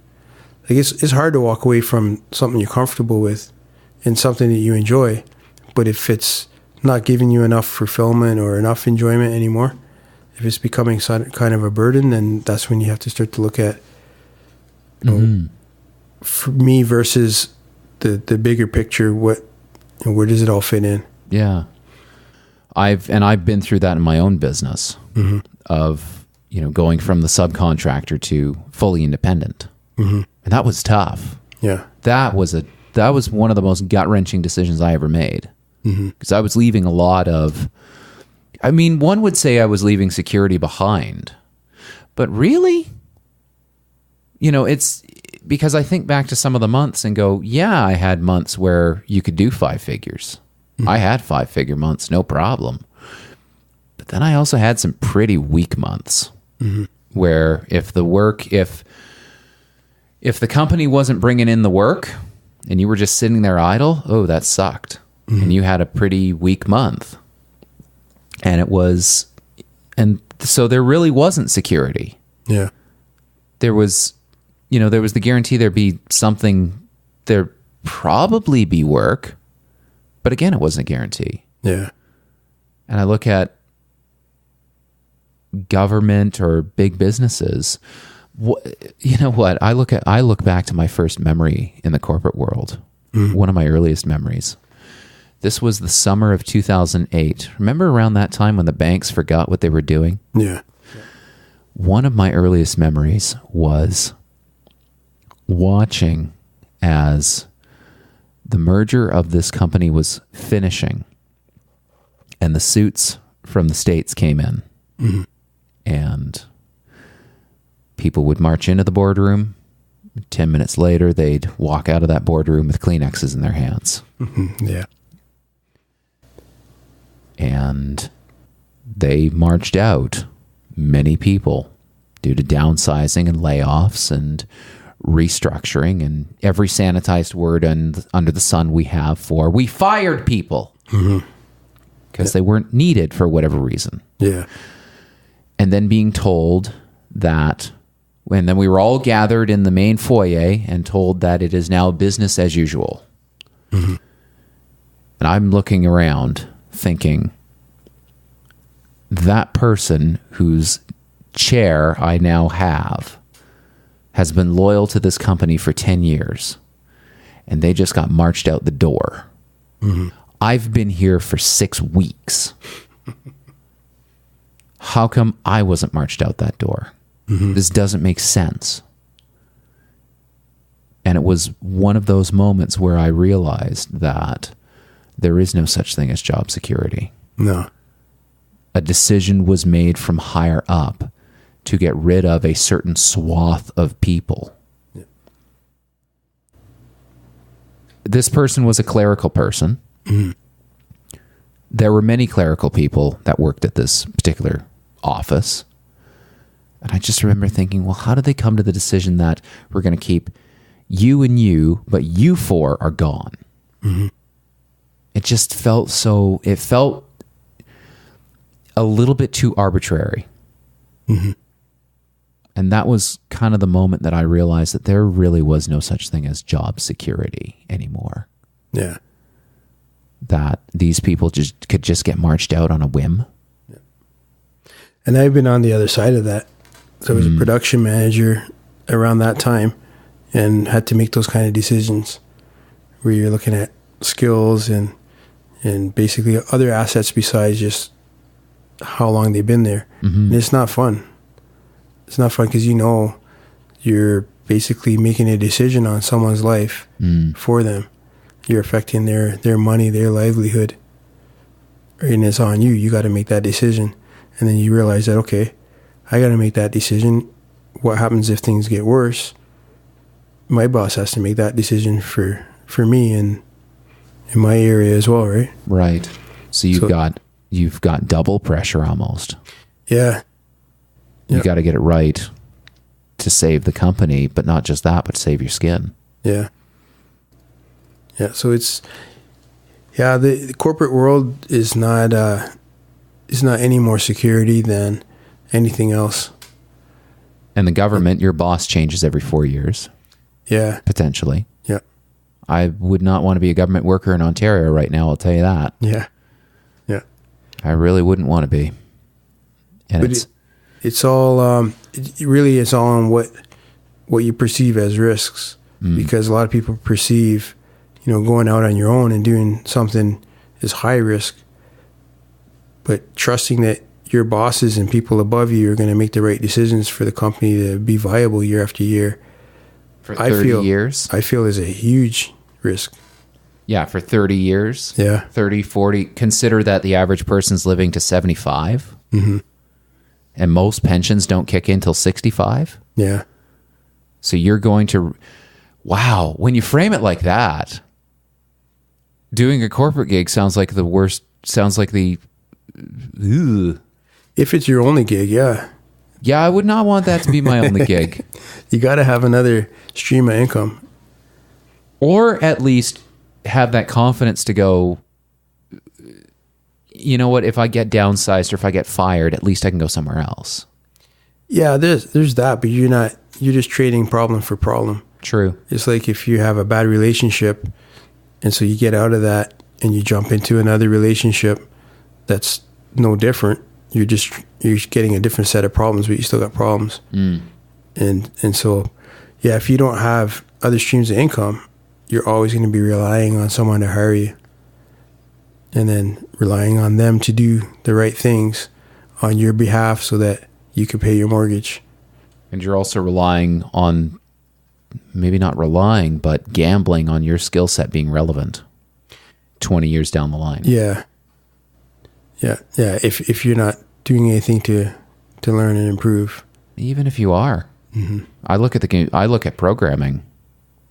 Like it's hard to walk away from something you're comfortable with and something that you enjoy. But if it's not giving you enough fulfillment or enough enjoyment anymore, if it's becoming kind of a burden, then that's when you have to start to look at, for me versus the bigger picture. Where does it all fit in? Yeah. I've been through that in my own business of, going from the subcontractor to fully independent. And that was tough. Yeah. That was one of the most gut-wrenching decisions I ever made. Because I was leaving a lot of, one would say I was leaving security behind, but really, it's because I think back to some of the months and go, yeah, I had months where you could do 5 figures. I had 5-figure months, no problem. But then I also had some pretty weak months where if the company wasn't bringing in the work and you were just sitting there idle, that sucked. And you had a pretty weak month. And so there really wasn't security. Yeah. There was the guarantee there'd be something, there'd probably be work, but again, it wasn't a guarantee. Yeah. And I look at government or big businesses. You know what? I look back to my first memory in the corporate world, one of my earliest memories. This was the summer of 2008. Remember around that time when the banks forgot what they were doing? Yeah. One of my earliest memories was watching as the merger of this company was finishing and the suits from the States came in. Mm-hmm. And people would march into the boardroom. 10 minutes later, they'd walk out of that boardroom with Kleenexes in their hands. Mm-hmm. Yeah. And they marched out many people due to downsizing and layoffs and restructuring and every sanitized word under the sun we have for we fired people because they weren't needed for whatever reason. Yeah. And then being told that, and then we were all gathered in the main foyer and told that it is now business as usual. Mm-hmm. And I'm looking around thinking, that person whose chair I now have has been loyal to this company for 10 years, and they just got marched out the door. Mm-hmm. I've been here for 6 weeks. How come I wasn't marched out that door? Mm-hmm. This doesn't make sense. And it was one of those moments where I realized that there is no such thing as job security. No. A decision was made from higher up to get rid of a certain swath of people. Yeah. This person was a clerical person. Mm-hmm. There were many clerical people that worked at this particular office. And I just remember thinking, well, how did they come to the decision that we're going to keep you and you, but you four are gone? Mm-hmm. It just felt it felt a little bit too arbitrary. Mm-hmm. And that was kind of the moment that I realized that there really was no such thing as job security anymore. Yeah. That these people could just get marched out on a whim. Yeah. And I've been on the other side of that. So I was a production manager around that time and had to make those kind of decisions where you're looking at skills and basically other assets besides just how long they've been there. Mm-hmm. And it's not fun. It's not fun because you're basically making a decision on someone's life for them. You're affecting their money, their livelihood. And it's on you. You got to make that decision. And then you realize that, okay, I got to make that decision. What happens if things get worse? My boss has to make that decision for me and in my area as well, right? Right. So you've got double pressure almost. Yeah. You got to get it right to save the company, but not just that, but save your skin. Yeah. Yeah. So the corporate world is not any more security than anything else. And the government, your boss changes every 4 years. Yeah. Potentially. Yeah. I would not want to be a government worker in Ontario right now, I'll tell you that. Yeah. Yeah. I really wouldn't want to be. And but it's all it really is all on what you perceive as risks, because a lot of people perceive going out on your own and doing something is high risk, but trusting that your bosses and people above you are going to make the right decisions for the company to be viable year after year for 30 years I feel is a huge risk. Yeah, for 30 years. Yeah. 30, 40. Consider that the average person's living to 75. Mm-hmm. And most pensions don't kick in till 65. Yeah. So you're going to... Wow. When you frame it like that, doing a corporate gig sounds like the worst... Sounds like the... Ugh. If it's your only gig, yeah. Yeah, I would not want that to be my only gig. You got to have another stream of income. Or at least have that confidence to go, you know what, if I get downsized or if I get fired, at least I can go somewhere else. Yeah, there's that, but you're just trading problem for problem. True. It's like if you have a bad relationship and so you get out of that and you jump into another relationship that's no different. You're getting a different set of problems, but you still got problems. And so, yeah, if you don't have other streams of income, you're always going to be relying on someone to hire you. and then relying on them to do the right things on your behalf so that you can pay your mortgage. And you're also relying on, maybe not relying, but gambling on your skill set being relevant 20 years down the line. Yeah. If you're not doing anything to learn and improve. Even if you are. I look at programming.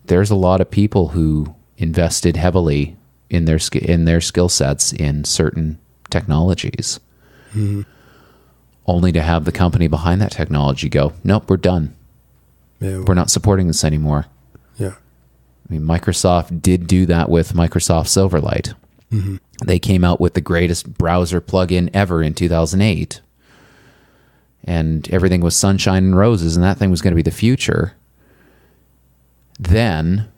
There's a lot of people who invested heavily in their skill sets in certain technologies, only to have the company behind that technology go, nope, we're done. Yeah. We're not supporting this anymore. Yeah. I mean, Microsoft did do that with Microsoft Silverlight. They came out with the greatest browser plugin ever in 2008. And everything was sunshine and roses, and that thing was going to be the future. Then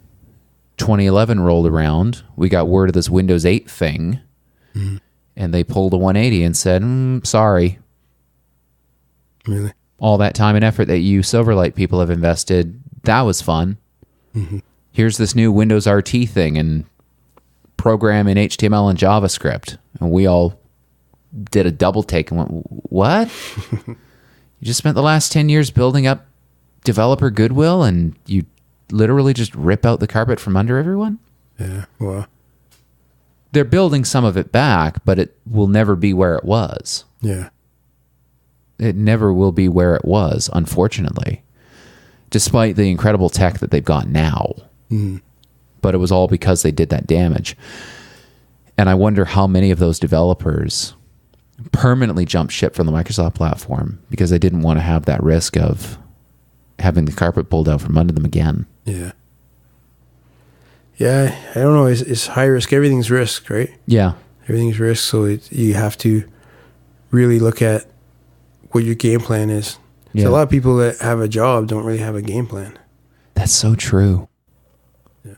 2011 rolled around. We got word of this Windows 8 thing, and they pulled a 180 and said, sorry. Really? All that time and effort that you Silverlight people have invested, that was fun. Here's this new Windows RT thing and program in HTML and JavaScript. And we all did a double take and went, what? You just spent the last 10 years building up developer goodwill and you literally just rip out the carpet from under everyone? Yeah, well. They're building some of it back, but it will never be where it was. Yeah. It never will be where it was, unfortunately, despite the incredible tech that they've got now. But it was all because they did that damage. And I wonder how many of those developers permanently jumped ship from the Microsoft platform because they didn't want to have that risk of having the carpet pulled out from under them again. Yeah. Yeah, I don't know. It's high risk. Everything's risk, right? Yeah. Everything's risk. So you have to really look at what your game plan is. Yeah. So a lot of people that have a job don't really have a game plan. That's so true. Yeah.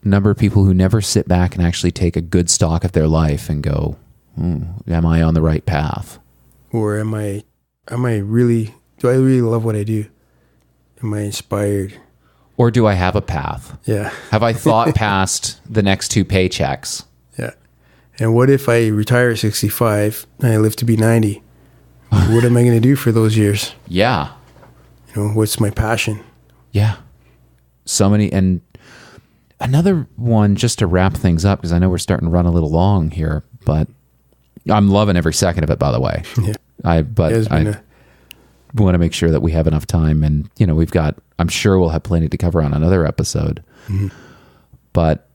Number of people who never sit back and actually take a good stock of their life and go, am I on the right path? Or do I really love what I do? Am I inspired? Or do I have a path? Yeah. Have I thought past the next 2 paychecks? Yeah. And what if I retire at 65 and I live to be 90? What am I going to do for those years? Yeah. You know, what's my passion? Yeah. So many. And another one, just to wrap things up, because I know we're starting to run a little long here, but I'm loving every second of it, by the way. Yeah. I want to make sure that we have enough time, and I'm sure we'll have plenty to cover on another episode. But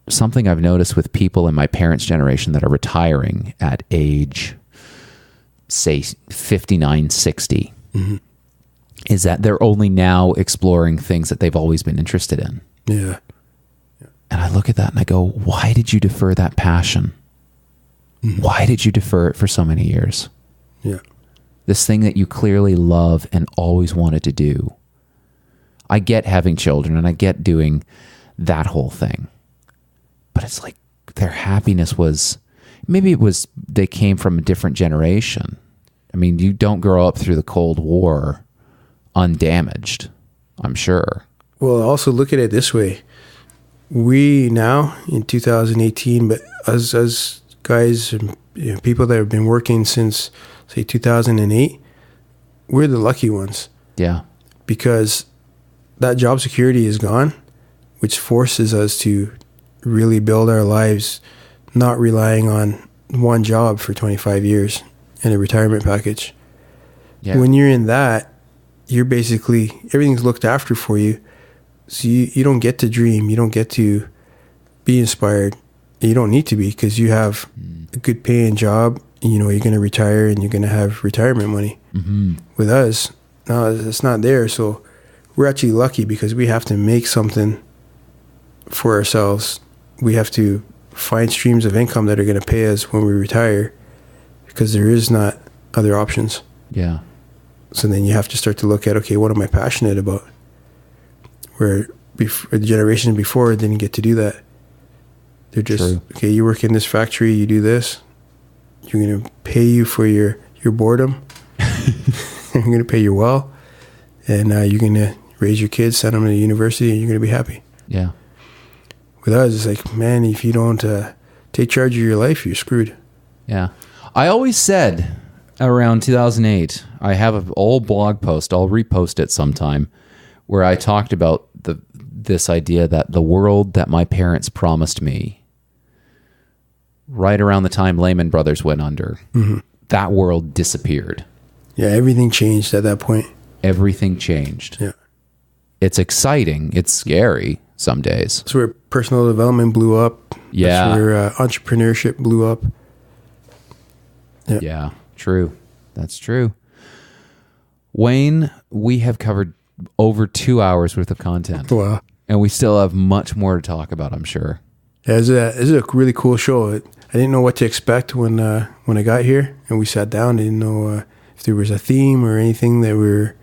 something I've noticed with people in my parents' generation that are retiring at age, say, 59, 60, is that they're only now exploring things that they've always been interested in. Yeah. And I look at that and I go, why did you defer that passion? Why did you defer it for so many years? Yeah. This thing that you clearly love and always wanted to do. I get having children and I get doing that whole thing. But it's like their happiness was, maybe it was they came from a different generation. I mean, you don't grow up through the Cold War undamaged, I'm sure. Well, also look at it this way. We now, in 2018, but as guys and people that have been working since, say, 2008, we're the lucky ones. Yeah. Because that job security is gone, which forces us to really build our lives, not relying on one job for 25 years and a retirement package. Yeah. When you're in that, you're basically, everything's looked after for you. So you don't get to dream. You don't get to be inspired. You don't need to be, because you have a good paying job. You know, you're going to retire and you're going to have retirement money. With us, no, it's not there. So we're actually lucky because we have to make something for ourselves. We have to find streams of income that are going to pay us when we retire, because there is not other options. Yeah. So then you have to start to look at, okay, what am I passionate about? Where the generation before didn't get to do that. They're just, True. Okay, you work in this factory, you do this. You're going to pay you for your boredom. You're going to pay you well. And you're going to raise your kids, send them to university, and you're going to be happy. Yeah. With us, it's like, man, if you don't take charge of your life, you're screwed. Yeah. I always said around 2008, I have an old blog post, I'll repost it sometime, where I talked about this idea that the world that my parents promised me right around the time Lehman Brothers went under, that world disappeared. Yeah, everything changed at that point. Everything changed. Yeah. It's exciting. It's scary some days. That's where personal development blew up. Yeah. That's where entrepreneurship blew up. Yeah, true. That's true. Wayne, we have covered over 2 hours worth of content. Wow. And we still have much more to talk about, I'm sure. Yeah, it's a really cool show. I didn't know what to expect when I got here and we sat down. I didn't know if there was a theme or anything that we were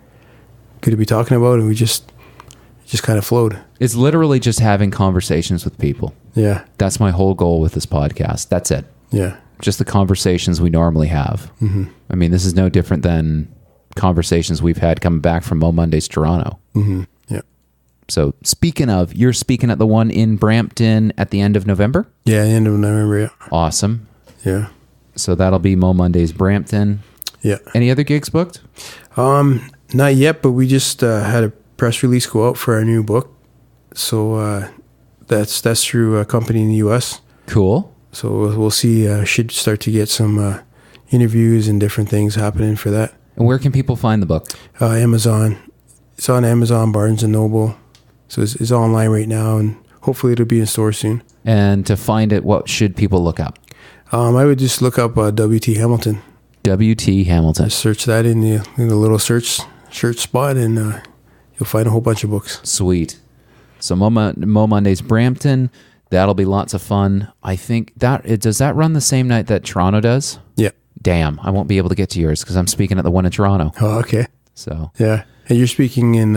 going to be talking about, and we just kind of flowed. It's literally just having conversations with people. Yeah. That's my whole goal with this podcast. That's it. Yeah. Just the conversations we normally have. Mm-hmm. I mean, this is no different than conversations we've had coming back from Mo Mondays Toronto. Mm-hmm. Yeah. So speaking of, you're speaking at the one in Brampton at the end of November? Yeah, the end of November, yeah. Awesome. Yeah. So that'll be Mo Mondays Brampton. Yeah. Any other gigs booked? Not yet, but we just had a press release go out for our new book. So that's through a company in the U.S. Cool. So we'll see. Should start to get some interviews and different things happening for that. And where can people find the book? Amazon. It's on Amazon, Barnes & Noble. So it's online right now, and hopefully it'll be in store soon. And to find it, what should people look up? I would just look up W.T. Hamilton. W.T. Hamilton. Just search that in the little search spot, and you'll find a whole bunch of books. Sweet. So Mo Mondays Brampton, that'll be lots of fun. I think does that run the same night that Toronto does? Yeah. Damn, I won't be able to get to yours because I'm speaking at the one in Toronto. Oh, okay. So yeah, and you're speaking in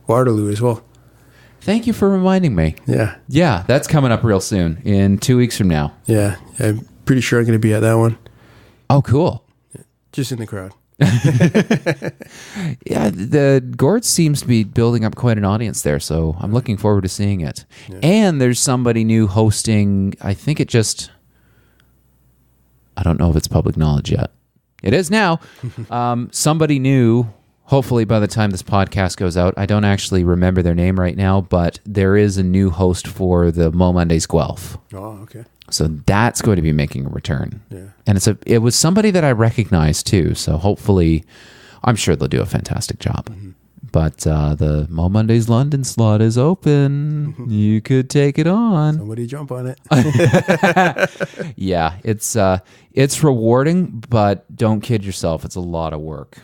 Waterloo as well. Thank you for reminding me. Yeah. Yeah, that's coming up real soon, in 2 weeks from now. Yeah, I'm pretty sure I'm going to be at that one. Oh, cool. Just in the crowd. Yeah, the Gorge seems to be building up quite an audience there, so I'm looking forward to seeing it. Yeah. And there's somebody new hosting, I don't know if it's public knowledge yet. It is now. Somebody new, hopefully by the time this podcast goes out, I don't actually remember their name right now, but there is a new host for the Mo Mondays Guelph. Oh, okay. So that's going to be making a return. Yeah. And it was somebody that I recognize too. So hopefully, I'm sure they'll do a fantastic job. Mm-hmm. But the Mo Mondays London slot is open. You could take it on. Somebody jump on it. Yeah, it's rewarding, but don't kid yourself. It's a lot of work.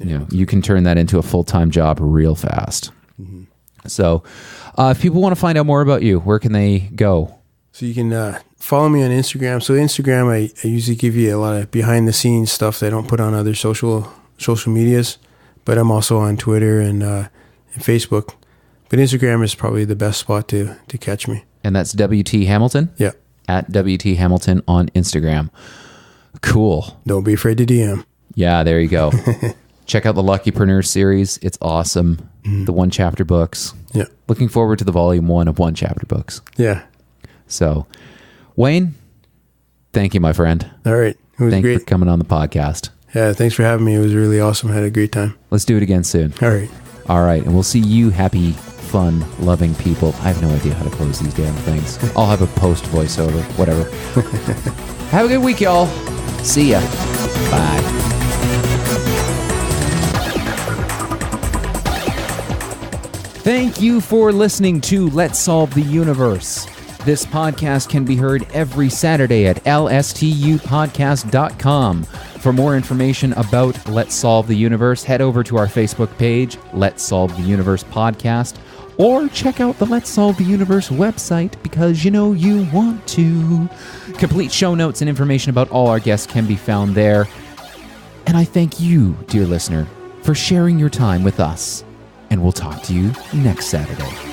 Yeah. You can turn that into a full-time job real fast. Mm-hmm. So if people want to find out more about you, where can they go? So you can follow me on Instagram. So Instagram, I usually give you a lot of behind-the-scenes stuff that I don't put on other social medias. But I'm also on Twitter and Facebook. But Instagram is probably the best spot to catch me. And that's WT Hamilton? Yeah. At WT Hamilton on Instagram. Cool. Don't be afraid to DM. Yeah, there you go. Check out the Luckypreneur series. It's awesome. Mm. The one chapter books. Yeah. Looking forward to the volume 1 of one chapter books. Yeah. So, Wayne, thank you, my friend. All right. It was great. great. For coming on the podcast. Yeah, thanks for having me. It was really awesome. I had a great time. Let's do it again soon. All right. All right. And we'll see you happy, fun, loving people. I have no idea how to close these damn things. I'll have a post voiceover, whatever. Have a good week, y'all. See ya. Bye. Thank you for listening to Let's Solve the Universe. This podcast can be heard every Saturday at lstupodcast.com. For more information about Let's Solve the Universe, head over to our Facebook page, Let's Solve the Universe Podcast, or check out the Let's Solve the Universe website because you know you want to. Complete show notes and information about all our guests can be found there. And I thank you, dear listener, for sharing your time with us. And we'll talk to you next Saturday.